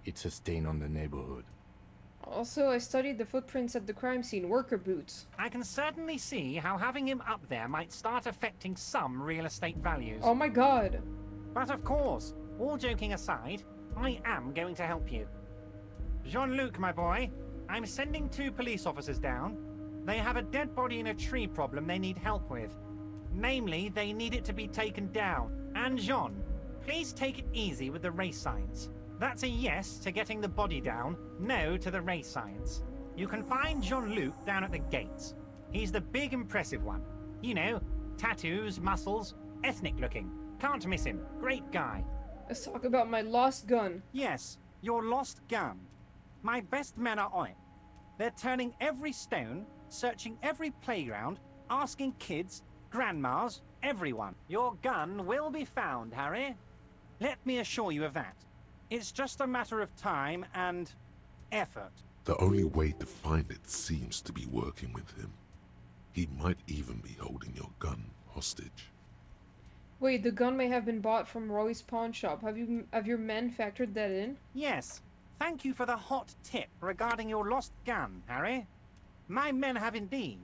It's a stain on the neighborhood. Also, I studied the footprints at the crime scene, worker boots. I can certainly see how having him up there might start affecting some real estate values. Oh my god. But of course, all joking aside, I am going to help you. Jean-Luc, my boy, I'm sending 2 police officers down. They have a dead body in a tree problem they need help with. Namely, they need it to be taken down. And Jean, please take it easy with the race signs. That's a yes to getting the body down, no to the race signs. You can find Jean-Luc down at the gates. He's the big impressive one. You know, tattoos, muscles, ethnic looking. Can't miss him. Great guy. Let's talk about my lost gun. Yes, your lost gun. My best men are on it. They're turning every stone, searching every playground, asking kids, grandmas, everyone. Your gun will be found, Harry. Let me assure you of that. It's just a matter of time and effort. The only way to find it seems to be working with him. He might even be holding your gun hostage. Wait, the gun may have been bought from Roy's pawn shop. Have your men factored that in? Yes. Thank you for the hot tip regarding your lost gun, Harry. My men have indeed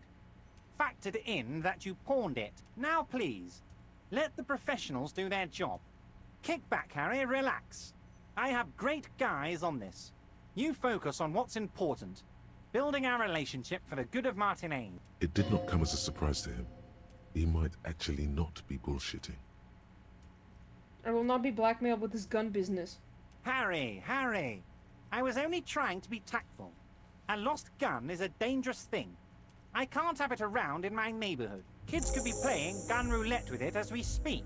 factored in that you pawned it. Now please, let the professionals do their job. Kick back, Harry, relax. I have great guys on this. You focus on what's important. Building our relationship for the good of Martinez. It did not come as a surprise to him. He might actually not be bullshitting. I will not be blackmailed with this gun business. Harry, Harry. I was only trying to be tactful. A lost gun is a dangerous thing. I can't have it around in my neighborhood. Kids could be playing gun roulette with it as we speak.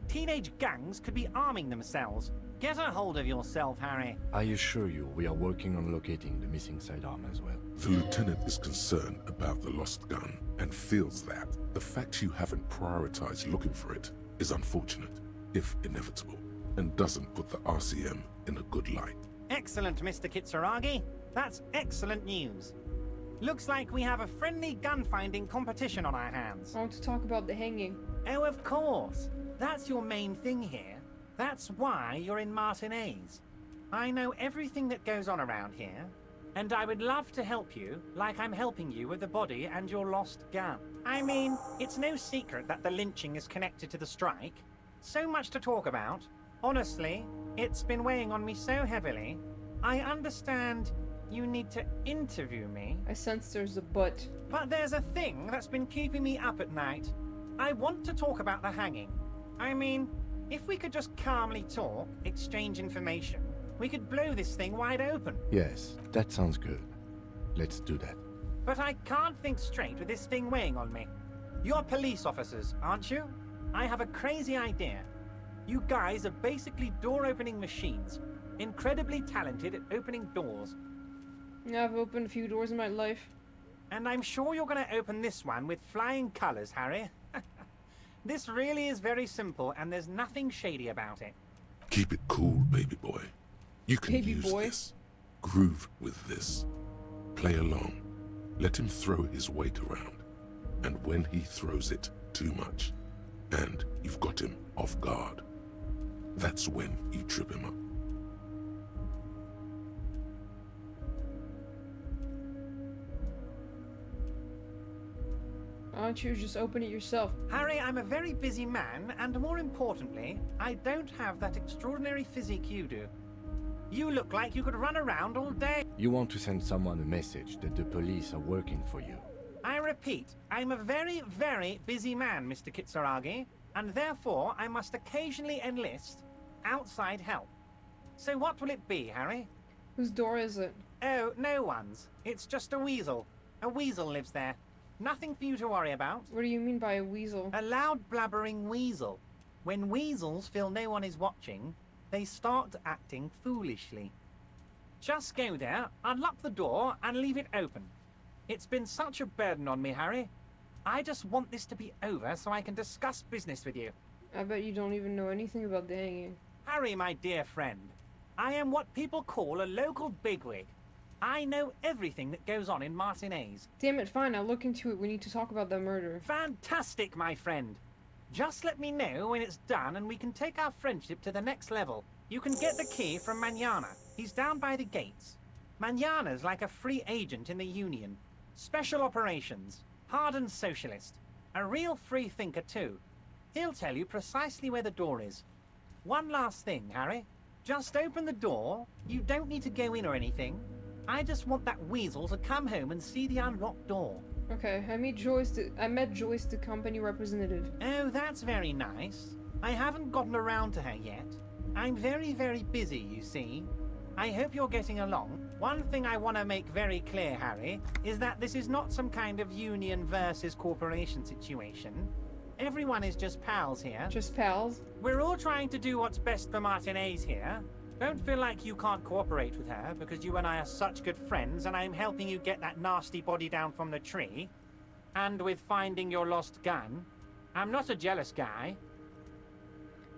Teenage gangs could be arming themselves. Get a hold of yourself, Harry. I assure you, we are working on locating the missing sidearm as well. The lieutenant is concerned about the lost gun and feels that the fact you haven't prioritized looking for it is unfortunate, if inevitable, and doesn't put the RCM in a good light. Excellent, Mr. Kitsuragi. That's excellent news. Looks like we have a friendly gun-finding competition on our hands. I want to talk about the hanging. Oh, of course. That's your main thing here. That's why you're in Martinez. I know everything that goes on around here, and I would love to help you like I'm helping you with the body and your lost gun. I mean, it's no secret that the lynching is connected to the strike. So much to talk about. Honestly, it's been weighing on me so heavily. I understand you need to interview me. I sense there's a but. But there's a thing that's been keeping me up at night. I want to talk about the hanging. I mean, if we could just calmly talk, exchange information, we could blow this thing wide open. Yes, that sounds good. Let's do that. But I can't think straight with this thing weighing on me. You're police officers, aren't you? I have a crazy idea. You guys are basically door-opening machines, incredibly talented at opening doors. Yeah, I've opened a few doors in my life. And I'm sure you're going to open this one with flying colors, Harry. This really is very simple, and there's nothing shady about it. Keep it cool, baby boy. You can Baby use boy. this. Groove with this. Play along. Let him throw his weight around. And when he throws it too much, and you've got him off guard, that's when you trip him up. Why don't you just open it yourself? Harry, I'm a very busy man, and more importantly, I don't have that extraordinary physique you do. You look like you could run around all day. You want to send someone a message that the police are working for you. I repeat, I'm a very, very busy man, Mr. Kitsuragi, and therefore I must occasionally enlist outside help. So what will it be, Harry? Whose door is it? Oh, no one's. It's just a weasel. A weasel lives there. Nothing for you to worry about. What do you mean by a weasel? A loud blabbering weasel. When weasels feel no one is watching, they start acting foolishly. Just go there, unlock the door, and leave it open. It's been such a burden on me, Harry. I just want this to be over so I can discuss business with you. I bet you don't even know anything about the hanging. Harry, my dear friend, I am what people call a local bigwig. I know everything that goes on in Martinez. Damn it, fine, I'll look into it. We need to talk about that murder. Fantastic, my friend. Just let me know when it's done and we can take our friendship to the next level. You can get the key from Manana. He's down by the gates. Manana's like a free agent in the Union. Special operations. Hardened socialist. A real free thinker, too. He'll tell you precisely where the door is. One last thing, Harry. Just open the door. You don't need to go in or anything. I just want that weasel to come home and see the unlocked door. Okay, I met Joyce, the company representative. Oh, that's very nice. I haven't gotten around to her yet. I'm very, very busy, you see. I hope you're getting along. One thing I want to make very clear, Harry, is that this is not some kind of union versus corporation situation. Everyone is just pals here. Just pals? We're all trying to do what's best for Martinez here. Don't feel like you can't cooperate with her, because you and I are such good friends, and I'm helping you get that nasty body down from the tree. And with finding your lost gun. I'm not a jealous guy.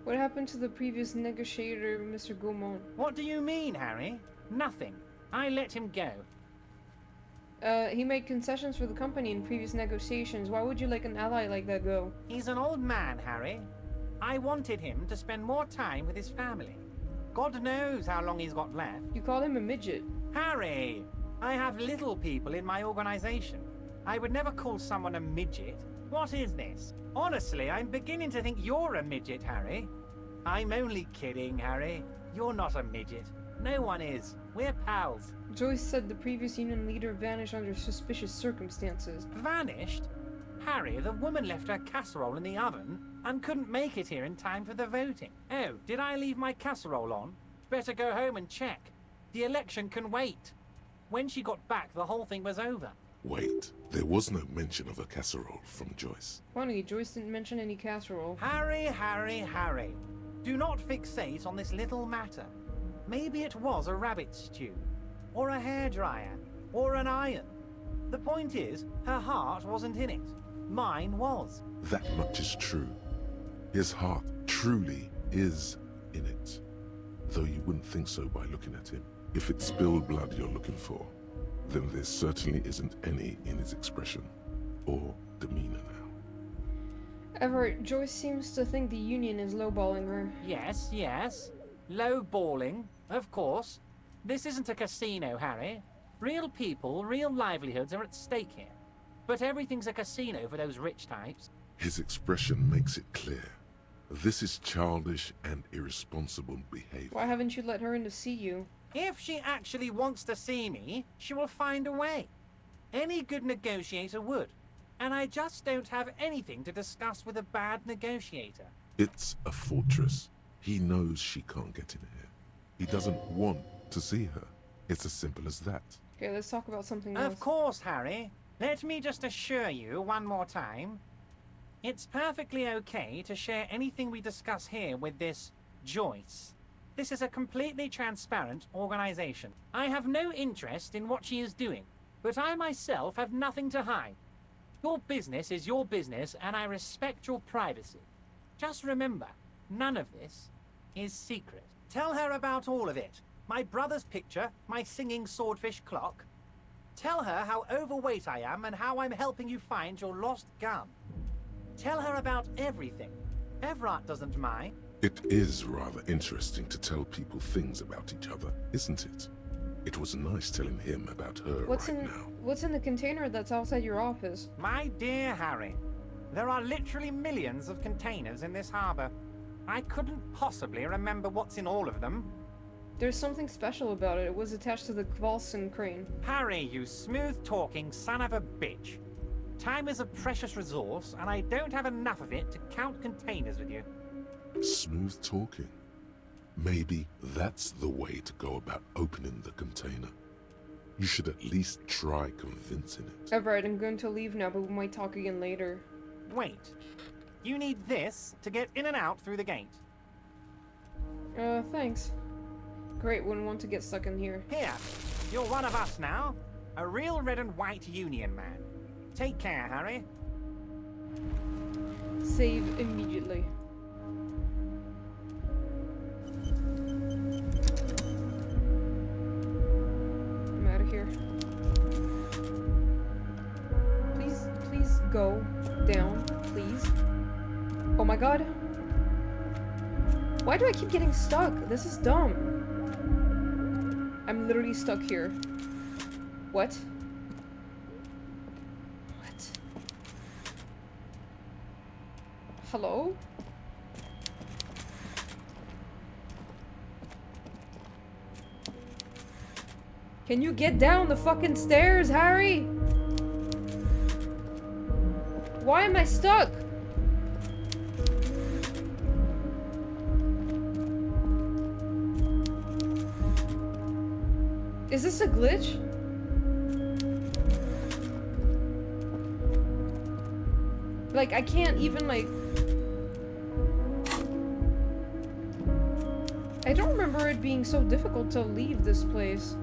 What happened to the previous negotiator, Mr. Gaumont? What do you mean, Harry? Nothing. I let him go. He made concessions for the company in previous negotiations. Why would you let an ally like that go? He's an old man, Harry. I wanted him to spend more time with his family. God knows how long he's got left. You call him a midget. Harry! I have little people in my organization. I would never call someone a midget. What is this? Honestly, I'm beginning to think you're a midget, Harry. I'm only kidding, Harry. You're not a midget. No one is. We're pals. Joyce said the previous union leader vanished under suspicious circumstances. Vanished? Harry, the woman left her casserole in the oven and couldn't make it here in time for the voting. Oh, did I leave my casserole on? Better go home and check. The election can wait. When she got back, the whole thing was over. Wait, there was no mention of a casserole from Joyce. Funny, Joyce didn't mention any casserole. Harry, Harry, Harry. Do not fixate on this little matter. Maybe it was a rabbit stew, or a hairdryer, or an iron. The point is, her heart wasn't in it. Mine was. That much is true. His heart truly is in it. Though you wouldn't think so by looking at him. If it's spilled blood you're looking for, then there certainly isn't any in his expression or demeanor now. Everett, Joyce seems to think the union is lowballing her. Yes, yes. Lowballing, of course. This isn't a casino, Harry. Real people, real livelihoods are at stake here. But everything's a casino for those rich types. His expression makes it clear. This is childish and irresponsible behavior. Why haven't you let her in to see you? If she actually wants to see me, she will find a way. Any good negotiator would. And I just don't have anything to discuss with a bad negotiator. It's a fortress. He knows she can't get in here. He doesn't want to see her. It's as simple as that. Okay, let's talk about something else. Of course, Harry. Let me just assure you one more time. It's perfectly okay to share anything we discuss here with this Joyce. This is a completely transparent organization. I have no interest in what she is doing, but I myself have nothing to hide. Your business is your business, and I respect your privacy. Just remember, none of this is secret. Tell her about all of it. My brother's picture, my singing swordfish clock. Tell her how overweight I am and how I'm helping you find your lost gun. Tell her about everything. Everett doesn't mind. It is rather interesting to tell people things about each other, isn't it? It was nice telling him about her now. What's in the container that's outside your office? My dear Harry, there are literally millions of containers in this harbor. I couldn't possibly remember what's in all of them. There's something special about it. It was attached to the Kvalson crane. Harry, you smooth-talking son of a bitch. Time is a precious resource, and I don't have enough of it to count containers with you. Smooth talking. Maybe that's the way to go about opening the container. You should at least try convincing it. Alright, I'm going to leave now, but we might talk again later. Wait. You need this to get in and out through the gate. Thanks. Great, wouldn't want to get stuck in here. Here, you're one of us now. A real red and white Union man. Take care, Harry. Save immediately. I'm out of here. Please go down, please. Oh my god. Why do I keep getting stuck? This is dumb. I'm literally stuck here. What? What? Hello? Can you get down the fucking stairs, Harry? Why am I stuck? Is this a glitch? Like, I can't even, like... I don't remember it being so difficult to leave this place.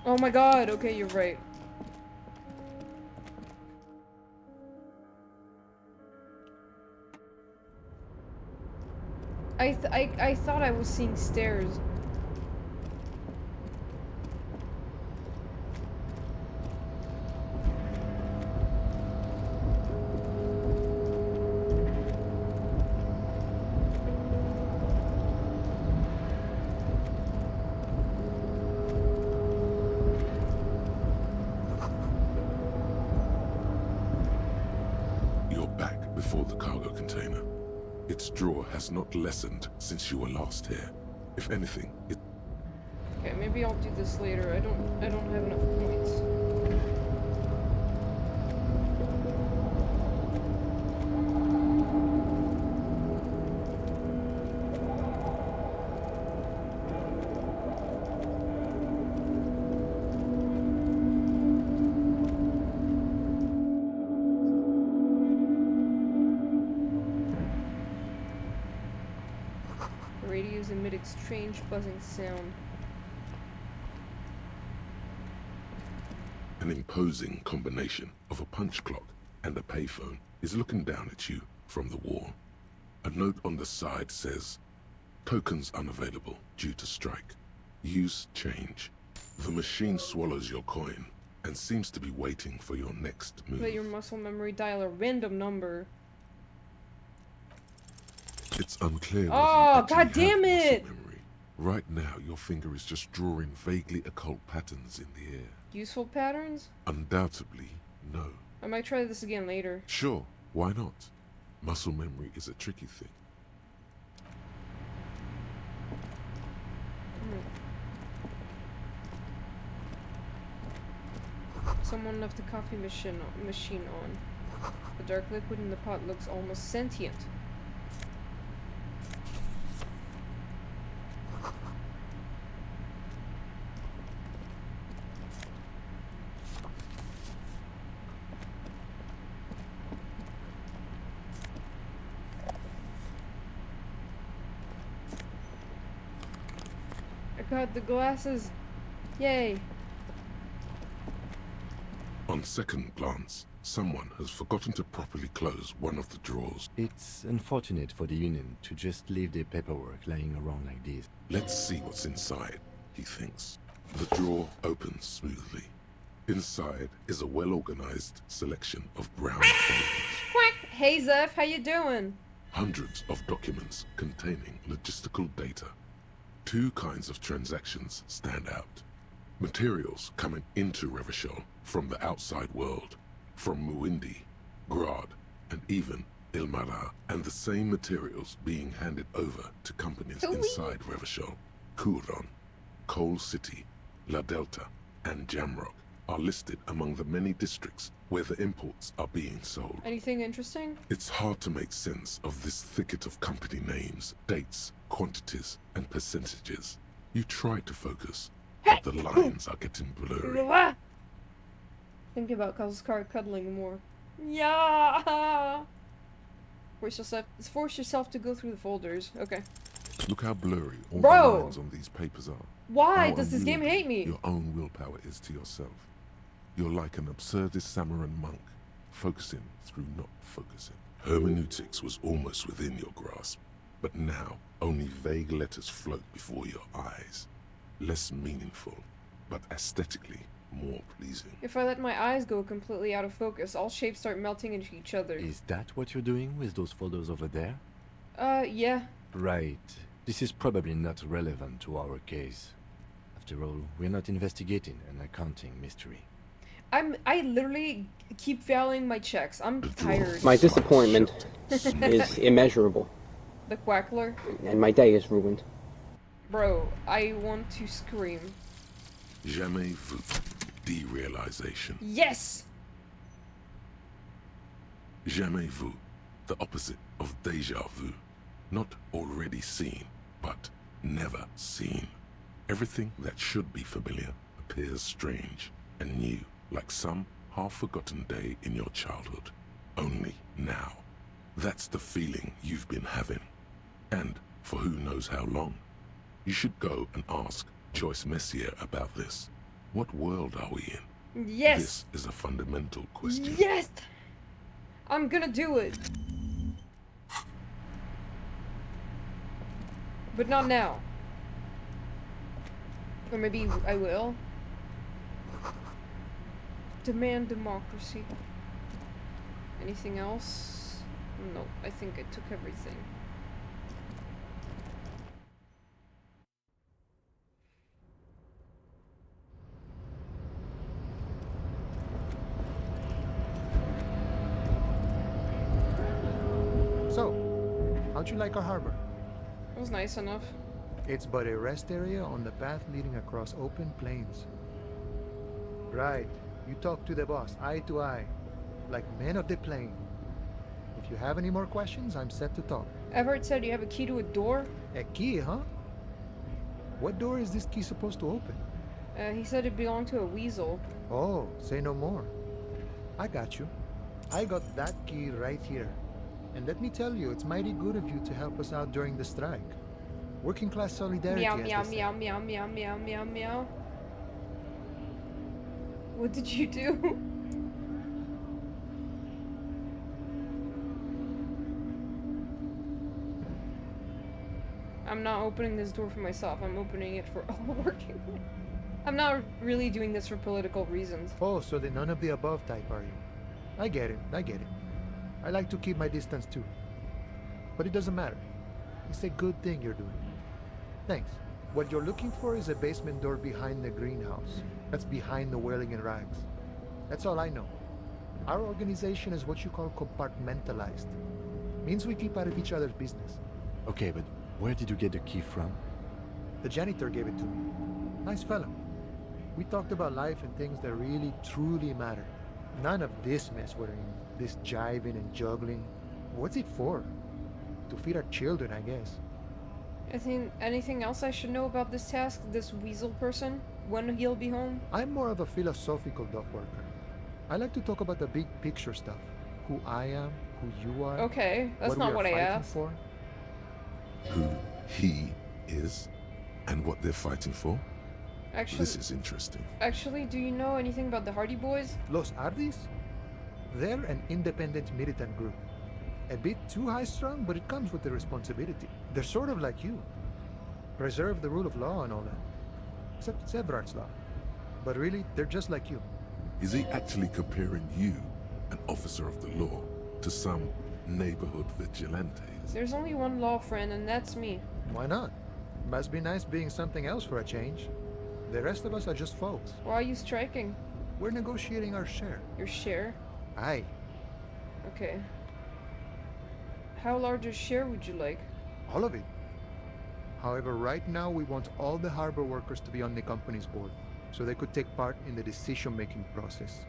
Oh my god, okay, you're right. I thought I was seeing stairs. You're back before the cargo container. Its drawer has not lessened since you were last here. If anything, it... Okay, maybe I'll do this later. I don't have enough points. Radios emit a strange buzzing sound. An imposing combination of a punch clock and a payphone is looking down at you from the wall. A note on the side says, "Tokens unavailable due to strike. Use change." The machine swallows your coin and seems to be waiting for your next move. Let your muscle memory dial a random number. It's unclear. Oh, god damn it! Right now, your finger is just drawing vaguely occult patterns in the air. Useful patterns? Undoubtedly, no. I might try this again later. Sure, why not? Muscle memory is a tricky thing. Someone left the coffee machine on. The dark liquid in the pot looks almost sentient. I got the glasses. Yay. On second glance, someone has forgotten to properly close one of the drawers. It's unfortunate for the Union to just leave their paperwork lying around like this. Let's see what's inside, he thinks. The drawer opens smoothly. Inside is a well-organized selection of brown folders. Quack! Hey Zeph, how you doing? Hundreds of documents containing logistical data. Two kinds of transactions stand out. Materials coming into Revachol from the outside world, from Muindi, Grad, and even Ilmara, and the same materials being handed over to companies inside Revachol. Kuron, Coal City, La Delta, and Jamrock are listed among the many districts where the imports are being sold. Anything interesting? It's hard to make sense of this thicket of company names, dates, quantities, and percentages. You try to focus, but the lines are getting blurry. Think about Card cuddling more. Yeah. Force yourself to go through the folders. Okay. Look how blurry all Bro! the lines on these papers are. Why How does this game unwieldy hate me? Your own willpower is to yourself. You're like an absurdist Samaran monk, focusing through not focusing. Hermeneutics was almost within your grasp, but now only vague letters float before your eyes. Less meaningful, but aesthetically more pleasing. If I let my eyes go completely out of focus, all shapes start melting into each other. Is that what you're doing with those folders over there? Yeah. Right. This is probably not relevant to our case. After all, we're not investigating an accounting mystery. I literally keep failing my checks. I'm tired. My disappointment is immeasurable, The Quackler? and my day is ruined. Bro, I want to scream. Jamais vu. Derealization. Yes! Jamais vu. The opposite of déjà vu. Not already seen, but never seen. Everything that should be familiar appears strange and new, like some half-forgotten day in your childhood. Only now. That's the feeling you've been having. And for who knows how long. You should go and ask Joyce Messier about this. What world are we in? Yes! This is a fundamental question. Yes! I'm gonna do it. But not now. Or maybe I will. Demand democracy. Anything else? No, I think I took everything. So, how'd you like our harbor? It was nice enough. It's but a rest area on the path leading across open plains. Right. You talk to the boss, eye to eye, like men of the plain. If you have any more questions, I'm set to talk. Everett said you have a key to a door? A key, huh? What door is this key supposed to open? He said it belonged to a weasel. Oh, say no more. I got you. I got that key right here. And let me tell you, it's mighty good of you to help us out during the strike. Working class solidarity, Meow, as meow, they say. meow, meow, meow, meow, meow, meow. What did you do? I'm not opening this door for myself. I'm opening it for all working. I'm not really doing this for political reasons. Oh, so the none of the above type, are you? I get it, I get it. I like to keep my distance too. But it doesn't matter. It's a good thing you're doing. Thanks. What you're looking for is a basement door behind the greenhouse. That's behind the whirling and rags. That's all I know. Our organization is what you call compartmentalized. Means we keep out of each other's business. Okay, but where did you get the key from? The janitor gave it to me. Nice fellow. We talked about life and things that really, truly matter. None of this mess we're in. This jiving and juggling. What's it for? To feed our children, I guess. Anything else I should know about this task? This weasel person? When he'll be home? I'm more of a philosophical dock worker. I like to talk about the big picture stuff. Who I am, who you are. Okay, that's not what I asked. For. Who he is, and what they're fighting for? Actually, this is interesting. Actually, do you know anything about the Hardy Boys? Los Hardys? They're an independent militant group. A bit too high-strung, but it comes with the responsibility. They're sort of like you. Preserve the rule of law and all that. Except it's Everard's law. But really, they're just like you. Is he actually comparing you, an officer of the law, to some neighborhood vigilantes? There's only one law friend, and that's me. Why not? Must be nice being something else for a change. The rest of us are just folks. Why are you striking? We're negotiating our share. Your share? Aye. Okay. How large a share would you like? All of it. However, right now we want all the harbor workers to be on the company's board, so they could take part in the decision-making process.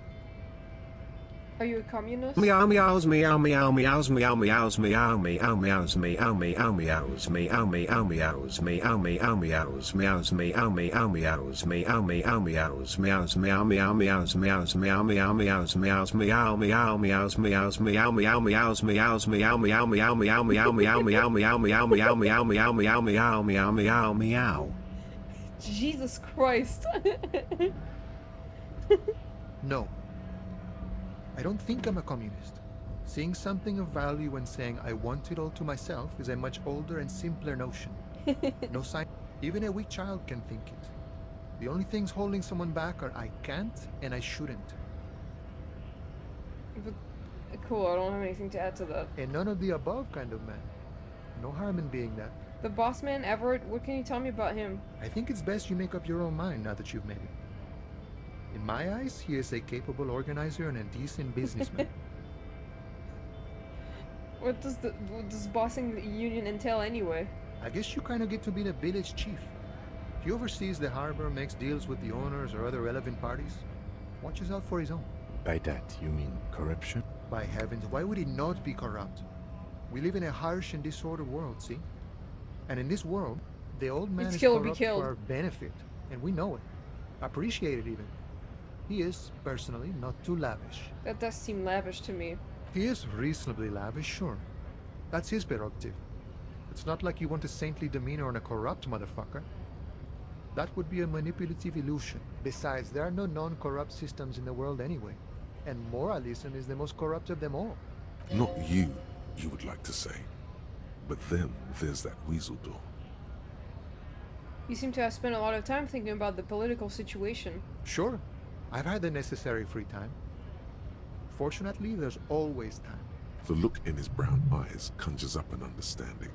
Are you a communist? Meow meows meow meow meows meow meows meow meow meows meow meow meows meow meow meows meow meow meows meows meow meow meows meow meow meows meows meow meow meows meows meow meow meows meows meow meow meows meows meow meow meows meows meow meow meow meow meow meow meow meow meow meow meow meow meow meow meow meow meow. Jesus Christ. No. I don't think I'm a communist. Seeing something of value and saying I want it all to myself is a much older and simpler notion. No sign. Even a weak child can think it. The only things holding someone back are I can't and I shouldn't. But, cool, I don't have anything to add to that. A none of the above kind of man. No harm in being that. The boss man, Everett, what can you tell me about him? I think it's best you make up your own mind now that you've met him. In my eyes, he is a capable organizer and a decent businessman. What does bossing the union entail anyway? I guess you kind of get to be the village chief. He oversees the harbor, makes deals with the owners or other relevant parties, watches out for his own. By that, you mean corruption? By heavens, why would he not be corrupt? We live in a harsh and disordered world, see? And in this world, the old man It's is kill or be corrupt killed. for our benefit, and we know it. Appreciate it even. He is, personally, not too lavish. That does seem lavish to me. He is reasonably lavish, sure. That's his prerogative. It's not like you want a saintly demeanor on a corrupt motherfucker. That would be a manipulative illusion. Besides, there are no non-corrupt systems in the world anyway. And moralism is the most corrupt of them all. Not you, you would like to say. But then there's that weasel door. You seem to have spent a lot of time thinking about the political situation. Sure. I've had the necessary free time. Fortunately, there's always time. The look in his brown eyes conjures up an understanding.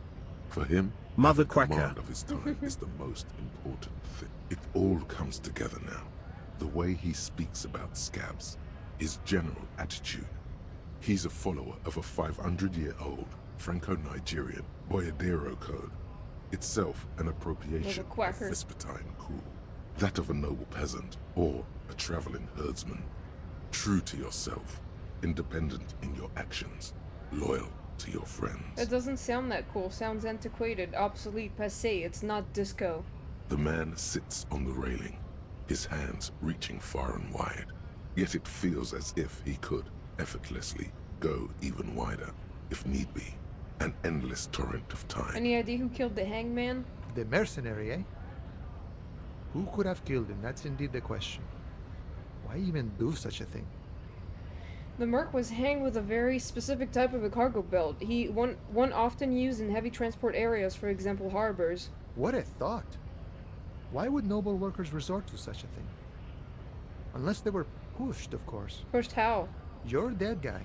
For him, Mother the quacker. command of his time is the most important thing. It all comes together now. The way he speaks about scabs, his general attitude. He's a follower of a 500-year-old Franco-Nigerian Boyadero code, itself an appropriation of quacker. Vespertine cool. That of a noble peasant or a traveling herdsman. True to yourself, independent in your actions, loyal to your friends. It doesn't sound that cool. Sounds antiquated, obsolete, passé. It's not disco. The man sits on the railing, his hands reaching far and wide. Yet it feels as if he could effortlessly go even wider, if need be. An endless torrent of time. Any idea who killed the hangman? The mercenary, eh? Who could have killed him? That's indeed the question. Why even do such a thing? The merc was hanged with a very specific type of a cargo belt. One often used in heavy transport areas, for example, harbors. What a thought! Why would noble workers resort to such a thing? Unless they were pushed, of course. Pushed how? Your dead guy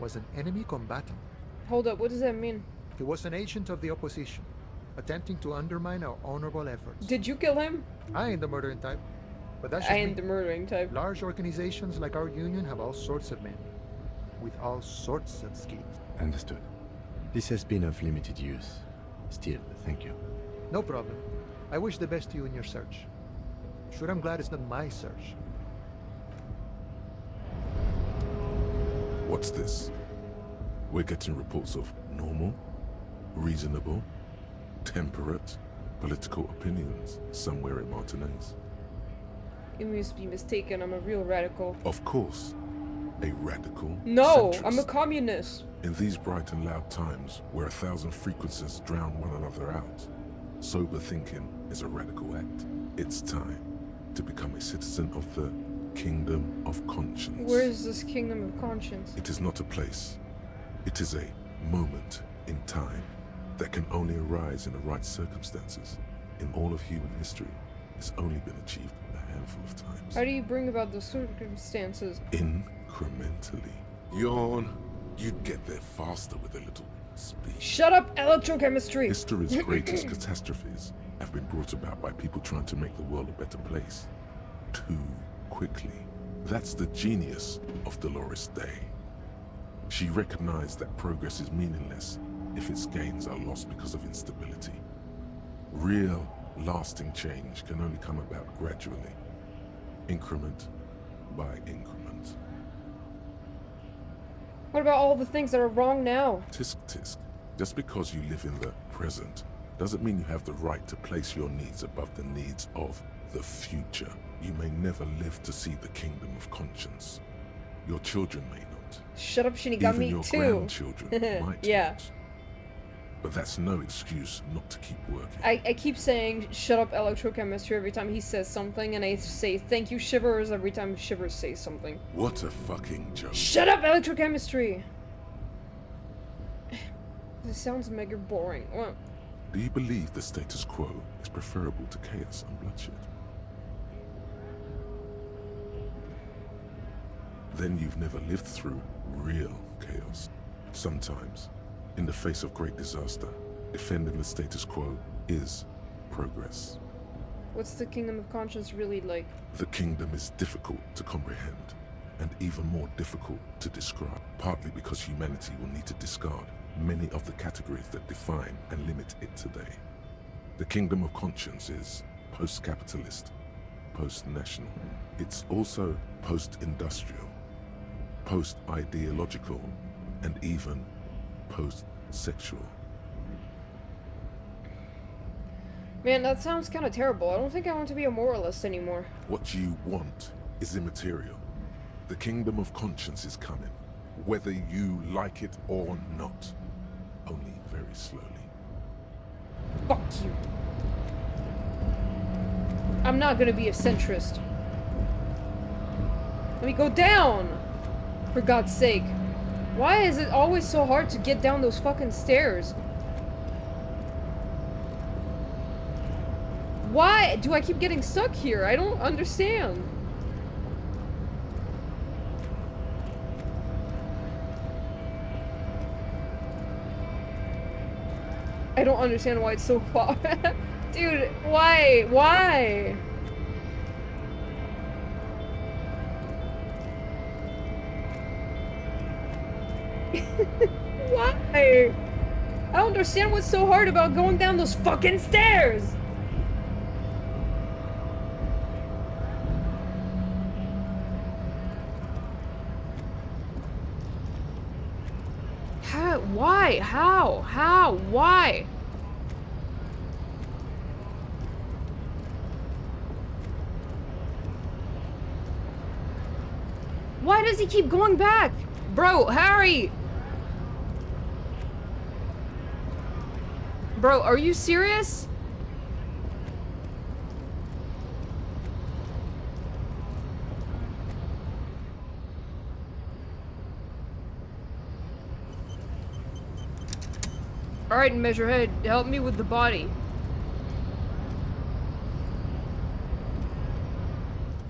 was an enemy combatant. Hold up, what does that mean? He was an agent of the opposition, attempting to undermine our honorable efforts. Did you kill him? I ain't the murdering type, but that's just I ain't me. the murdering type. Large organizations like our union have all sorts of men, with all sorts of skills. Understood. This has been of limited use. Still, thank you. No problem. I wish the best to you in your search. Sure, I'm glad it's not my search. What's this? We're getting reports of normal, reasonable, temperate political opinions somewhere in Martinez. You must be mistaken, I'm a real radical. Of course, a radical No, centrist. I'm a communist. In these bright and loud times, where 1,000 frequencies drown one another out, sober thinking is a radical act. It's time to become a citizen of the Kingdom of Conscience. Where is this kingdom of conscience? It is not a place. It is a moment in time that can only arise in the right circumstances. In all of human history, it's only been achieved a handful of times. How do you bring about the circumstances? Incrementally. Yawn. You'd get there faster with a little speed. Shut up, electrochemistry! History's greatest catastrophes have been brought about by people trying to make the world a better place. Too quickly. That's the genius of Dolores Day. She recognized that progress is meaningless if its gains are lost because of instability. Real, lasting change can only come about gradually, increment by increment. What about all the things that are wrong now? Tisk tisk. Just because you live in the present doesn't mean you have the right to place your needs above the needs of the future. You may never live to see the kingdom of conscience. Your children may not. Shut up, Shinigami, Even your too. grandchildren might yeah. not. But that's no excuse not to keep working. I keep saying shut up electrochemistry every time he says something, and I say thank you Shivers every time Shivers says something. What a fucking joke. Shut up electrochemistry! This sounds mega boring. What? Do you believe the status quo is preferable to chaos and bloodshed? Then you've never lived through real chaos. Sometimes, in the face of great disaster, defending the status quo is progress. What's the kingdom of conscience really like? The kingdom is difficult to comprehend, and even more difficult to describe, partly because humanity will need to discard many of the categories that define and limit it today. The kingdom of conscience is post-capitalist, post-national. It's also post-industrial, post-ideological, and even post-sexual. Man, that sounds kind of terrible. I don't think I want to be a moralist anymore. What you want is immaterial. The kingdom of conscience is coming, whether you like it or not. Only very slowly. Fuck you. I'm not gonna be a centrist. Let me go down! For God's sake. Why is it always so hard to get down those fucking stairs? Why do I keep getting stuck here? I don't understand. I don't understand why it's so far. Dude, why? Why? Why? I don't understand what's so hard about going down those fucking stairs. How? Why? How? How? Why? Why does he keep going back? Bro, Harry! Bro, are you serious? Alright, Measurehead, help me with the body.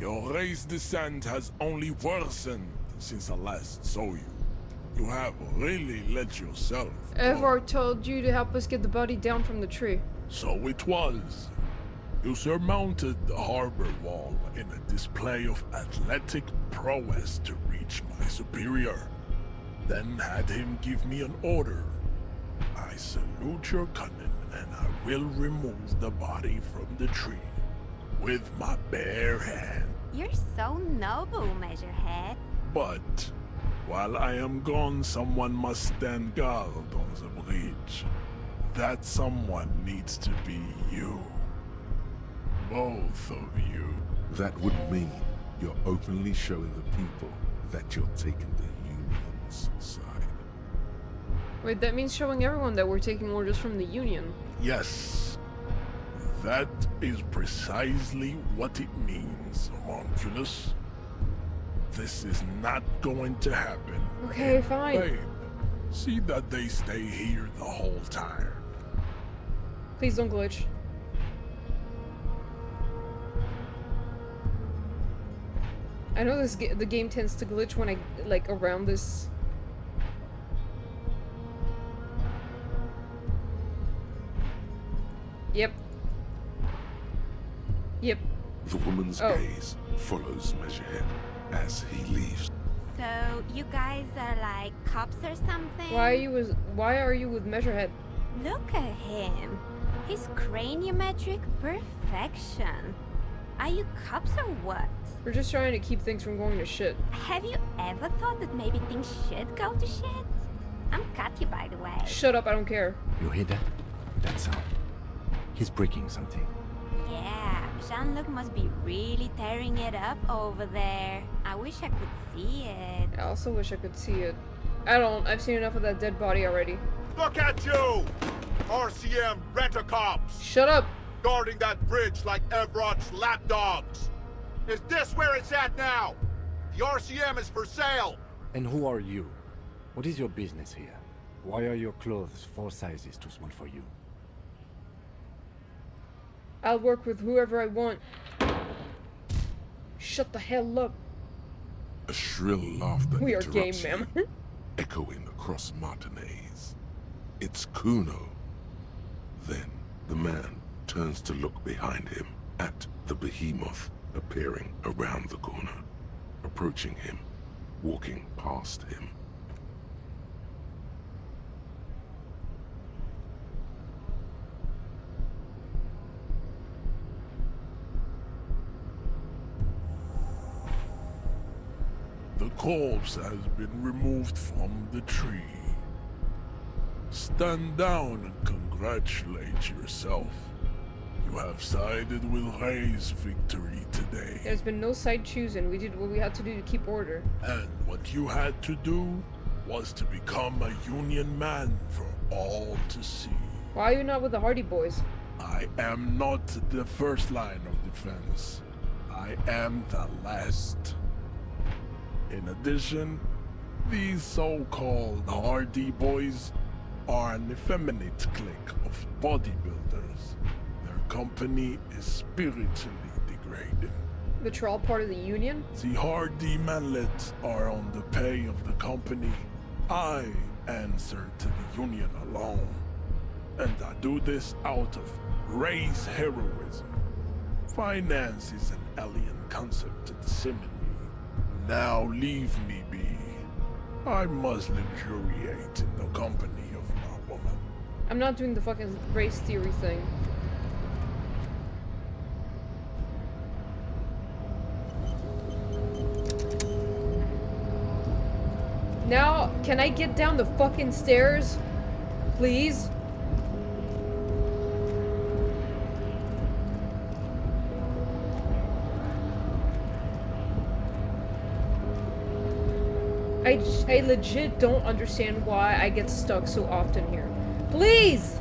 Your race descent has only worsened since I last saw you. You have really let yourself go. Evar told you to help us get the body down from the tree. So it was. You surmounted the harbor wall in a display of athletic prowess to reach my superior. Then had him give me an order. I salute your cunning, and I will remove the body from the tree with my bare hand. You're so noble, Measurehead. But while I am gone, someone must stand guard on the bridge. That someone needs to be you. Both of you. That would mean you're openly showing the people that you're taking the Union's side. Wait, that means showing everyone that we're taking orders from the Union. Yes. That is precisely what it means, homunculus. This is not going to happen. Okay, fine. Babe, see that they stay here the whole time. Please don't glitch. I know the game tends to glitch when I, like, around this. Yep. Yep. The woman's gaze follows Measurehead as he leaves. So, you guys are like cops or something? Why are you with Measurehead? Look at him. His craniometric perfection. Are you cops or what? We're just trying to keep things from going to shit. Have you ever thought that maybe things should go to shit? I'm Katya, by the way. Shut up, I don't care. You hear that? That sound? He's breaking something. Yeah, Jean-Luc must be really tearing it up over there. I wish I could see it. I also wish I could see it. I don't. I've seen enough of that dead body already. Look at you! RCM rent-a-cops! Shut up! Guarding that bridge like Everott's lapdogs! Is this where it's at now? The RCM is for sale! And who are you? What is your business here? Why are your clothes 4 sizes too small for you? I'll work with whoever I want. Shut the hell up. A shrill laughter We are game, interrupts ma'am. you, echoing across Martinez. It's Kuno. Then the man turns to look behind him at the behemoth appearing around the corner, approaching him, walking past him. The corpse has been removed from the tree. Stand down and congratulate yourself. You have sided with Ray's victory today. There's been no side choosing. We did what we had to do to keep order. And what you had to do was to become a Union man for all to see. Why are you not with the Hardy Boys? I am not the first line of defense. I am the last. In addition, these so-called Hardy Boys are an effeminate clique of bodybuilders. Their company is spiritually degrading. The troll part of the Union? The Hardy manlets are on the pay of the company. I answer to the Union alone. And I do this out of Ray's heroism. Finance is an alien concept to the Simony. Now leave me be. I must luxuriate in the company of my woman. I'm not doing the fucking race theory thing. Now, can I get down the fucking stairs? Please? I legit don't understand why I get stuck so often here. Please!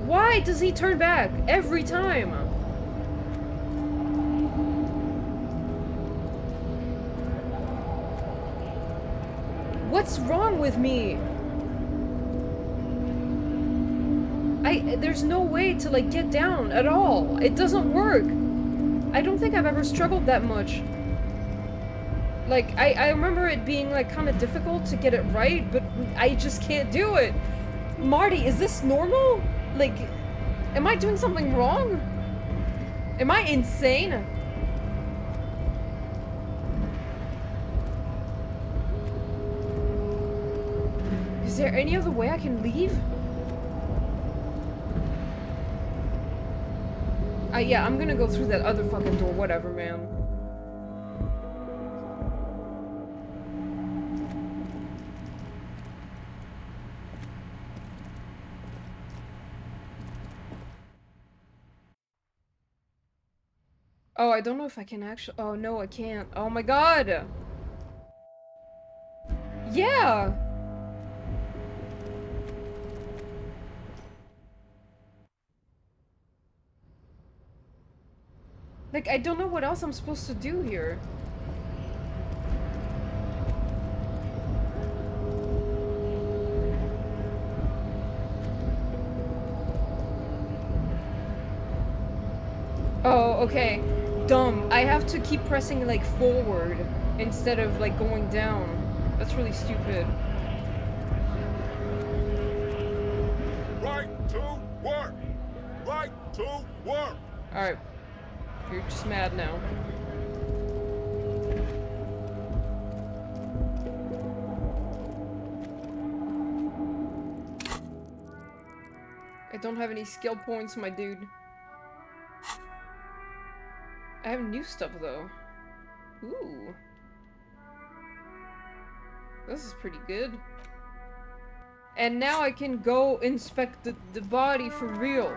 Why does he turn back every time? What's wrong with me? There's no way to like get down at all. It doesn't work. I don't think I've ever struggled that much. Like, I remember it being, like, kind of difficult to get it right, but I just can't do it. Marty, is this normal? Like, am I doing something wrong? Am I insane? Is there any other way I can leave? Yeah, I'm gonna go through that other fucking door, whatever, man. Oh, I don't know if I can actually— oh, no, I can't. Oh my god! Yeah! Like, I don't know what else I'm supposed to do here. Oh, okay. Dumb. I have to keep pressing, like, forward instead of, like, going down. That's really stupid. Right to work! Right to work! Alright. You're just mad now. I don't have any skill points, my dude. I have new stuff, though. Ooh. This is pretty good. And now I can go inspect the body for real.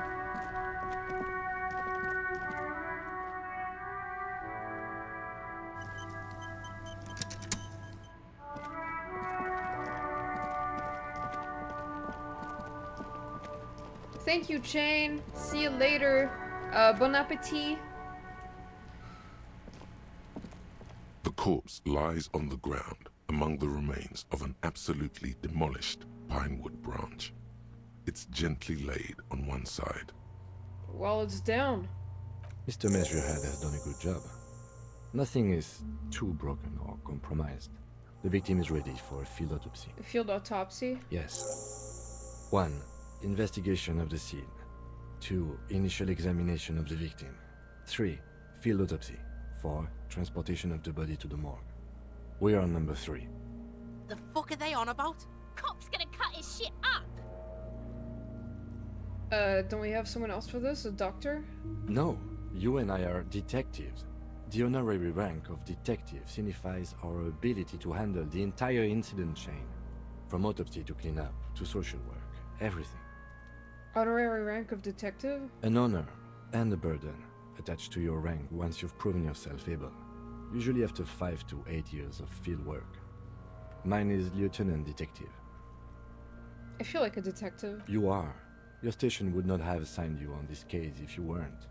Thank you, Chain. See you later. Bon appetit. The corpse lies on the ground among the remains of an absolutely demolished pinewood branch. It's gently laid on one side. While it's down. Mr. Measurehead has done a good job. Nothing is too broken or compromised. The victim is ready for a field autopsy. A field autopsy? Yes. 1. Investigation of the scene. 2. Initial examination of the victim. 3. Field autopsy. 4. Transportation of the body to the morgue. We are on number 3. The fuck are they on about? Cop's gonna cut his shit up! Don't we have someone else for this? A doctor? No, you and I are detectives. The honorary rank of detective signifies our ability to handle the entire incident chain. From autopsy to cleanup, to social work, everything. Honorary rank of detective? An honor and a burden attached to your rank once you've proven yourself able. Usually after 5 to 8 years of field work. Mine is Lieutenant Detective. I feel like a detective. You are. Your station would not have assigned you on this case if you weren't.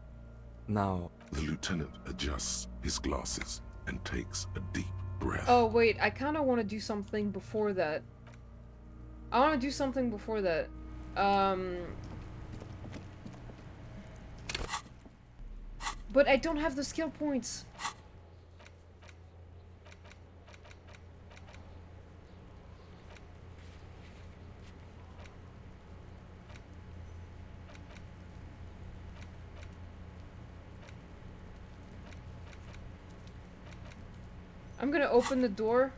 Now... The lieutenant adjusts his glasses and takes a deep breath. Oh, wait, I kind of want to do something before that. I want to do something before that. But I don't have the skill points. I'm gonna open the door.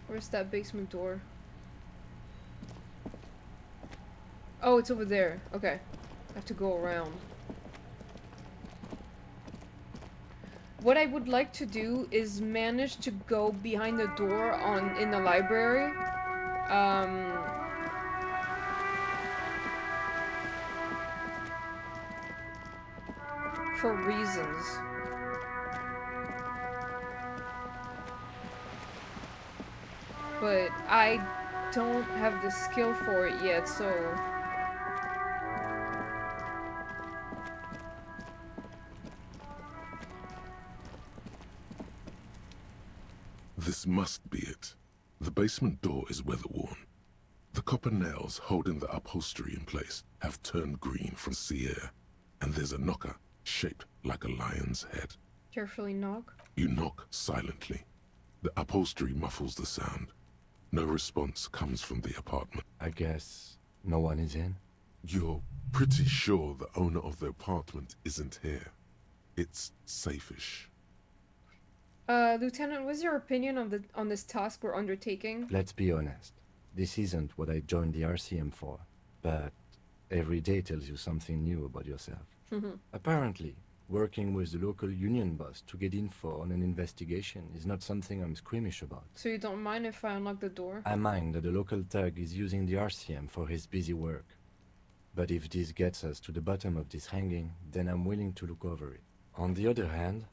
Where's that basement door? Oh, it's over there. Okay. I have to go around. What I would like to do is manage to go behind the door in the library. For reasons. But I don't have the skill for it yet, so... This must be it. The basement door is weather-worn. The copper nails holding the upholstery in place have turned green from sea air, and there's a knocker shaped like a lion's head. Carefully knock. You knock silently. The upholstery muffles the sound. No response comes from the apartment. I guess no one is in? You're pretty sure the owner of the apartment isn't here. It's safe-ish. Lieutenant, what's your opinion on this task we're undertaking? Let's be honest. This isn't what I joined the RCM for, but every day tells you something new about yourself. Apparently, working with the local union boss to get info on an investigation is not something I'm squeamish about. So you don't mind if I unlock the door? I mind that the local thug is using the RCM for his busy work. But if this gets us to the bottom of this hanging, then I'm willing to look over it. On the other hand,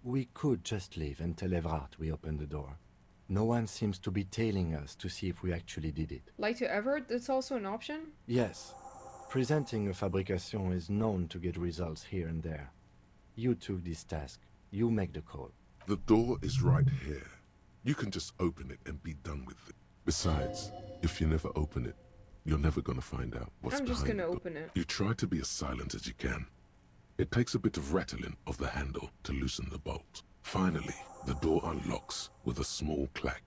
we could just leave and tell Everard we opened the door. No one seems to be tailing us to see if we actually did it. Lie to Everard? That's also an option? Yes. Presenting a fabrication is known to get results here and there. You took this task. You make the call. The door is right here. You can just open it and be done with it. Besides, if you never open it, you're never gonna find out what's behind it. I'm just gonna open it. You try to be as silent as you can. It takes a bit of rattling of the handle to loosen the bolt. Finally, the door unlocks with a small clack.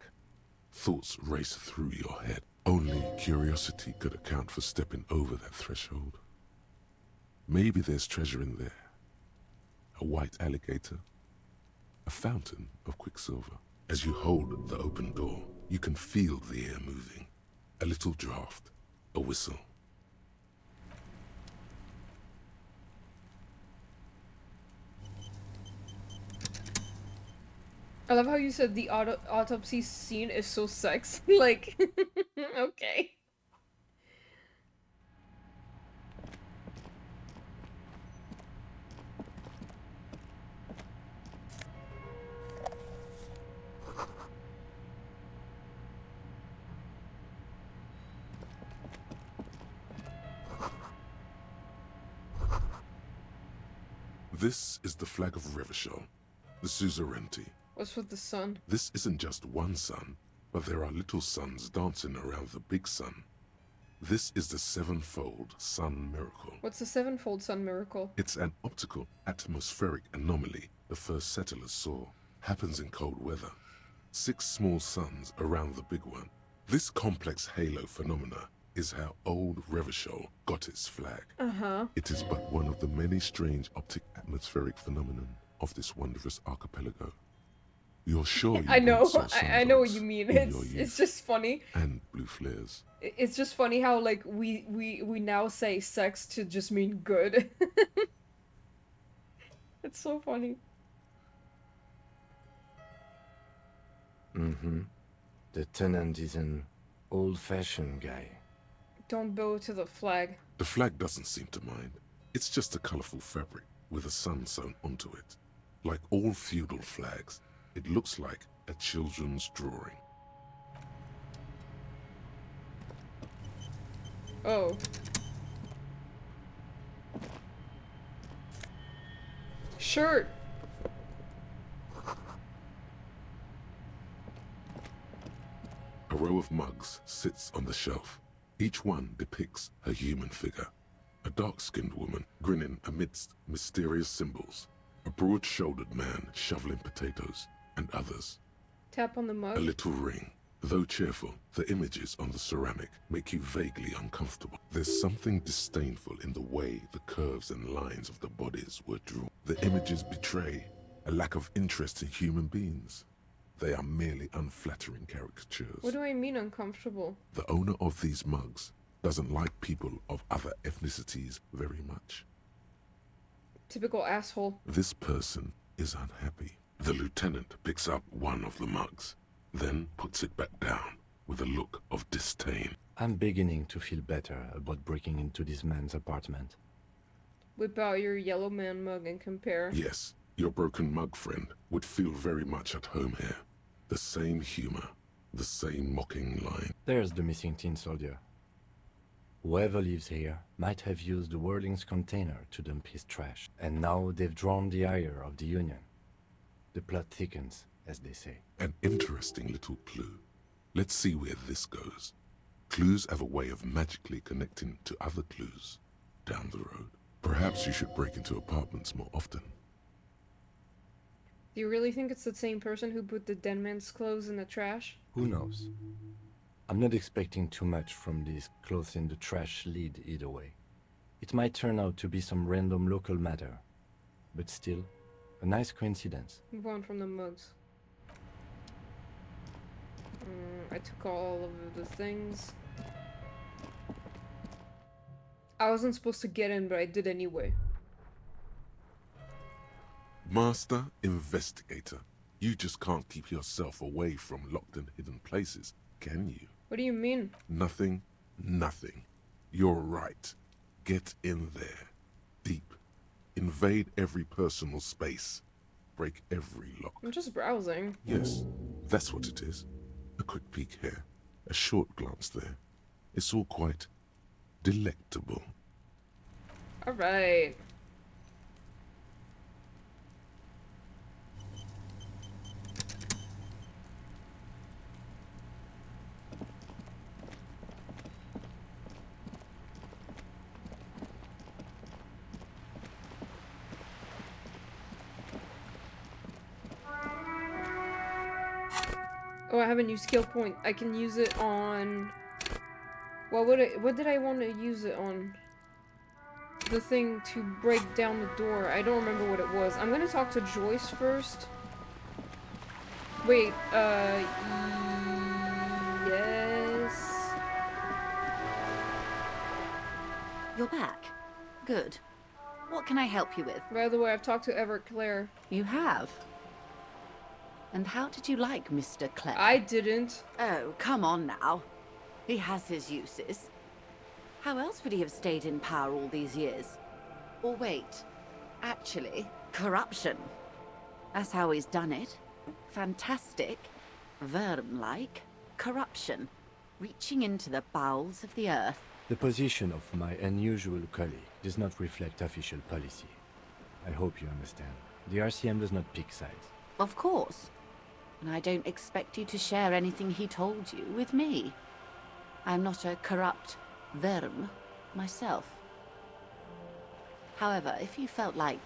Thoughts race through your head. Only curiosity could account for stepping over that threshold. Maybe there's treasure in there. A white alligator. A fountain of quicksilver. As you hold the open door, You can feel the air moving. A little draft, a whistle. I love how you said the autopsy scene is so sex. Like, okay. This is the flag of Revachol, the suzerainty. What's with the sun? This isn't just one sun, but there are little suns dancing around the big sun. This is the sevenfold sun miracle. What's the sevenfold sun miracle? It's an optical atmospheric anomaly the first settlers saw. Happens in cold weather. 6 small suns around the big one. This complex halo phenomena is how old Revachol got its flag. Uh-huh. It is but one of the many strange optic atmospheric phenomenon of this wondrous archipelago. You're sure you I know, saw I know what sundogs you mean. in your It's youth just funny. and blue flares. It's just funny how like we now say sex to just mean good. It's so funny. Mm-hmm. The tenant is an old-fashioned guy. Don't bow to the flag. The flag doesn't seem to mind. It's just a colorful fabric with a sun sewn onto it. Like all feudal flags, it looks like a children's drawing. Oh. Shirt. A row of mugs sits on the shelf. Each one depicts a human figure. A dark-skinned woman grinning amidst mysterious symbols. A broad-shouldered man shoveling potatoes, and others. Tap on the mug. A little ring. Though cheerful, the images on the ceramic make you vaguely uncomfortable. There's something disdainful in the way the curves and lines of the bodies were drawn. The images betray a lack of interest in human beings. They are merely unflattering caricatures. What do I mean uncomfortable? The owner of these mugs doesn't like people of other ethnicities very much. Typical asshole. This person is unhappy. The lieutenant picks up one of the mugs, then puts it back down with a look of disdain. I'm beginning to feel better about breaking into this man's apartment. Whip out your yellow man mug and compare. Yes, your broken mug friend would feel very much at home here. The same humor, the same mocking line. There's the missing tin soldier. Whoever lives here might have used the Whirling's container to dump his trash, and now they've drawn the ire of the Union. The plot thickens, as they say. An interesting little clue. Let's see where this goes. Clues have a way of magically connecting to other clues down the road. Perhaps you should break into apartments more often. Do you really think it's the same person who put the dead man's clothes in the trash? Who knows? I'm not expecting too much from this clothes in the trash lead either way. It might turn out to be some random local matter, but still, a nice coincidence. Move on from the mugs. I took all of the things. I wasn't supposed to get in, but I did anyway. Master Investigator, you just can't keep yourself away from locked and hidden places, can you? What do you mean? Nothing, nothing. You're right. Get in there. Deep. Invade every personal space. Break every lock. I'm just browsing. Yes, that's what it is. A quick peek here. A short glance there. It's all quite delectable. Alright. Oh, I have a new skill point. I can use it on... What did I want to use it on? The thing to break down the door. I don't remember what it was. I'm gonna talk to Joyce first. Wait, Yes. You're back. Good. What can I help you with? By the way, I've talked to Everett Clare. You have? And how did you like Mr. Clare? I didn't. Oh, come on now. He has his uses. How else would he have stayed in power all these years? Or wait, actually, corruption. That's how he's done it. Fantastic, Verm-like corruption, reaching into the bowels of the earth. The position of my unusual colleague does not reflect official policy. I hope you understand. The RCM does not pick sides. Of course. And I don't expect you to share anything he told you with me. I'm not a corrupt Verm myself. However, if you felt like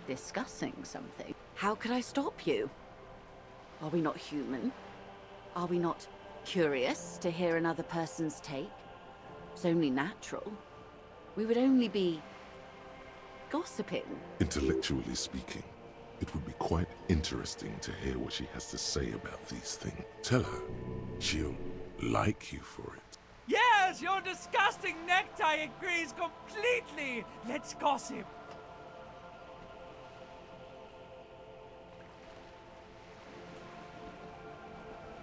discussing something, how could I stop you? Are we not human? Are we not curious to hear another person's take? It's only natural. We would only be gossiping. Intellectually speaking, it would be quite interesting to hear what she has to say about these things. Tell her she'll like you for it. Yes, your disgusting necktie agrees completely. Let's gossip.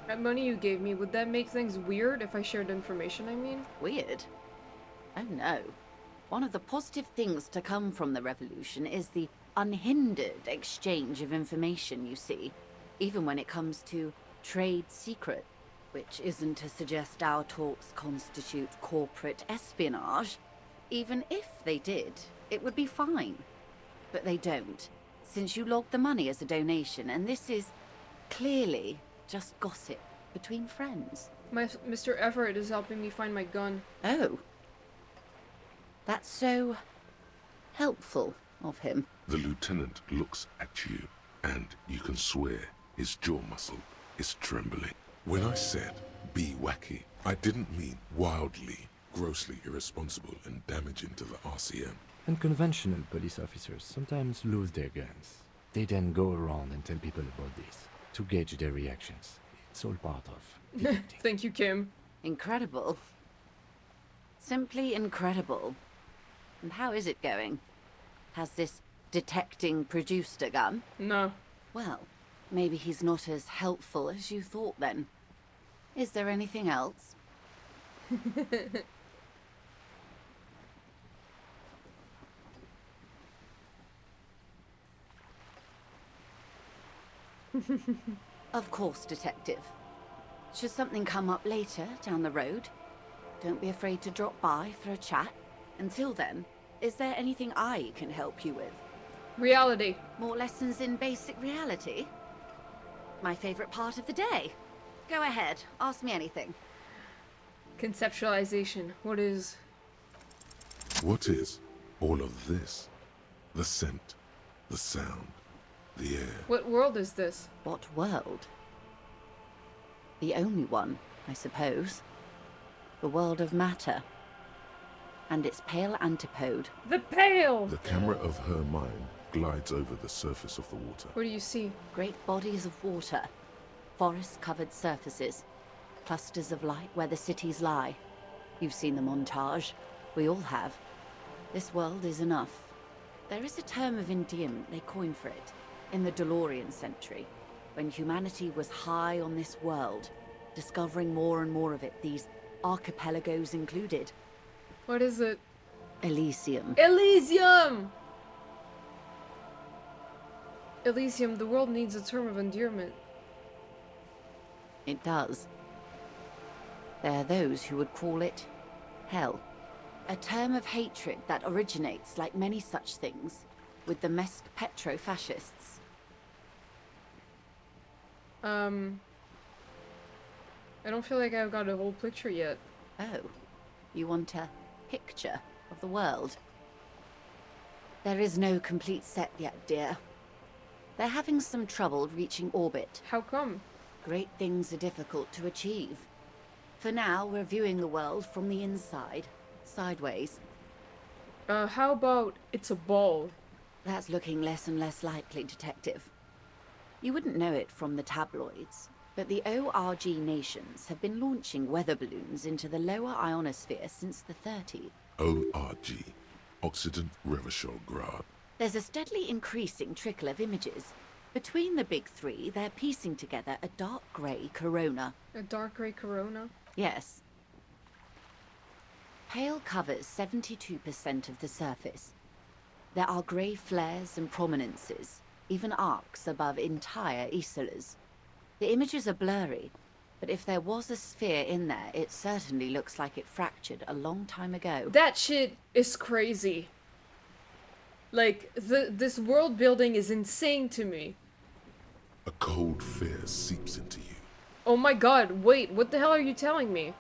That money you gave me, would that make things weird if I shared information, I mean? Weird? Oh no. One of the positive things to come from the revolution is the unhindered exchange of information, you see, even when it comes to trade secret, which isn't to suggest our talks constitute corporate espionage. Even if they did, it would be fine. But they don't, since you logged the money as a donation, and this is clearly just gossip between friends. Mr. Everett is helping me find my gun. Oh. That's so helpful of him. The lieutenant looks at you, and you can swear his jaw muscle is trembling. When I said be wacky, I didn't mean wildly, grossly irresponsible and damaging to the RCM. And conventional police officers sometimes lose their guns. They then go around and tell people about this, to gauge their reactions. It's all part of Thank you, Kim. Incredible. Simply incredible. And how is it going? Has this detecting produced a gun? No. Well, maybe he's not as helpful as you thought then. Is there anything else? Of course, Detective. Should something come up later down the road, don't be afraid to drop by for a chat. Until then, is there anything I can help you with? Reality. More lessons in basic reality? My favorite part of the day. Go ahead, ask me anything. Conceptualization. What is all of this? The scent, the sound, the air. What world is this? What world? The only one, I suppose. The world of matter. And its pale antipode. The pale! The camera of her mind glides over the surface of the water. What do you see? Great bodies of water. Forest-covered surfaces. Clusters of light where the cities lie. You've seen the montage. We all have. This world is enough. There is a term of endearment they coined for it in the DeLorean century, when humanity was high on this world, discovering more and more of it, these archipelagos included. What is it? Elysium. Elysium! Elysium, the world needs a term of endearment. It does. There are those who would call it hell. A term of hatred that originates, like many such things, with the Mesk petro-fascists. I don't feel like I've got a whole picture yet. Oh, you want a picture of the world? There is no complete set yet, dear. They're having some trouble reaching orbit. How come? Great things are difficult to achieve. For now, we're viewing the world from the inside, sideways. How about it's a ball? That's looking less and less likely, Detective. You wouldn't know it from the tabloids, But the ORG nations have been launching weather balloons into the lower ionosphere since the 30s. ORG, Occident Revichol-Grad. There's a steadily increasing trickle of images. Between the big three, they're piecing together a dark grey corona. A dark grey corona? Yes. Pale covers 72% of the surface. There are grey flares and prominences, even arcs above entire isolas. The images are blurry, but if there was a sphere in there, it certainly looks like it fractured a long time ago. That shit is crazy. Like, this world building is insane to me. A cold fear seeps into you. Oh my god, wait, what the hell are you telling me?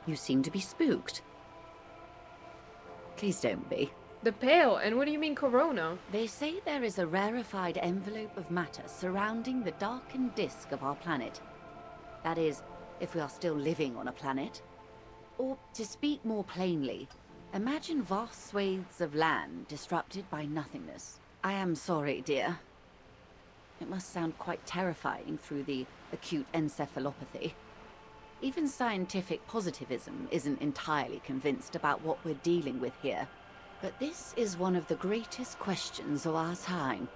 You seem to be spooked. Please don't be. The Pale, and what do you mean corona? They say there is a rarefied envelope of matter surrounding the darkened disk of our planet. That is, if we are still living on a planet. Or, to speak more plainly, imagine vast swathes of land disrupted by nothingness. I am sorry, dear. It must sound quite terrifying through the acute encephalopathy. Even scientific positivism isn't entirely convinced about what we're dealing with here. But this is one of the greatest questions of our time.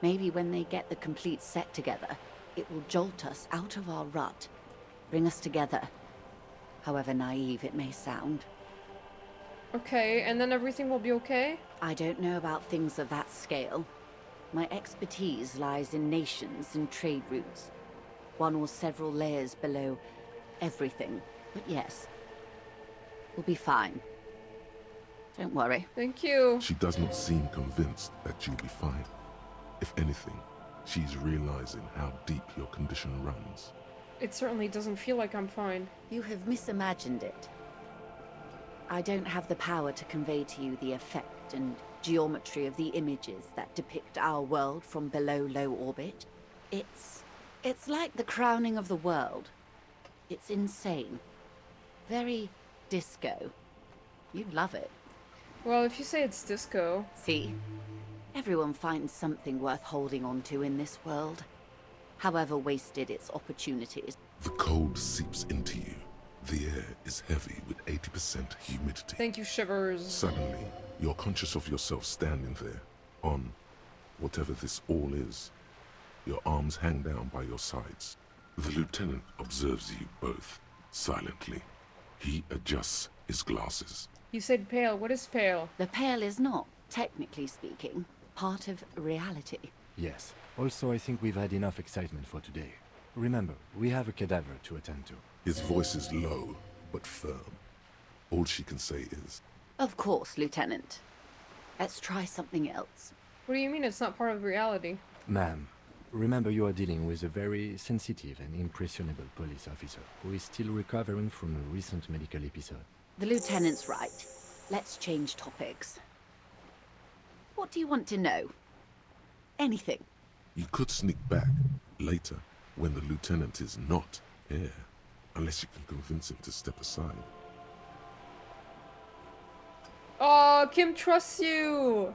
Maybe when they get the complete set together, it will jolt us out of our rut, bring us together, however naive it may sound. Okay, and then everything will be okay? I don't know about things of that scale. My expertise lies in nations and trade routes, one or several layers below everything. But yes, we'll be fine. Don't worry. Thank you. She does not seem convinced that you'll be fine. If anything, she's realizing how deep your condition runs. It certainly doesn't feel like I'm fine. You have misimagined it. I don't have the power to convey to you the effect and geometry of the images that depict our world from below low orbit. It's like the crowning of the world. It's insane. Very disco. You'd love it. Well, if you say it's disco... See? Everyone finds something worth holding on to in this world, however wasted its opportunities. The cold seeps into you. The air is heavy with 80% humidity. Thank you, Shivers. Suddenly, you're conscious of yourself standing there, on whatever this all is. Your arms hang down by your sides. The lieutenant observes you both, silently. He adjusts his glasses. You said pale. What is pale? The pale is not, technically speaking, part of reality. Yes. Also, I think we've had enough excitement for today. Remember, we have a cadaver to attend to. His voice is low, but firm. All she can say is, Of course, Lieutenant. Let's try something else. What do you mean it's not part of reality? Ma'am, remember you are dealing with a very sensitive and impressionable police officer who is still recovering from a recent medical episode. The Lieutenant's right. Let's change topics. What do you want to know? Anything. You could sneak back later when the lieutenant is not here, unless you can convince him to step aside. Oh, Kim trusts you!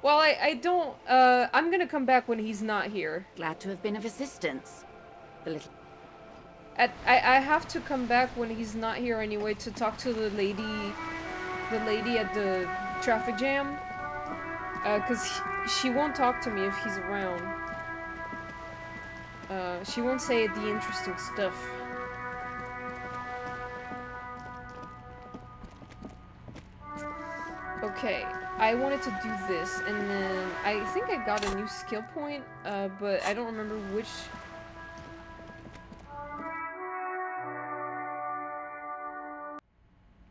Well, I don't, I'm gonna come back when he's not here. Glad to have been of assistance. The little... I have to come back when he's not here anyway to talk to the lady at the traffic jam. Cause she won't talk to me if he's around. She won't say the interesting stuff. Okay, I wanted to do this, and then I think I got a new skill point, but I don't remember which.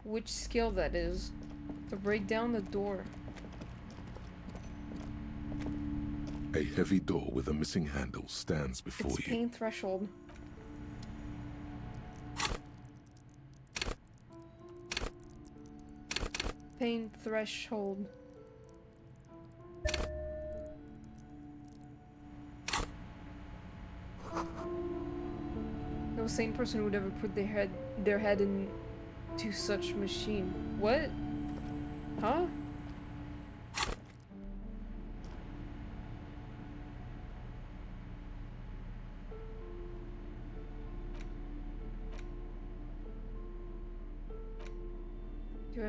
Which skill that is. To break down the door. A heavy door with a missing handle stands before It's you. pain threshold. Pain threshold. No sane person would ever put their head into such machine. What? Huh?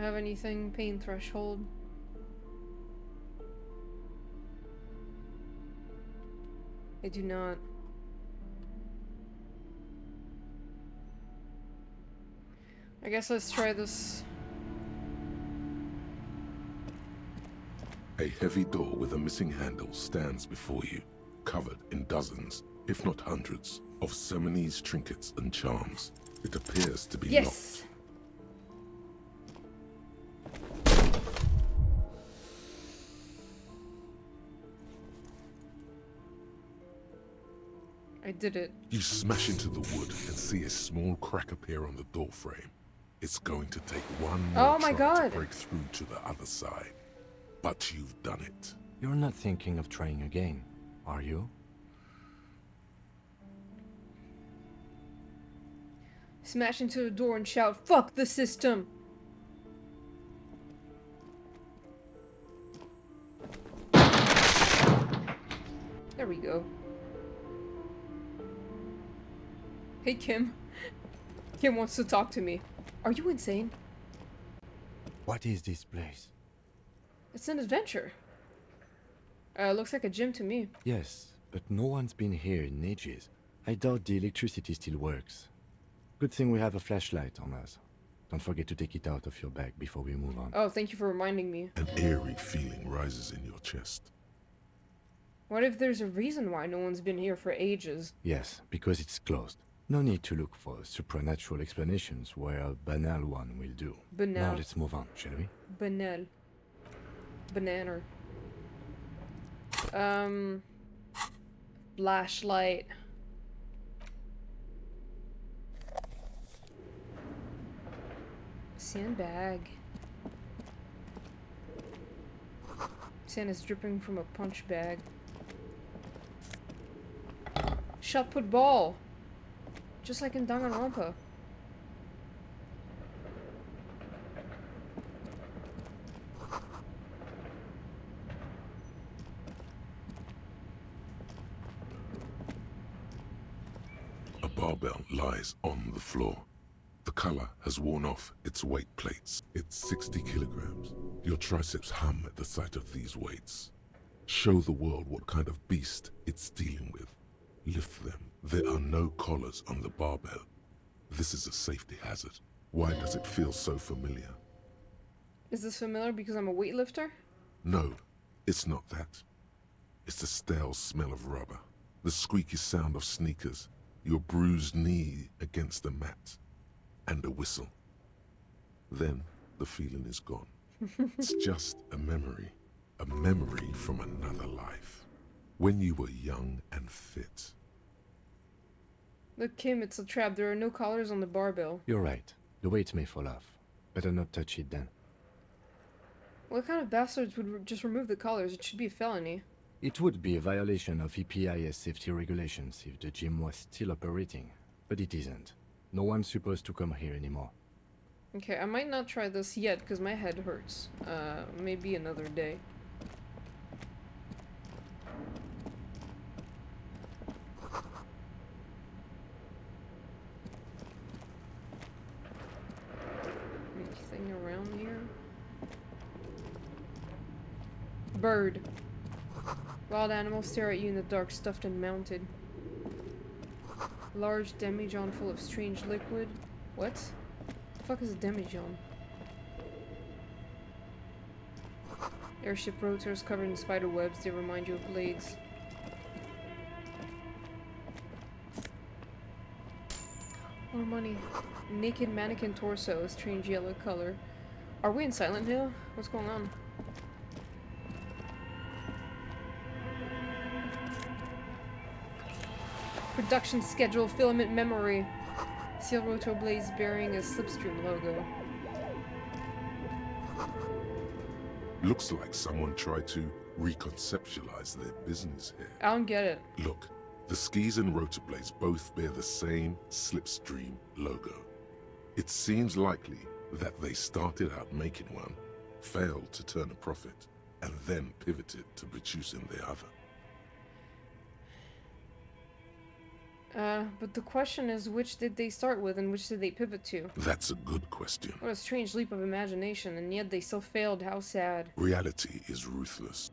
have anything. Pain threshold. I do not. I guess let's try this. A heavy door with a missing handle stands before you, covered in dozens, if not hundreds, of Seminese trinkets and charms. It appears to be Yes! I did it. You smash into the wood and see a small crack appear on the door frame. It's going to take one more try to break through to the other side. But you've done it. You're not thinking of trying again, are you? Smash into the door and shout, "Fuck the system!" There we go. Hey, Kim. Kim wants to talk to me. Are you insane? What is this place? It's an adventure. Looks like a gym to me. Yes, but no one's been here in ages. I doubt the electricity still works. Good thing we have a flashlight on us. Don't forget to take it out of your bag before we move on. Oh, thank you for reminding me. An eerie feeling rises in your chest. What if there's a reason why no one's been here for ages? Yes, because it's closed. No need to look for supernatural explanations where a banal one will do. Banal. Now let's move on, shall we? Banal. Banana. Flashlight. Sandbag. Sand is dripping from a punch bag. Shot put ball. Just like in Danganronpa. A barbell lies on the floor. The color has worn off its weight plates. It's 60 kilograms. Your triceps hum at the sight of these weights. Show the world what kind of beast it's dealing with. Lift them. There are no collars on the barbell. This is a safety hazard. Why does it feel so familiar? Is this familiar because I'm a weightlifter? No, it's not that. It's the stale smell of rubber, the squeaky sound of sneakers, your bruised knee against the mat, and a whistle. Then the feeling is gone. It's just a memory from another life. When you were young and fit. Look, Kim, it's a trap. There are no collars on the barbell. You're right. The weight may fall off. Better not touch it then. What kind of bastards would just remove the collars? It should be a felony. It would be a violation of EPIS safety regulations if the gym was still operating, but it isn't. No one's supposed to come here anymore. Okay, I might not try this yet because my head hurts. Maybe another day. Anything around here? Bird. Wild animals stare at you in the dark, stuffed and mounted. Large demijohn full of strange liquid. What? The fuck is a demijohn? Airship rotors covered in spider webs. They remind you of blades. More money. Naked mannequin torso, a strange yellow color. Are we in Silent Hill? What's going on? Production schedule, filament memory. Seal rotor blades bearing a slipstream logo. Looks like someone tried to reconceptualize their business here. I don't get it. Look, the skis and rotor blades both bear the same slipstream logo. It seems likely that they started out making one, failed to turn a profit, and then pivoted to producing the other. But the question is, which did they start with and which did they pivot to? That's a good question. What a strange leap of imagination, and yet they still failed. How sad. Reality is ruthless.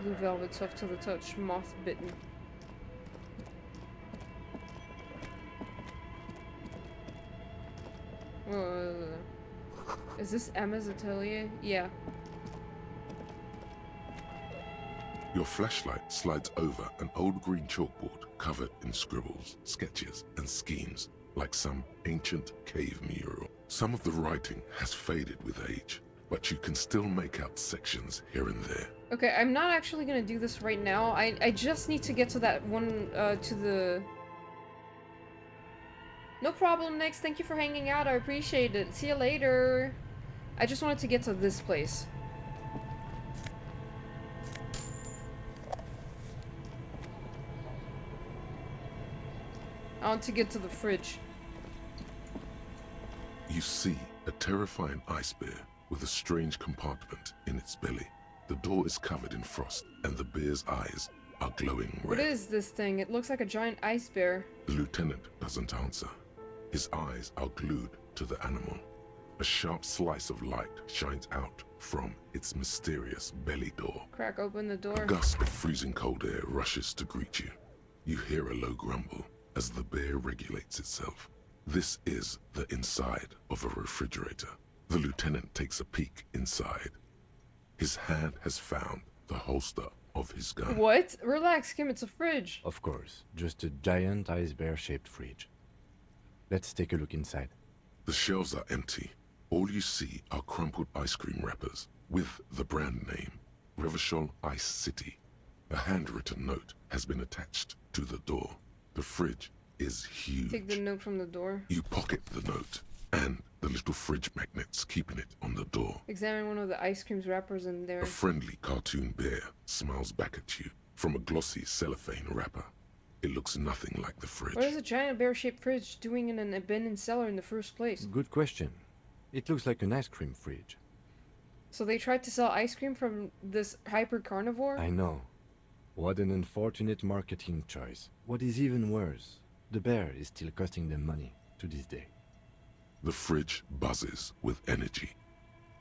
Blue velvet, soft to the touch, moth bitten. Is this Emma's atelier? Yeah. Your flashlight slides over an old green chalkboard covered in scribbles, sketches, and schemes, like some ancient cave mural. Some of the writing has faded with age, but you can still make out sections here and there. Okay, I'm not actually gonna do this right now. I just need to get to that one, to the... No problem, Nix. Thank you for hanging out. I appreciate it. See you later. I just wanted to get to this place. I want to get to the fridge. You see a terrifying ice bear with a strange compartment in its belly. The door is covered in frost, and the bear's eyes are glowing red. What is this thing? It looks like a giant ice bear. The lieutenant doesn't answer. His eyes are glued to the animal. A sharp slice of light shines out from its mysterious belly door. Crack open the door. A gust of freezing cold air rushes to greet you. You hear a low grumble as the bear regulates itself. This is the inside of a refrigerator. The lieutenant takes a peek inside. His hand has found the holster of his gun. What? Relax, Kim, it's a fridge. Of course, just a giant ice bear-shaped fridge. Let's take a look inside. The shelves are empty. All you see are crumpled ice cream wrappers with the brand name, Revachol Ice City. A handwritten note has been attached to the door. The fridge is huge. Take the note from the door. You pocket the note and the little fridge magnets keeping it on the door. Examine one of the ice cream's wrappers in there. A friendly cartoon bear smiles back at you from a glossy cellophane wrapper. It looks nothing like the fridge. What is a giant bear-shaped fridge doing in an abandoned cellar in the first place? Good question. It looks like an ice cream fridge. So they tried to sell ice cream from this hyper-carnivore? I know. What an unfortunate marketing choice. What is even worse, the bear is still costing them money to this day. The fridge buzzes with energy.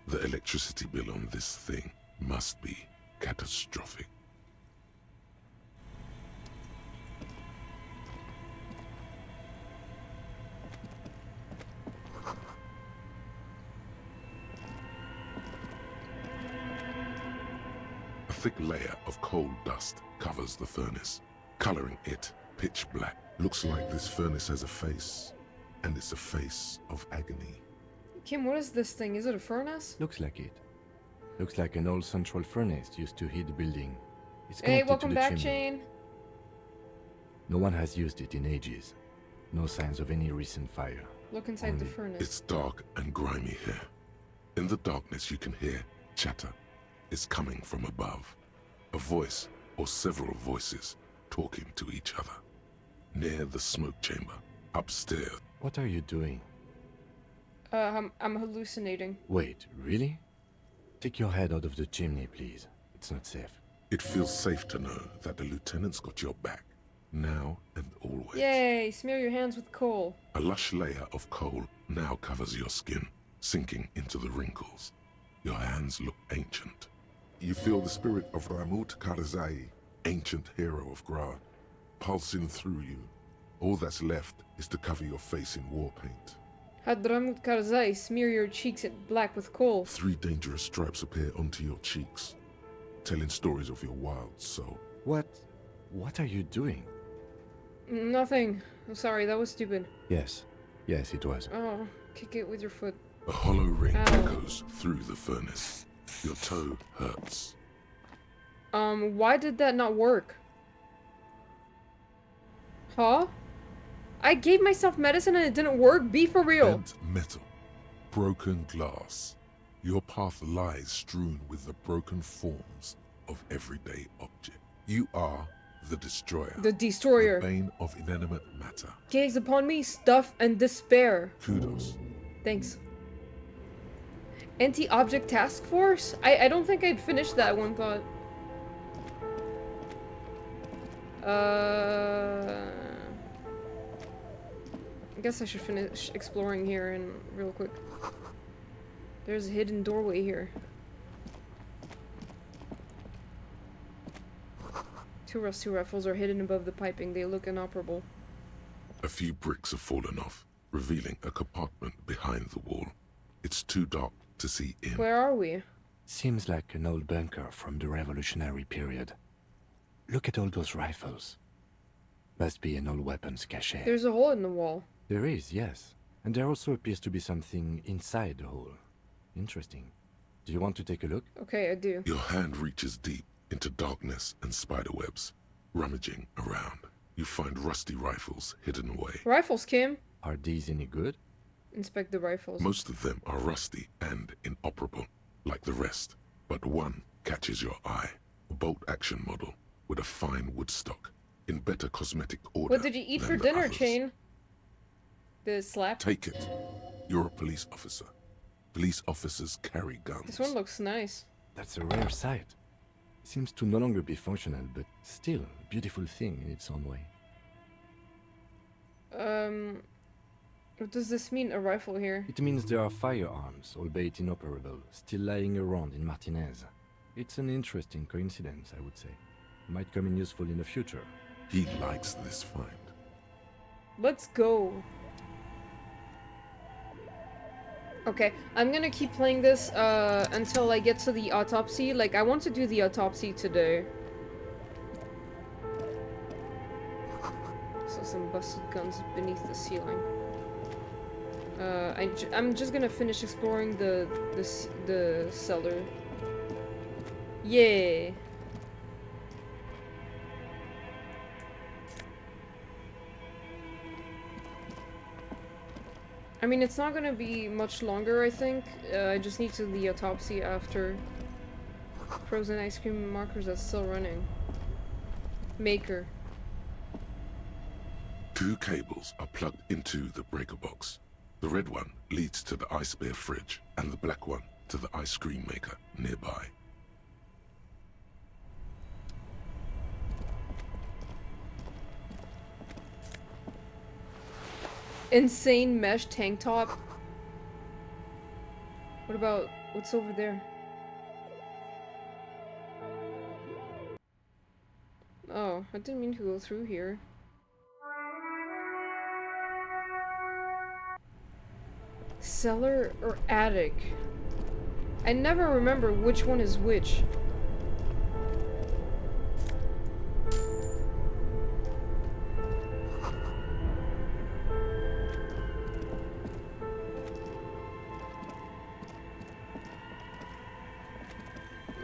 The electricity bill on this thing must be catastrophic. A thick layer of coal dust covers the furnace, coloring it pitch black. Looks like this furnace has a face, and it's a face of agony. Kim, what is this thing? Is it a furnace? Looks like it. Looks like an old central furnace used to heat the building. It's Hey, connected welcome to the back, chimney. Jane. No one has used it in ages. No signs of any recent fire. Look inside the furnace. It's dark and grimy here. In the darkness you can hear chatter. It's coming from above. A voice or several voices talking to each other. Near the smoke chamber, upstairs. What are you doing? I'm hallucinating. Wait, really? Take your head out of the chimney, please. It's not safe. It feels safe to know that the lieutenant's got your back, now and always. Yay, smear your hands with coal. A lush layer of coal now covers your skin, sinking into the wrinkles. Your hands look ancient. You feel the spirit of Ramut Karzai, ancient hero of Grad, pulsing through you. All that's left is to cover your face in war paint. Hadramut Karzai, smear your cheeks black with coal. 3 dangerous stripes appear onto your cheeks, telling stories of your wild soul. What are you doing? Nothing. I'm sorry, that was stupid. Yes, it was. Oh, kick it with your foot. A hollow ring Ow. echoes through the furnace. Your toe hurts. Why did that not work? Huh? I gave myself medicine and it didn't work? Be for real. Bent metal. Broken glass. Your path lies strewn with the broken forms of everyday objects. You are the destroyer. The destroyer. The bane of inanimate matter. Gaze upon me, stuff and despair. Kudos. Thanks. Anti-object task force? I don't think I'd finished that one thought. I guess I should finish exploring here and real quick. There's a hidden doorway here. Two rusty rifles are hidden above the piping. They look inoperable. A few bricks have fallen off, revealing a compartment behind the wall. It's too dark to see in. Where are we? Seems like an old bunker from the revolutionary period. Look at all those rifles. Must be an old weapons cache. There's a hole in the wall. There is, yes. And there also appears to be something inside the hole. Interesting. Do you want to take a look? Okay, I do. Your hand reaches deep into darkness and spiderwebs. Rummaging around, you find rusty rifles hidden away. Rifles, Kim. Are these any good? Inspect the rifles. Most of them are rusty and inoperable, like the rest. But one catches your eye. A bolt-action model with a fine wood stock, in better cosmetic order. What did you eat than for the dinner, others. Chain? The slap? Take it. You're a police officer. Police officers carry guns. This one looks nice. That's a rare sight. Seems to no longer be functional, but still a beautiful thing in its own way. What does this mean, a rifle here? It means there are firearms, albeit inoperable, still lying around in Martinez. It's an interesting coincidence, I would say. Might come in useful in the future. He likes this find. Let's go. Okay, I'm gonna keep playing this until I get to the autopsy. Like, I want to do the autopsy today. So some busted guns beneath the ceiling. I'm just gonna finish exploring the cellar. Yeah. I mean, it's not gonna be much longer, I think. I just need to do the autopsy after. Frozen ice cream markers that's still running. Maker. 2 cables are plugged into the breaker box. The red one leads to the ice bear fridge, and the black one to the ice cream maker nearby. Insane mesh tank top. What about what's over there? Oh, I didn't mean to go through here. Cellar or attic? I never remember which one is which.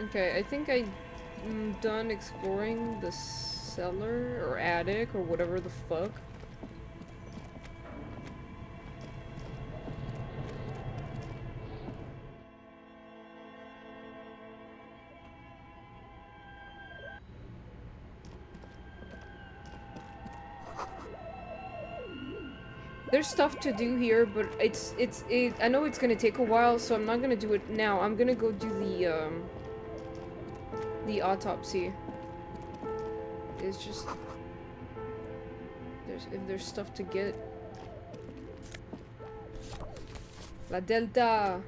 Okay, I think I'm done exploring the cellar or attic or whatever the fuck. There's stuff to do here, but I know it's gonna take a while, so I'm not gonna do it now. I'm gonna go do the autopsy. It's just if there's stuff to get. La Delta.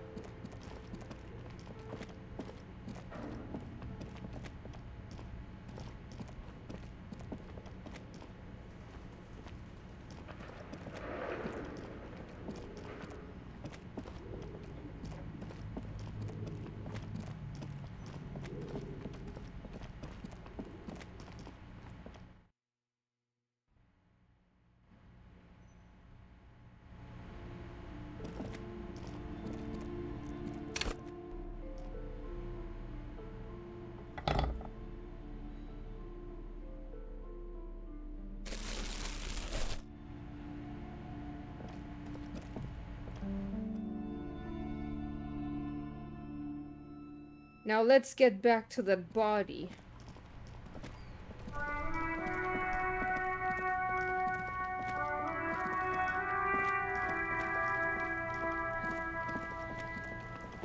Now let's get back to that body.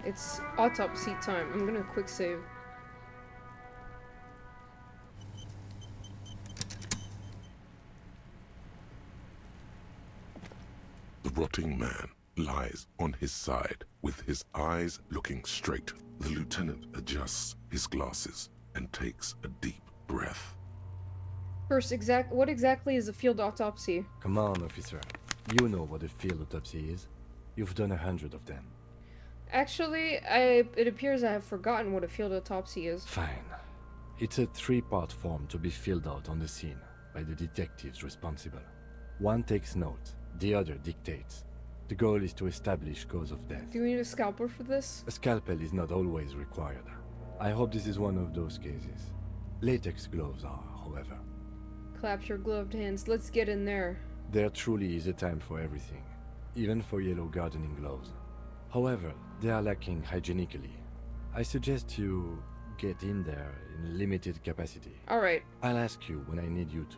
It's autopsy time. I'm gonna quick save. The rotting man lies on his side with his eyes looking straight. The lieutenant adjusts his glasses and takes a deep breath. First, what exactly is a field autopsy? Come on, officer. You know what a field autopsy is. You've done 100 of them. Actually, it appears I have forgotten what a field autopsy is. Fine. It's a 3-part form to be filled out on the scene by the detectives responsible. One takes notes, the other dictates. The goal is to establish cause of death. Do we need a scalpel for this? A scalpel is not always required. I hope this is one of those cases. Latex gloves are, however. Clap your gloved hands. Let's get in there. There truly is a time for everything, even for yellow gardening gloves. However, they are lacking hygienically. I suggest you get in there in limited capacity. Alright. I'll ask you when I need you to.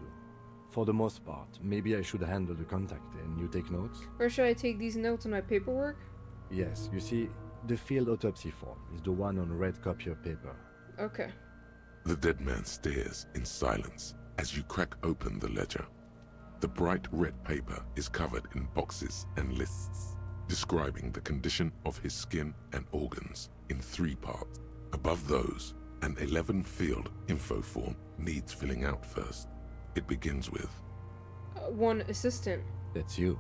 For the most part, maybe I should handle the contact and you take notes? Or should I take these notes on my paperwork? Yes, you see, the field autopsy form is the one on red copier paper. Okay. The dead man stares in silence as you crack open the ledger. The bright red paper is covered in boxes and lists, describing the condition of his skin and organs in 3 parts. Above those, an 11-field info form needs filling out first. It begins with... one assistant. That's you.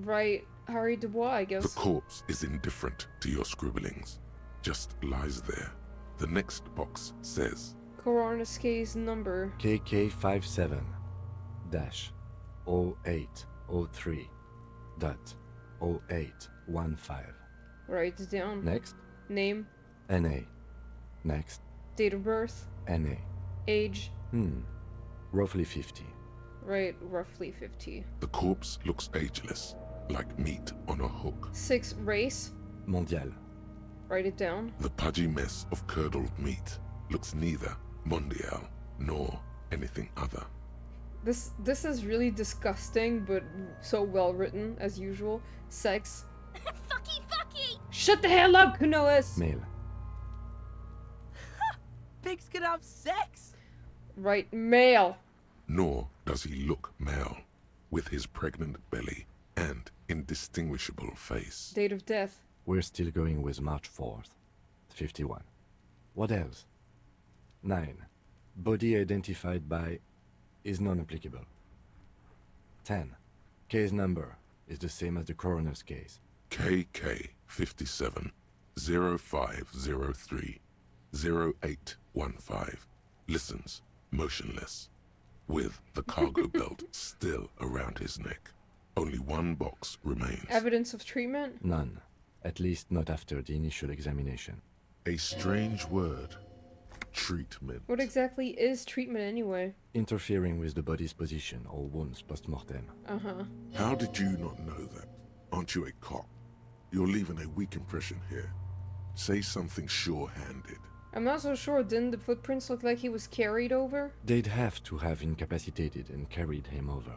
Right, Harry Dubois, I guess. The corpse is indifferent to your scribblings, just lies there. The next box says... Coroner's number. KK57-0803.0815. Write it down. Next. Name. NA. Next. Date of birth. NA. Age. Roughly 50. Right, roughly 50. The corpse looks ageless, like meat on a hook. 6. Race. Mondial. Write it down. The pudgy mess of curdled meat looks neither mondial nor anything other. This is really disgusting, but so well written as usual. Sex. Fucky! Shut the hell up, Kunoas! Male. Pigs can have sex? Right, male. Nor does he look male, with his pregnant belly and indistinguishable face. Date of death. We're still going with March 4th. 51. What else? 9. Body identified by is non-applicable. 10. Case number is the same as the coroner's case. KK57 0503 0815 listens motionless, with the cargo belt still around his neck. Only one box remains. Evidence of treatment? None. At least not after the initial examination. A strange word. Treatment. What exactly is treatment anyway? Interfering with the body's position or wounds post-mortem. Uh-huh. How did you not know that? Aren't you a cop? You're leaving a weak impression here. Say something sure-handed. I'm not so sure. Didn't the footprints look like he was carried over? They'd have to have incapacitated and carried him over.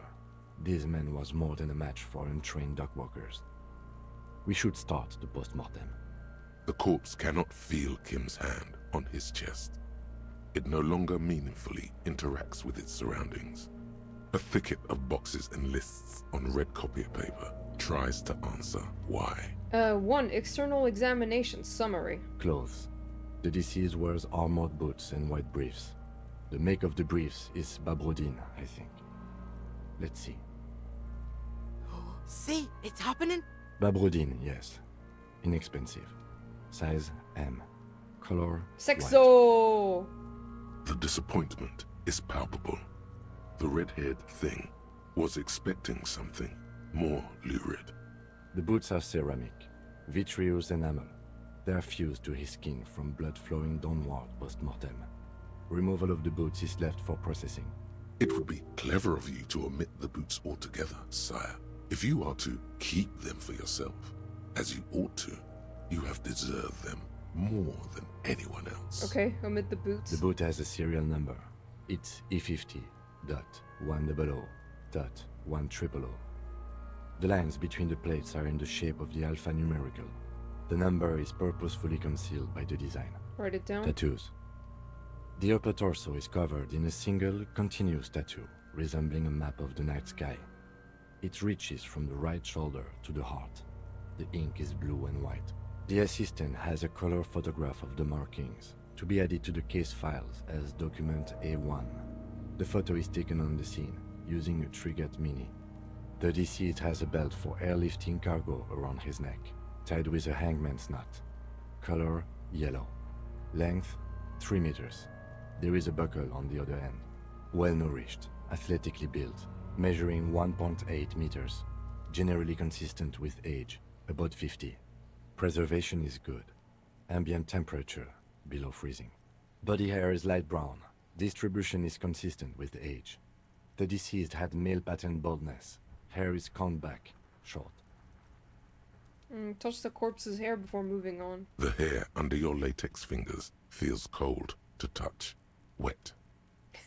This man was more than a match for untrained dogwalkers. We should start the post-mortem. The corpse cannot feel Kim's hand on his chest. It no longer meaningfully interacts with its surroundings. A thicket of boxes and lists on red copier paper tries to answer why. 1. External examination summary. Clothes. The deceased wears armored boots and white briefs. The make of the briefs is Babrodine, I think. Let's see. See, it's happening. Babrodine, yes. Inexpensive. Size M. Color Sexo! white. The disappointment is palpable. The red-haired thing was expecting something more lurid. The boots are ceramic, vitreous enamel. They are fused to his skin from blood flowing downward post-mortem. Removal of the boots is left for processing. It would be clever of you to omit the boots altogether, sire. If you are to keep them for yourself, as you ought to, you have deserved them more than anyone else. Okay, omit the boots. The boot has a serial number. It's E50.100.100. The lines between the plates are in the shape of the alphanumerical. The number is purposefully concealed by the design. Write it down. Tattoos. The upper torso is covered in a single, continuous tattoo, resembling a map of the night sky. It reaches from the right shoulder to the heart. The ink is blue and white. The assistant has a color photograph of the markings, to be added to the case files as document A1. The photo is taken on the scene, using a Trigat Mini. The deceased has a belt for airlifting cargo around his neck, tied with a hangman's knot. Color, yellow. Length, 3 meters. There is a buckle on the other end. Well-nourished, athletically built, measuring 1.8 meters. Generally consistent with age, about 50. Preservation is good. Ambient temperature, below freezing. Body hair is light brown. Distribution is consistent with age. The deceased had male pattern baldness. Hair is combed back, short. Touch the corpse's hair before moving on. The hair under your latex fingers feels cold to touch, wet.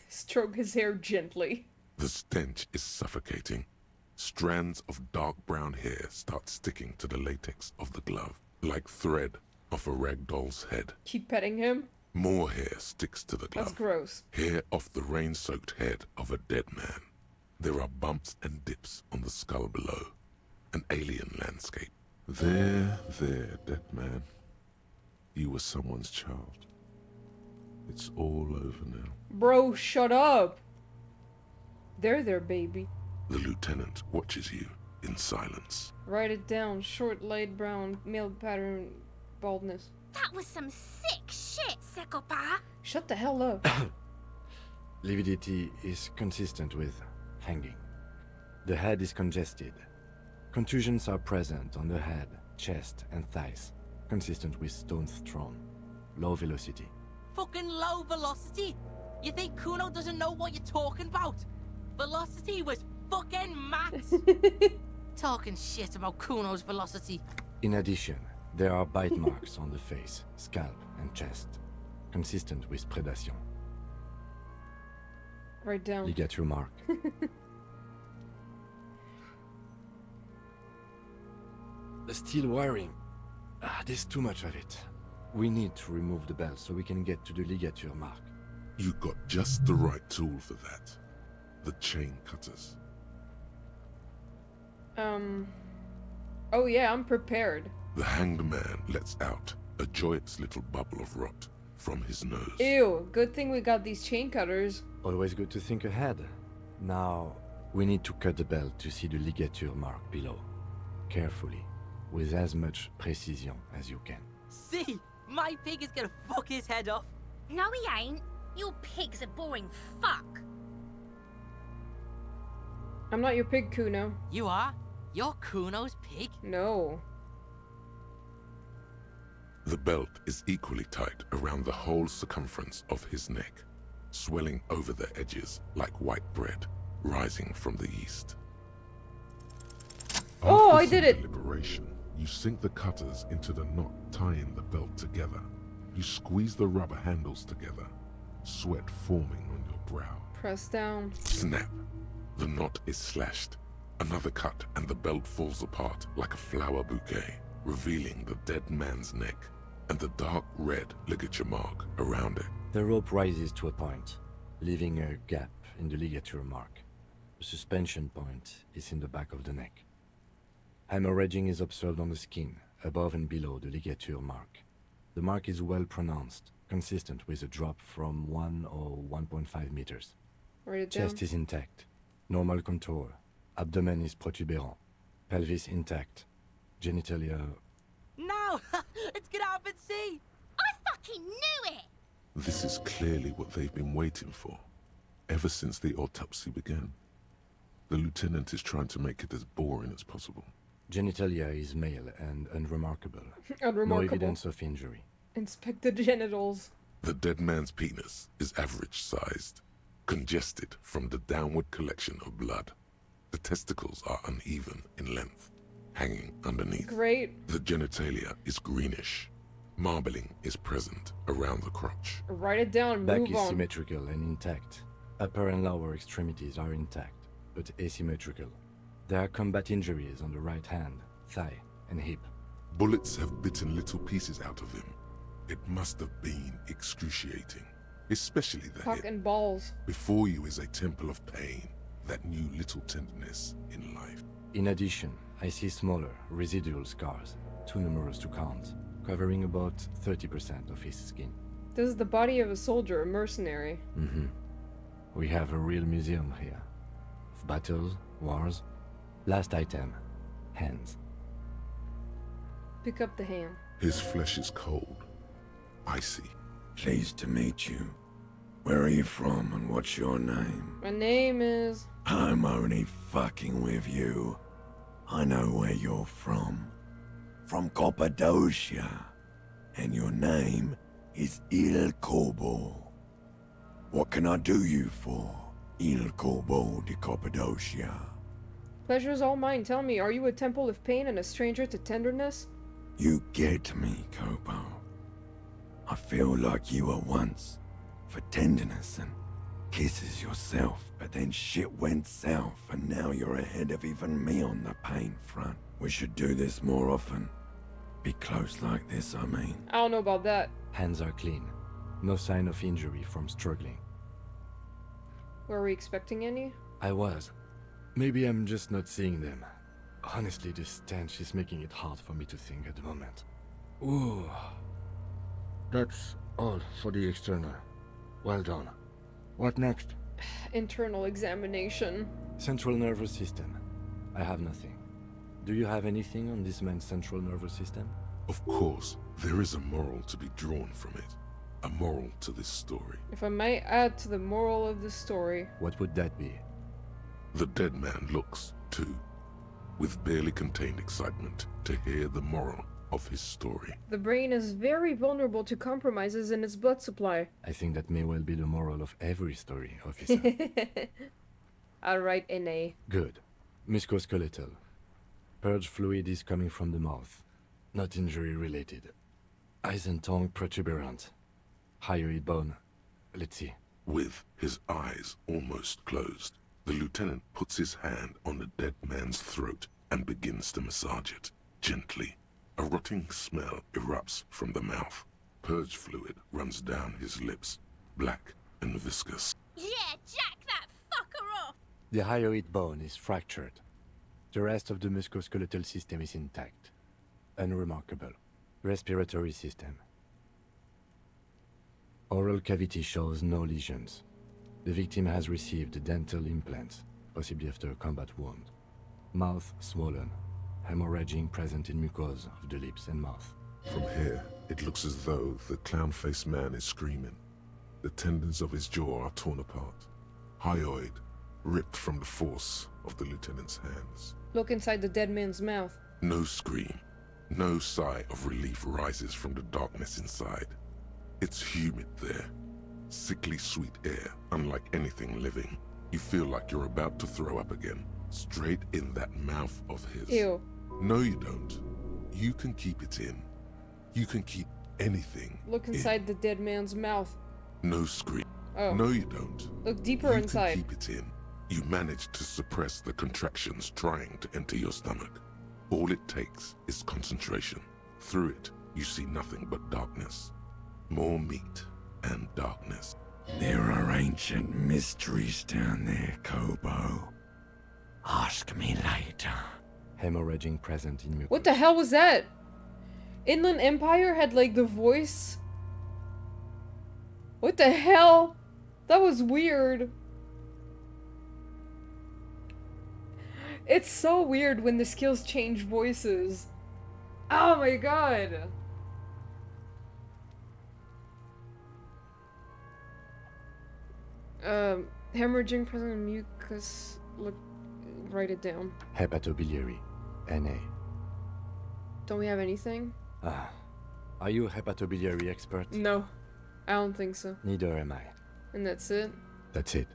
Stroke his hair gently. The stench is suffocating. Strands of dark brown hair start sticking to the latex of the glove, like thread off a rag doll's head. Keep petting him. More hair sticks to the glove. That's gross. Hair off the rain-soaked head of a dead man. There are bumps and dips on the skull below. An alien landscape. There, dead man. You were someone's child. It's all over now. Bro, shut up. There, baby. The lieutenant watches you in silence. Write it down. Short, light brown, male pattern, baldness. That was some sick shit, Sekopa. Shut the hell up. Lividity is consistent with hanging. The head is congested. Contusions are present on the head, chest, and thighs, consistent with stones thrown. Low velocity. Fucking low velocity? You think Kuno doesn't know what you're talking about? Velocity was fucking max. Talking shit about Kuno's velocity. In addition, there are bite marks on the face, scalp, and chest, consistent with predation. Write down. Ligature mark. The steel wiring. There's too much of it. We need to remove the belt so we can get to the ligature mark. You got just the right tool for that. The chain cutters. Oh yeah, I'm prepared. The hanged man lets out a joyous little bubble of rot from his nose. Ew, good thing we got these chain cutters. Always good to think ahead. Now, we need to cut the belt to see the ligature mark below. Carefully, with as much precision as you can. See, my pig is gonna fuck his head off. No, he ain't. Your pig's a boring fuck. I'm not your pig, Kuno. You are? You're Kuno's pig? No. The belt is equally tight around the whole circumference of his neck, swelling over the edges like white bread rising from the east. Oh, After I did it! Deliberation, you sink the cutters into the knot tying the belt together. You squeeze the rubber handles together, sweat forming on your brow. Press down. Snap! The knot is slashed. Another cut and the belt falls apart like a flower bouquet, revealing the dead man's neck and the dark red ligature mark around it. The rope rises to a point, leaving a gap in the ligature mark. The suspension point is in the back of the neck. Hemorrhaging is observed on the skin, above and below the ligature mark. The mark is well pronounced, consistent with a drop from 1 or 1.5 meters. Write it down. Chest is intact. Normal contour. Abdomen is protuberant. Pelvis intact. Genitalia... No! Let's get up and see! I fucking knew it! This is clearly what they've been waiting for, ever since the autopsy began. The lieutenant is trying to make it as boring as possible. Genitalia is male and unremarkable. Unremarkable. No evidence of injury. Inspect the genitals. The dead man's penis is average-sized, congested from the downward collection of blood. The testicles are uneven in length, hanging underneath. Great. The genitalia is greenish. Marbling is present around the crotch. Write it down, Back move is on. symmetrical and intact. Upper and lower extremities are intact, but asymmetrical. There are combat injuries on the right hand, thigh, and hip. Bullets have bitten little pieces out of him. It must have been excruciating, especially the Cock head. and balls. Before you is a temple of pain that knew little tenderness in life. In addition, I see smaller, residual scars, too numerous to count, covering about 30% of his skin. This is the body of a soldier, a mercenary. Mm-hmm. We have a real museum here. Of battles, wars. Last item, hands. Pick up the hand. His flesh is cold, icy. Pleased to meet you. Where are you from and what's your name? My name is... I'm only fucking with you. I know where you're from. From Cappadocia. And your name is Il Corbo. What can I do you for, Il Corbo de Cappadocia? Pleasure's all mine. Tell me, are you a temple of pain and a stranger to tenderness? You get me, Kobo. I feel like you were once, for tenderness and kisses yourself, but then shit went south and now you're ahead of even me on the pain front. We should do this more often. Be close like this, I mean. I don't know about that. Hands are clean. No sign of injury from struggling. Were we expecting any? I was. Maybe I'm just not seeing them. Honestly, this stench is making it hard for me to think at the moment. Ooh. That's all for the external. Well done. What next? Internal examination. Central nervous system. I have nothing. Do you have anything on this man's central nervous system? Of course, there is a moral to be drawn from it. A moral to this story. If I might add to the moral of the story. What would that be? The dead man looks, too, with barely contained excitement to hear the moral of his story. The brain is very vulnerable to compromises in its blood supply. I think that may well be the moral of every story, officer. I'll write NA. Good. Musculoskeletal. Purge fluid is coming from the mouth. Not injury related. Eyes and tongue protuberant. Hyoid bone. Let's see. With his eyes almost closed, the lieutenant puts his hand on the dead man's throat and begins to massage it, gently. A rotting smell erupts from the mouth. Purge fluid runs down his lips, black and viscous. Yeah, jack that fucker off! The hyoid bone is fractured. The rest of the musculoskeletal system is intact. Unremarkable. Respiratory system. Oral cavity shows no lesions. The victim has received dental implants, possibly after a combat wound. Mouth swollen. Hemorrhaging present in mucosa of the lips and mouth. From here, it looks as though the clown-faced man is screaming. The tendons of his jaw are torn apart. Hyoid ripped from the force of the lieutenant's hands. Look inside the dead man's mouth. No scream. No sigh of relief rises from the darkness inside. It's humid there. Sickly sweet air, unlike anything living. You feel like you're about to throw up again. Straight in that mouth of his. Ew. No, you don't. You can keep it in. You can keep anything Look inside the dead man's mouth. No scream. Oh. No, you don't. Look deeper you inside. You can keep it in. You manage to suppress the contractions trying to enter your stomach. All it takes is concentration. Through it, you see nothing but darkness. More meat and darkness. There are ancient mysteries down there, Kobo. Ask me later. Hemorrhaging present in mucosa. What the hell was that? Inland Empire had like the voice. What the hell? That was weird. It's so weird when the skills change voices. Oh my god. Hemorrhaging present in mucus. Look, write it down. Hepatobiliary. NA. Don't we have anything? Ah. Are you a hepatobiliary expert? No. I don't think so. Neither am I. And that's it? That's it.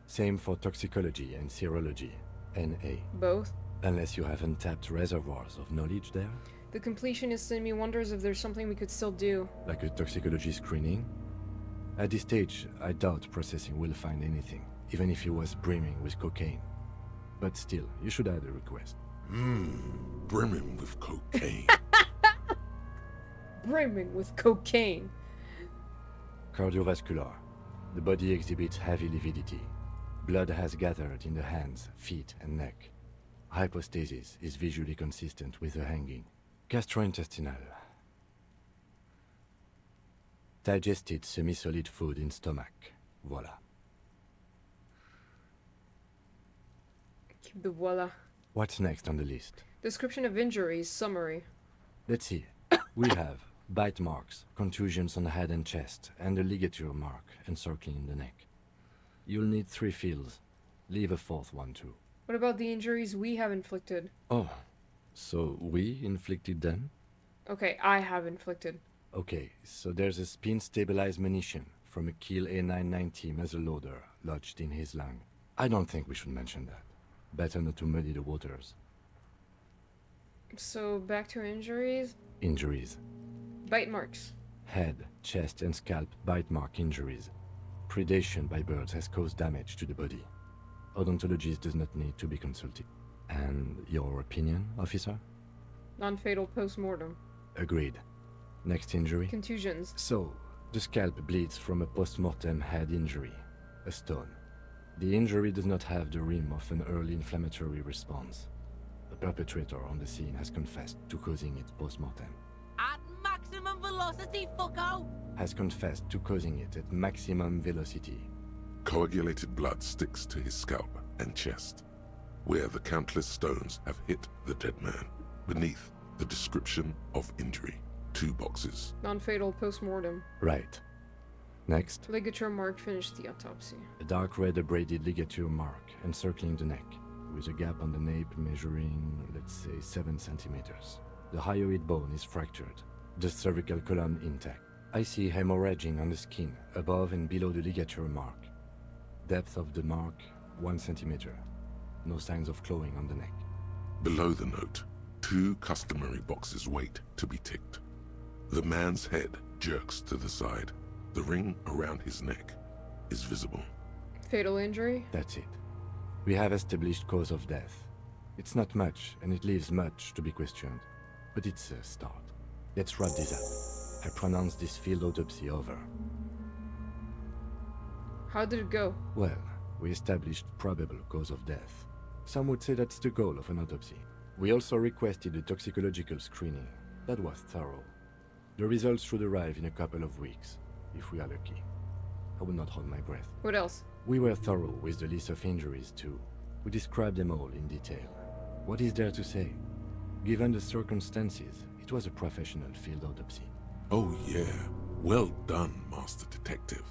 Same for toxicology and serology. NA. Both? Unless you have untapped reservoirs of knowledge there. The completionist in me wonders if there's something we could still do. Like a toxicology screening? At this stage, I doubt processing will find anything, even if it was brimming with cocaine. But still, you should add a request. Brimming with cocaine. brimming with cocaine. Cardiovascular. The body exhibits heavy lividity. Blood has gathered in the hands, feet, and neck. Hypostasis is visually consistent with the hanging. Gastrointestinal. Digested semi-solid food in stomach. Voila. Keep the voila. What's next on the list? Description of injuries, summary. Let's see. We have bite marks, contusions on the head and chest, and a ligature mark encircling the neck. You'll need 3 fields. Leave a 4th one too. What about the injuries we have inflicted? Oh, so we inflicted them? Okay, I have inflicted. Okay, so there's a spin-stabilized munition from a Kiel A990 muzzleloader lodged in his lung. I don't think we should mention that. Better not to muddy the waters. So, back to injuries? Injuries. Bite marks. Head, chest, and scalp bite mark injuries. Predation by birds has caused damage to the body. Odontologist does not need to be consulted. And your opinion, officer? Non-fatal post-mortem. Agreed. Next injury? Contusions. So, the scalp bleeds from a post-mortem head injury. A stone. The injury does not have the rim of an early inflammatory response. The perpetrator on the scene has confessed to causing it post-mortem. At maximum velocity, fucko! Has confessed to causing it at maximum velocity. Coagulated blood sticks to his scalp and chest, where the countless stones have hit the dead man. Beneath, the description of injury. 2 boxes. Non-fatal post-mortem. Right. Next. Ligature mark finished the autopsy. A dark red abraded ligature mark encircling the neck, with a gap on the nape measuring, let's say, 7 centimeters. The hyoid bone is fractured, the cervical column intact. I see hemorrhaging on the skin, above and below the ligature mark. Depth of the mark, 1 centimeter. No signs of clawing on the neck. Below the note, 2 customary boxes wait to be ticked. The man's head jerks to the side. The ring around his neck is visible. Fatal injury? That's it. We have established cause of death. It's not much, and it leaves much to be questioned. But it's a start. Let's wrap this up. I pronounce this field autopsy over. How did it go? Well, we established probable cause of death. Some would say that's the goal of an autopsy. We also requested a toxicological screening. That was thorough. The results should arrive in a couple of weeks, if we are lucky. I will not hold my breath. What else? We were thorough with the list of injuries too. We described them all in detail. What is there to say? Given the circumstances, it was a professional field autopsy. Oh yeah, well done, Master Detective.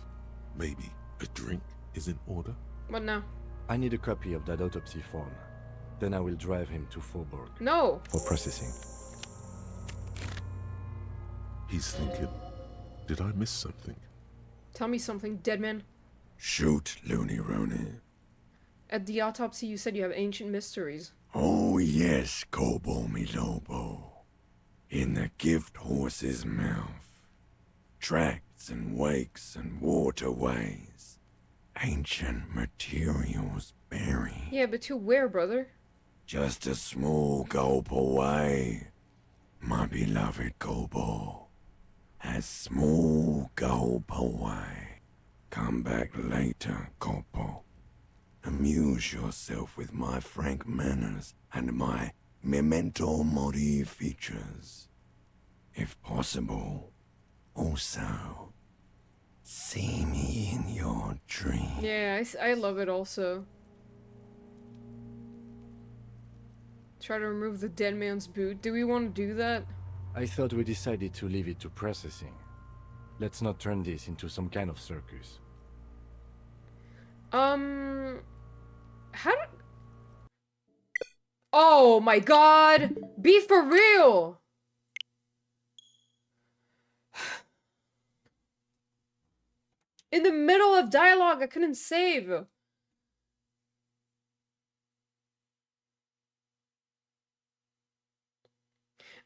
Maybe a drink is in order? What now? I need a copy of that autopsy form. Then I will drive him to Faubourg. No! For processing. He's thinking, did I miss something? Tell me something, dead man. Shoot, Looney Rooney. At the autopsy you said you have ancient mysteries. Oh yes, Kobo mi Lobo. In the gift horse's mouth. Tracts and wakes and waterways. Ancient materials buried. Yeah, but to where, brother? Just a small gulp away. My beloved Kobo. A small gulp away. Come back later, Kobo. Amuse yourself with my frank manners and my memento mori features. If possible, also, see me in your dreams. Yeah, I love it also. Try to remove the dead man's boot. Do we want to do that? I thought we decided to leave it to processing. Let's not turn this into some kind of circus. How did... Oh my god! Be for real! In the middle of dialogue, I couldn't save.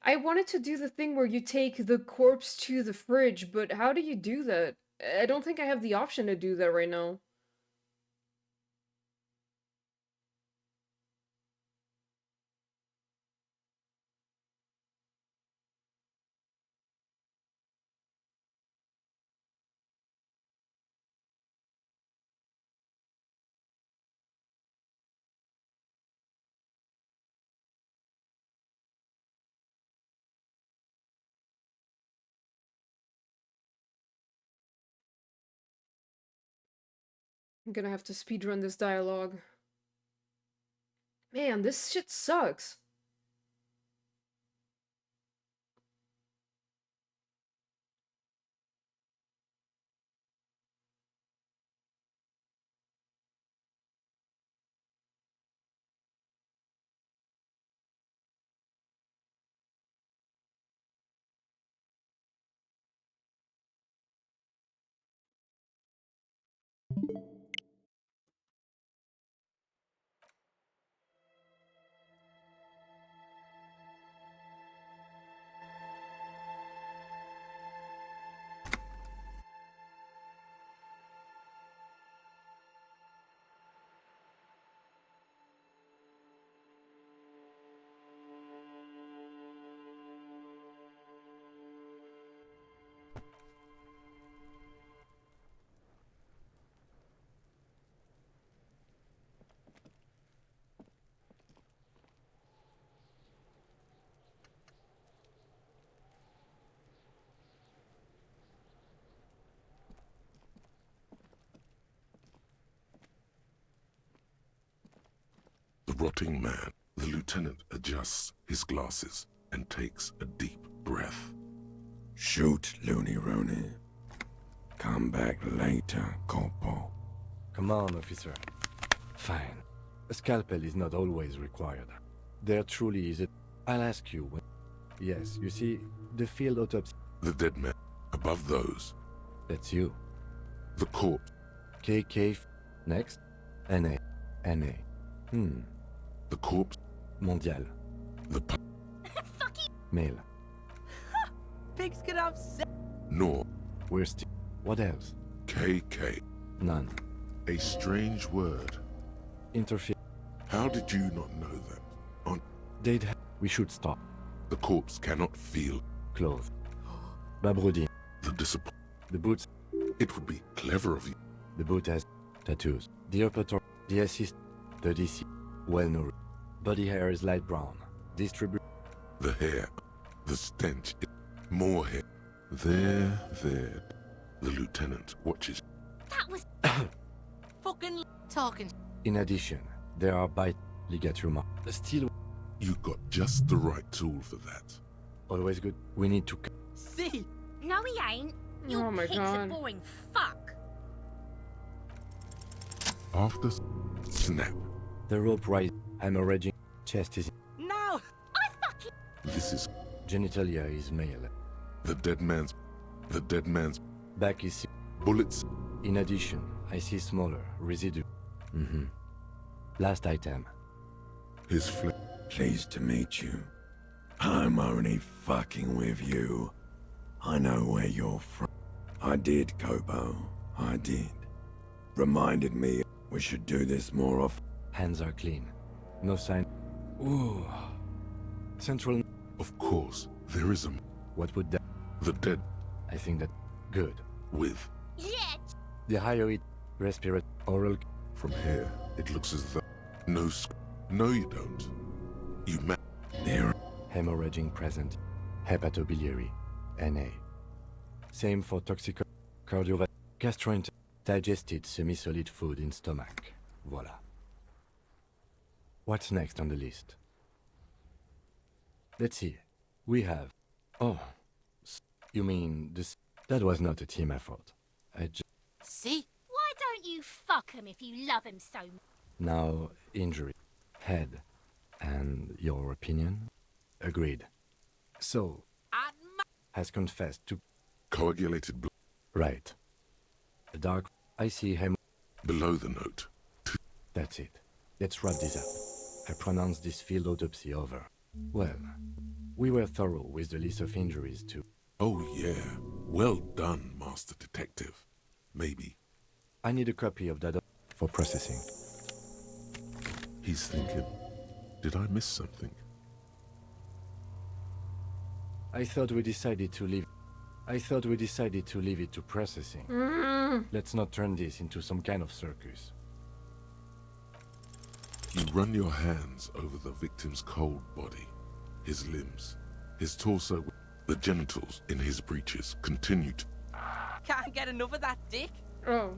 I wanted to do the thing where you take the corpse to the fridge, but how do you do that? I don't think I have the option to do that right now. I'm gonna have to speedrun this dialogue. Man, this shit sucks. The rotting man. The lieutenant adjusts his glasses and takes a deep breath. Shoot, Looney Rooney. Come back later, Corporal. Come on, officer. Fine. A scalpel is not always required. There truly is a... I'll ask you when... Yes, you see, the field autopsy... The dead man. Above those. That's you. The corpse. KK... Next. NA. NA. The corpse. Mondial. The Male. Pigs can have sex. Nor. We're still... What else? KK. None. A strange word. Interfere. How did you not know that? On... They'd ha... We should stop. The corpse cannot feel. Clothes. Babrodi. The disappointment. The boots. It would be clever of you. The boot has tattoos. The upper the assist. The DC. Well nourished. Body hair is light brown. Distribute. The hair. The stench. More hair. There. The lieutenant watches. That was fucking talking. In addition, there are bite ligature marks. Still, You got just the right tool for that. always good. We need to... See? No, he ain't. Your Oh my pig's a God. boring fuck. After snap. The rope rise. Hemorrhaging. Chest is... No! This is Genitalia is male. the dead man's. Back is... Bullets. In addition, I see smaller residue. Last item. His flesh. Pleased to meet you. I'm only fucking with you. I know where you're from. I did, Kobo. I did. Reminded me we should do this more often. Hands are clean. No sign... Ooh. Central... Of course, there is a. What would that... The dead. I think that... Good. With. Yeah. The higher it... Respirate... Oral... From here, it looks as though. No. No, you don't. You ma. There. Hemorrhaging present. Hepatobiliary. NA. Same for toxic... Cardiovascular... Gastrointestinal... Digested semi-solid food in stomach. Voila. What's next on the list? Let's see. We have... Oh. You mean this... That was not a team effort. I just... See? Why don't you fuck him if you love him so much? Now, injury. Head. And your opinion? Agreed. So... Has confessed to... Coagulated blood. Right. The dark... I see him... Below the note. That's it. Let's wrap this up. I pronounce this field autopsy over. Well, we were thorough with the list of injuries too. Oh yeah. Well done, Master Detective. Maybe. I need a copy of that for processing. He's thinking, did I miss something? I thought we decided to leave it to processing. Let's not turn this into some kind of circus. You run your hands over the victim's cold body, his limbs, his torso, the genitals in his breeches continue to... Can't get enough of that dick. Oh.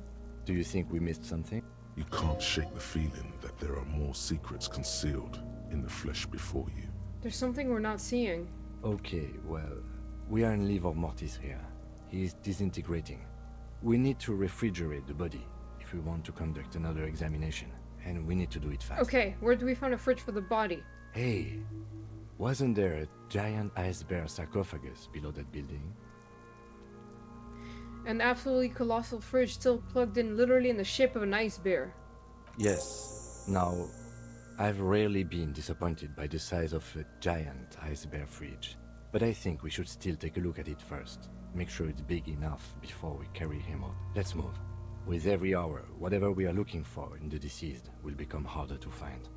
Do you think we missed something? You can't shake the feeling that there are more secrets concealed in the flesh before you. There's something we're not seeing. Okay, well, we are in livor mortis here. He is disintegrating. We need to refrigerate the body if we want to conduct another examination, and we need to do it fast. Okay, where do we find a fridge for the body? Hey, wasn't there a giant ice bear sarcophagus below that building? An absolutely colossal fridge still plugged in literally in the shape of an ice bear. Yes. Now, I've rarely been disappointed by the size of a giant ice bear fridge, but I think we should still take a look at it first. Make sure it's big enough before we carry him out. Let's move. With every hour, whatever we are looking for in the deceased will become harder to find.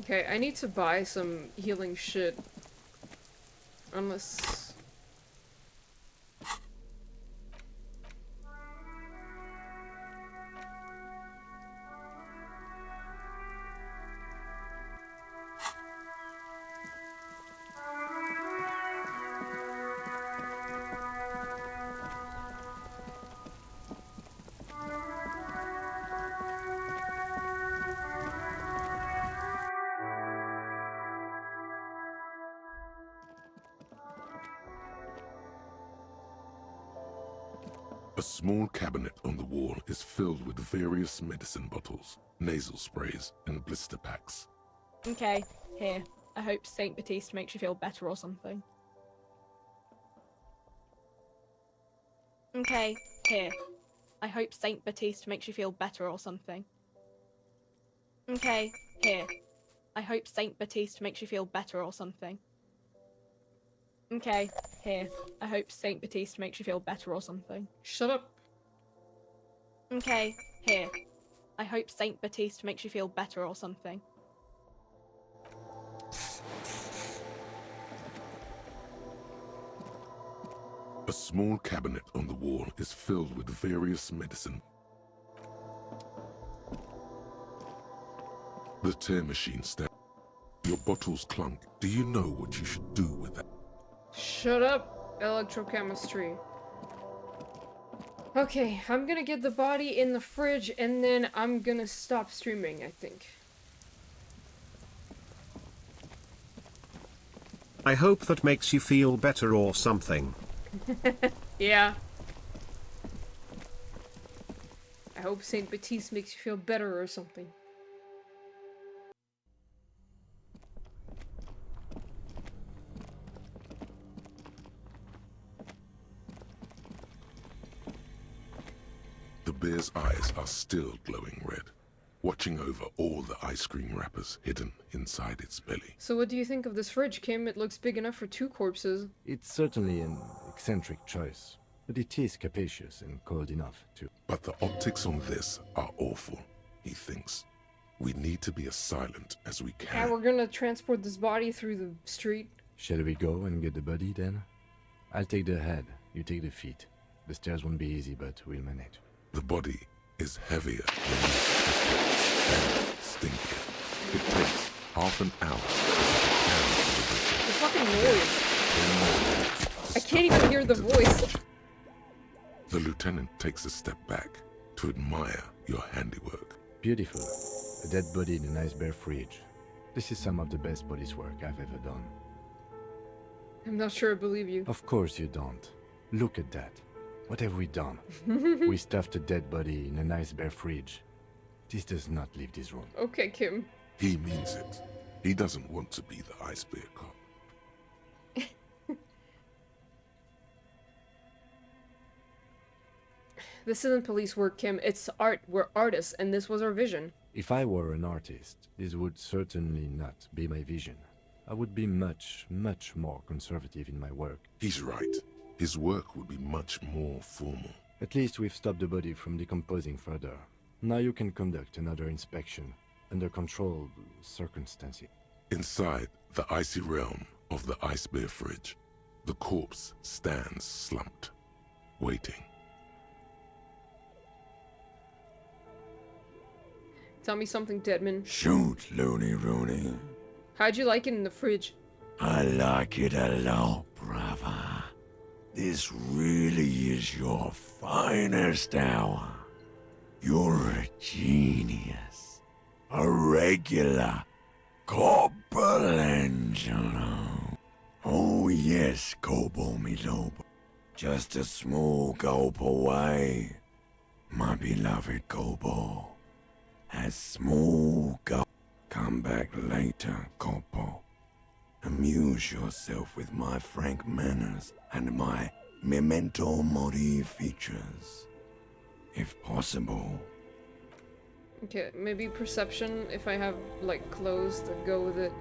Okay, I need to buy some healing shit. Unless... A small cabinet on the wall is filled with various medicine bottles, nasal sprays, and blister packs. Okay, here. I hope Saint Baptiste makes you feel better or something. Okay, here. I hope Saint Baptiste makes you feel better or something. Okay, here. I hope Saint Baptiste makes you feel better or something. Okay, here. I hope Saint Baptiste makes you feel better or something. Shut up. Okay, here. I hope Saint Baptiste makes you feel better or something. A small cabinet on the wall is filled with various medicine. The tear machine stands. Your bottles clunk. Do you know what you should do with that? Shut up, electrochemistry. Okay, I'm gonna get the body in the fridge and then I'm gonna stop streaming, I think. I hope that makes you feel better or something. Yeah. I hope Saint Baptiste makes you feel better or something. The bear's eyes are still glowing red, watching over all the ice cream wrappers hidden inside its belly. So what do you think of this fridge, Kim? It looks big enough for 2 corpses. It's certainly an eccentric choice, but it is capacious and cold enough, too. But the optics on this are awful, he thinks. We need to be as silent as we Yeah, can. we're gonna transport this body through the street. Shall we go and get the body, then? I'll take the head, you take the feet. The stairs won't be easy, but we'll manage. The body is heavier than you expected and stinkier. It takes half an hour to get The fucking noise. I can't even hear the voice. The lieutenant takes a step back to admire your handiwork. Beautiful. A dead body in a nice bare fridge. This is some of the best police work I've ever done. I'm not sure I believe you. Of course you don't. Look at that. What have we done? We stuffed a dead body in a nice bare fridge. This does not leave this room. Okay, Kim. He means it. He doesn't want to be the ice bear cop. This isn't police work, Kim. It's art. We're artists, and this was our vision. If I were an artist, this would certainly not be my vision. I would be much, much more conservative in my work. He's right. His work would be much more formal. At least we've stopped the body from decomposing further. Now you can conduct another inspection, under controlled circumstances. Inside the icy realm of the ice bear fridge, the corpse stands slumped, waiting. Tell me something, Deadman. Shoot, Looney Rooney. How'd you like it in the fridge? I like it a lot, brother. This really is your finest hour. You're a genius. A regular Copperangelo. Oh yes, Cobo me lobo. Just a small gulp away. My beloved Cobo. A small gulp. Come back later, Cobo. Amuse yourself with my frank manners and my memento mori features. If possible. Okay, maybe perception if I have, like, closed, I'd go with it.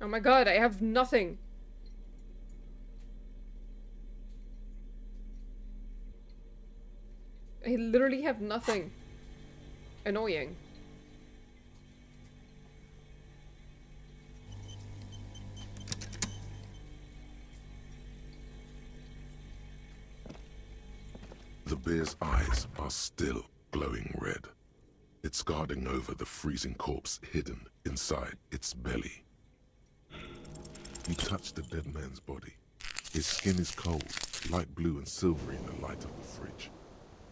Oh my god, I have nothing! I literally have nothing. Annoying. The bear's eyes are still glowing red. It's guarding over the freezing corpse hidden inside its belly. You touch the dead man's body. His skin is cold, light blue and silvery in the light of the fridge.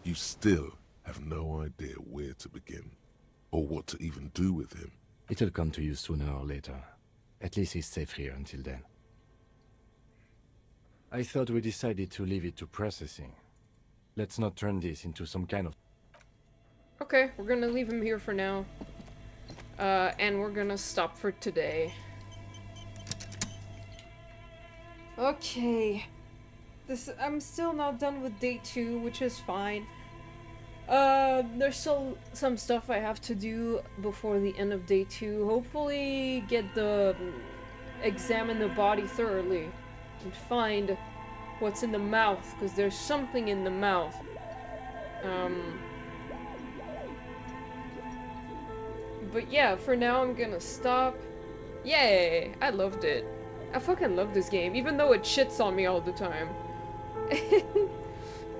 You still have no idea where to begin, or what to even do with him. It'll come to you sooner or later. At least he's safe here until then. I thought we decided to leave it to processing. Let's not turn this into some kind of... Okay, we're gonna leave him here for now. And we're gonna stop for today. Okay. I'm still not done with day 2, which is fine. There's still some stuff I have to do before the end of day 2. Hopefully examine the body thoroughly and find what's in the mouth, because there's something in the mouth. But yeah, for now I'm gonna stop. Yay! I loved it. I fucking love this game, even though it shits on me all the time.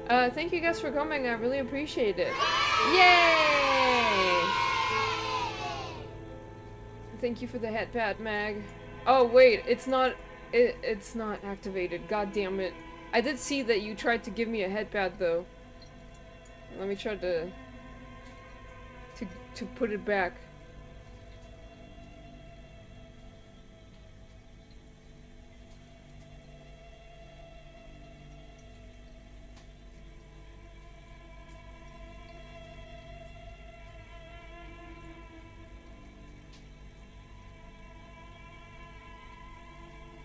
Thank you guys for coming, I really appreciate it. Yay! Thank you for the head pat, Mag. Oh wait, it's not activated, god damn it. I did see that you tried to give me a head pat though. Let me try to put it back.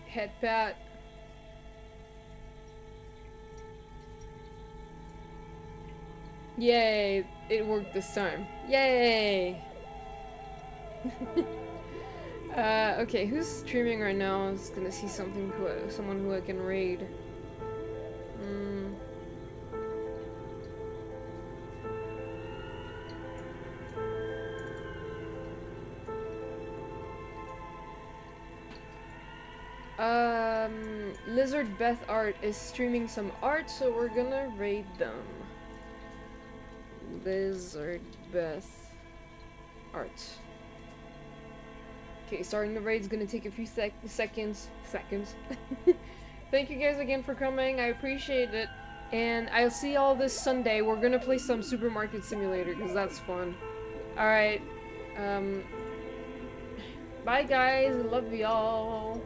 Head pat. Yay! It worked this time. Yay! Okay, who's streaming right now? I was gonna see someone who I can raid. Lizard Beth Art is streaming some art, so we're gonna raid them. Lizard Beth Art. Okay, starting the raid's gonna take a few seconds. Thank you guys again for coming, I appreciate it. And I'll see y'all this Sunday. We're gonna play some Supermarket Simulator, because that's fun. Alright, bye guys, love y'all.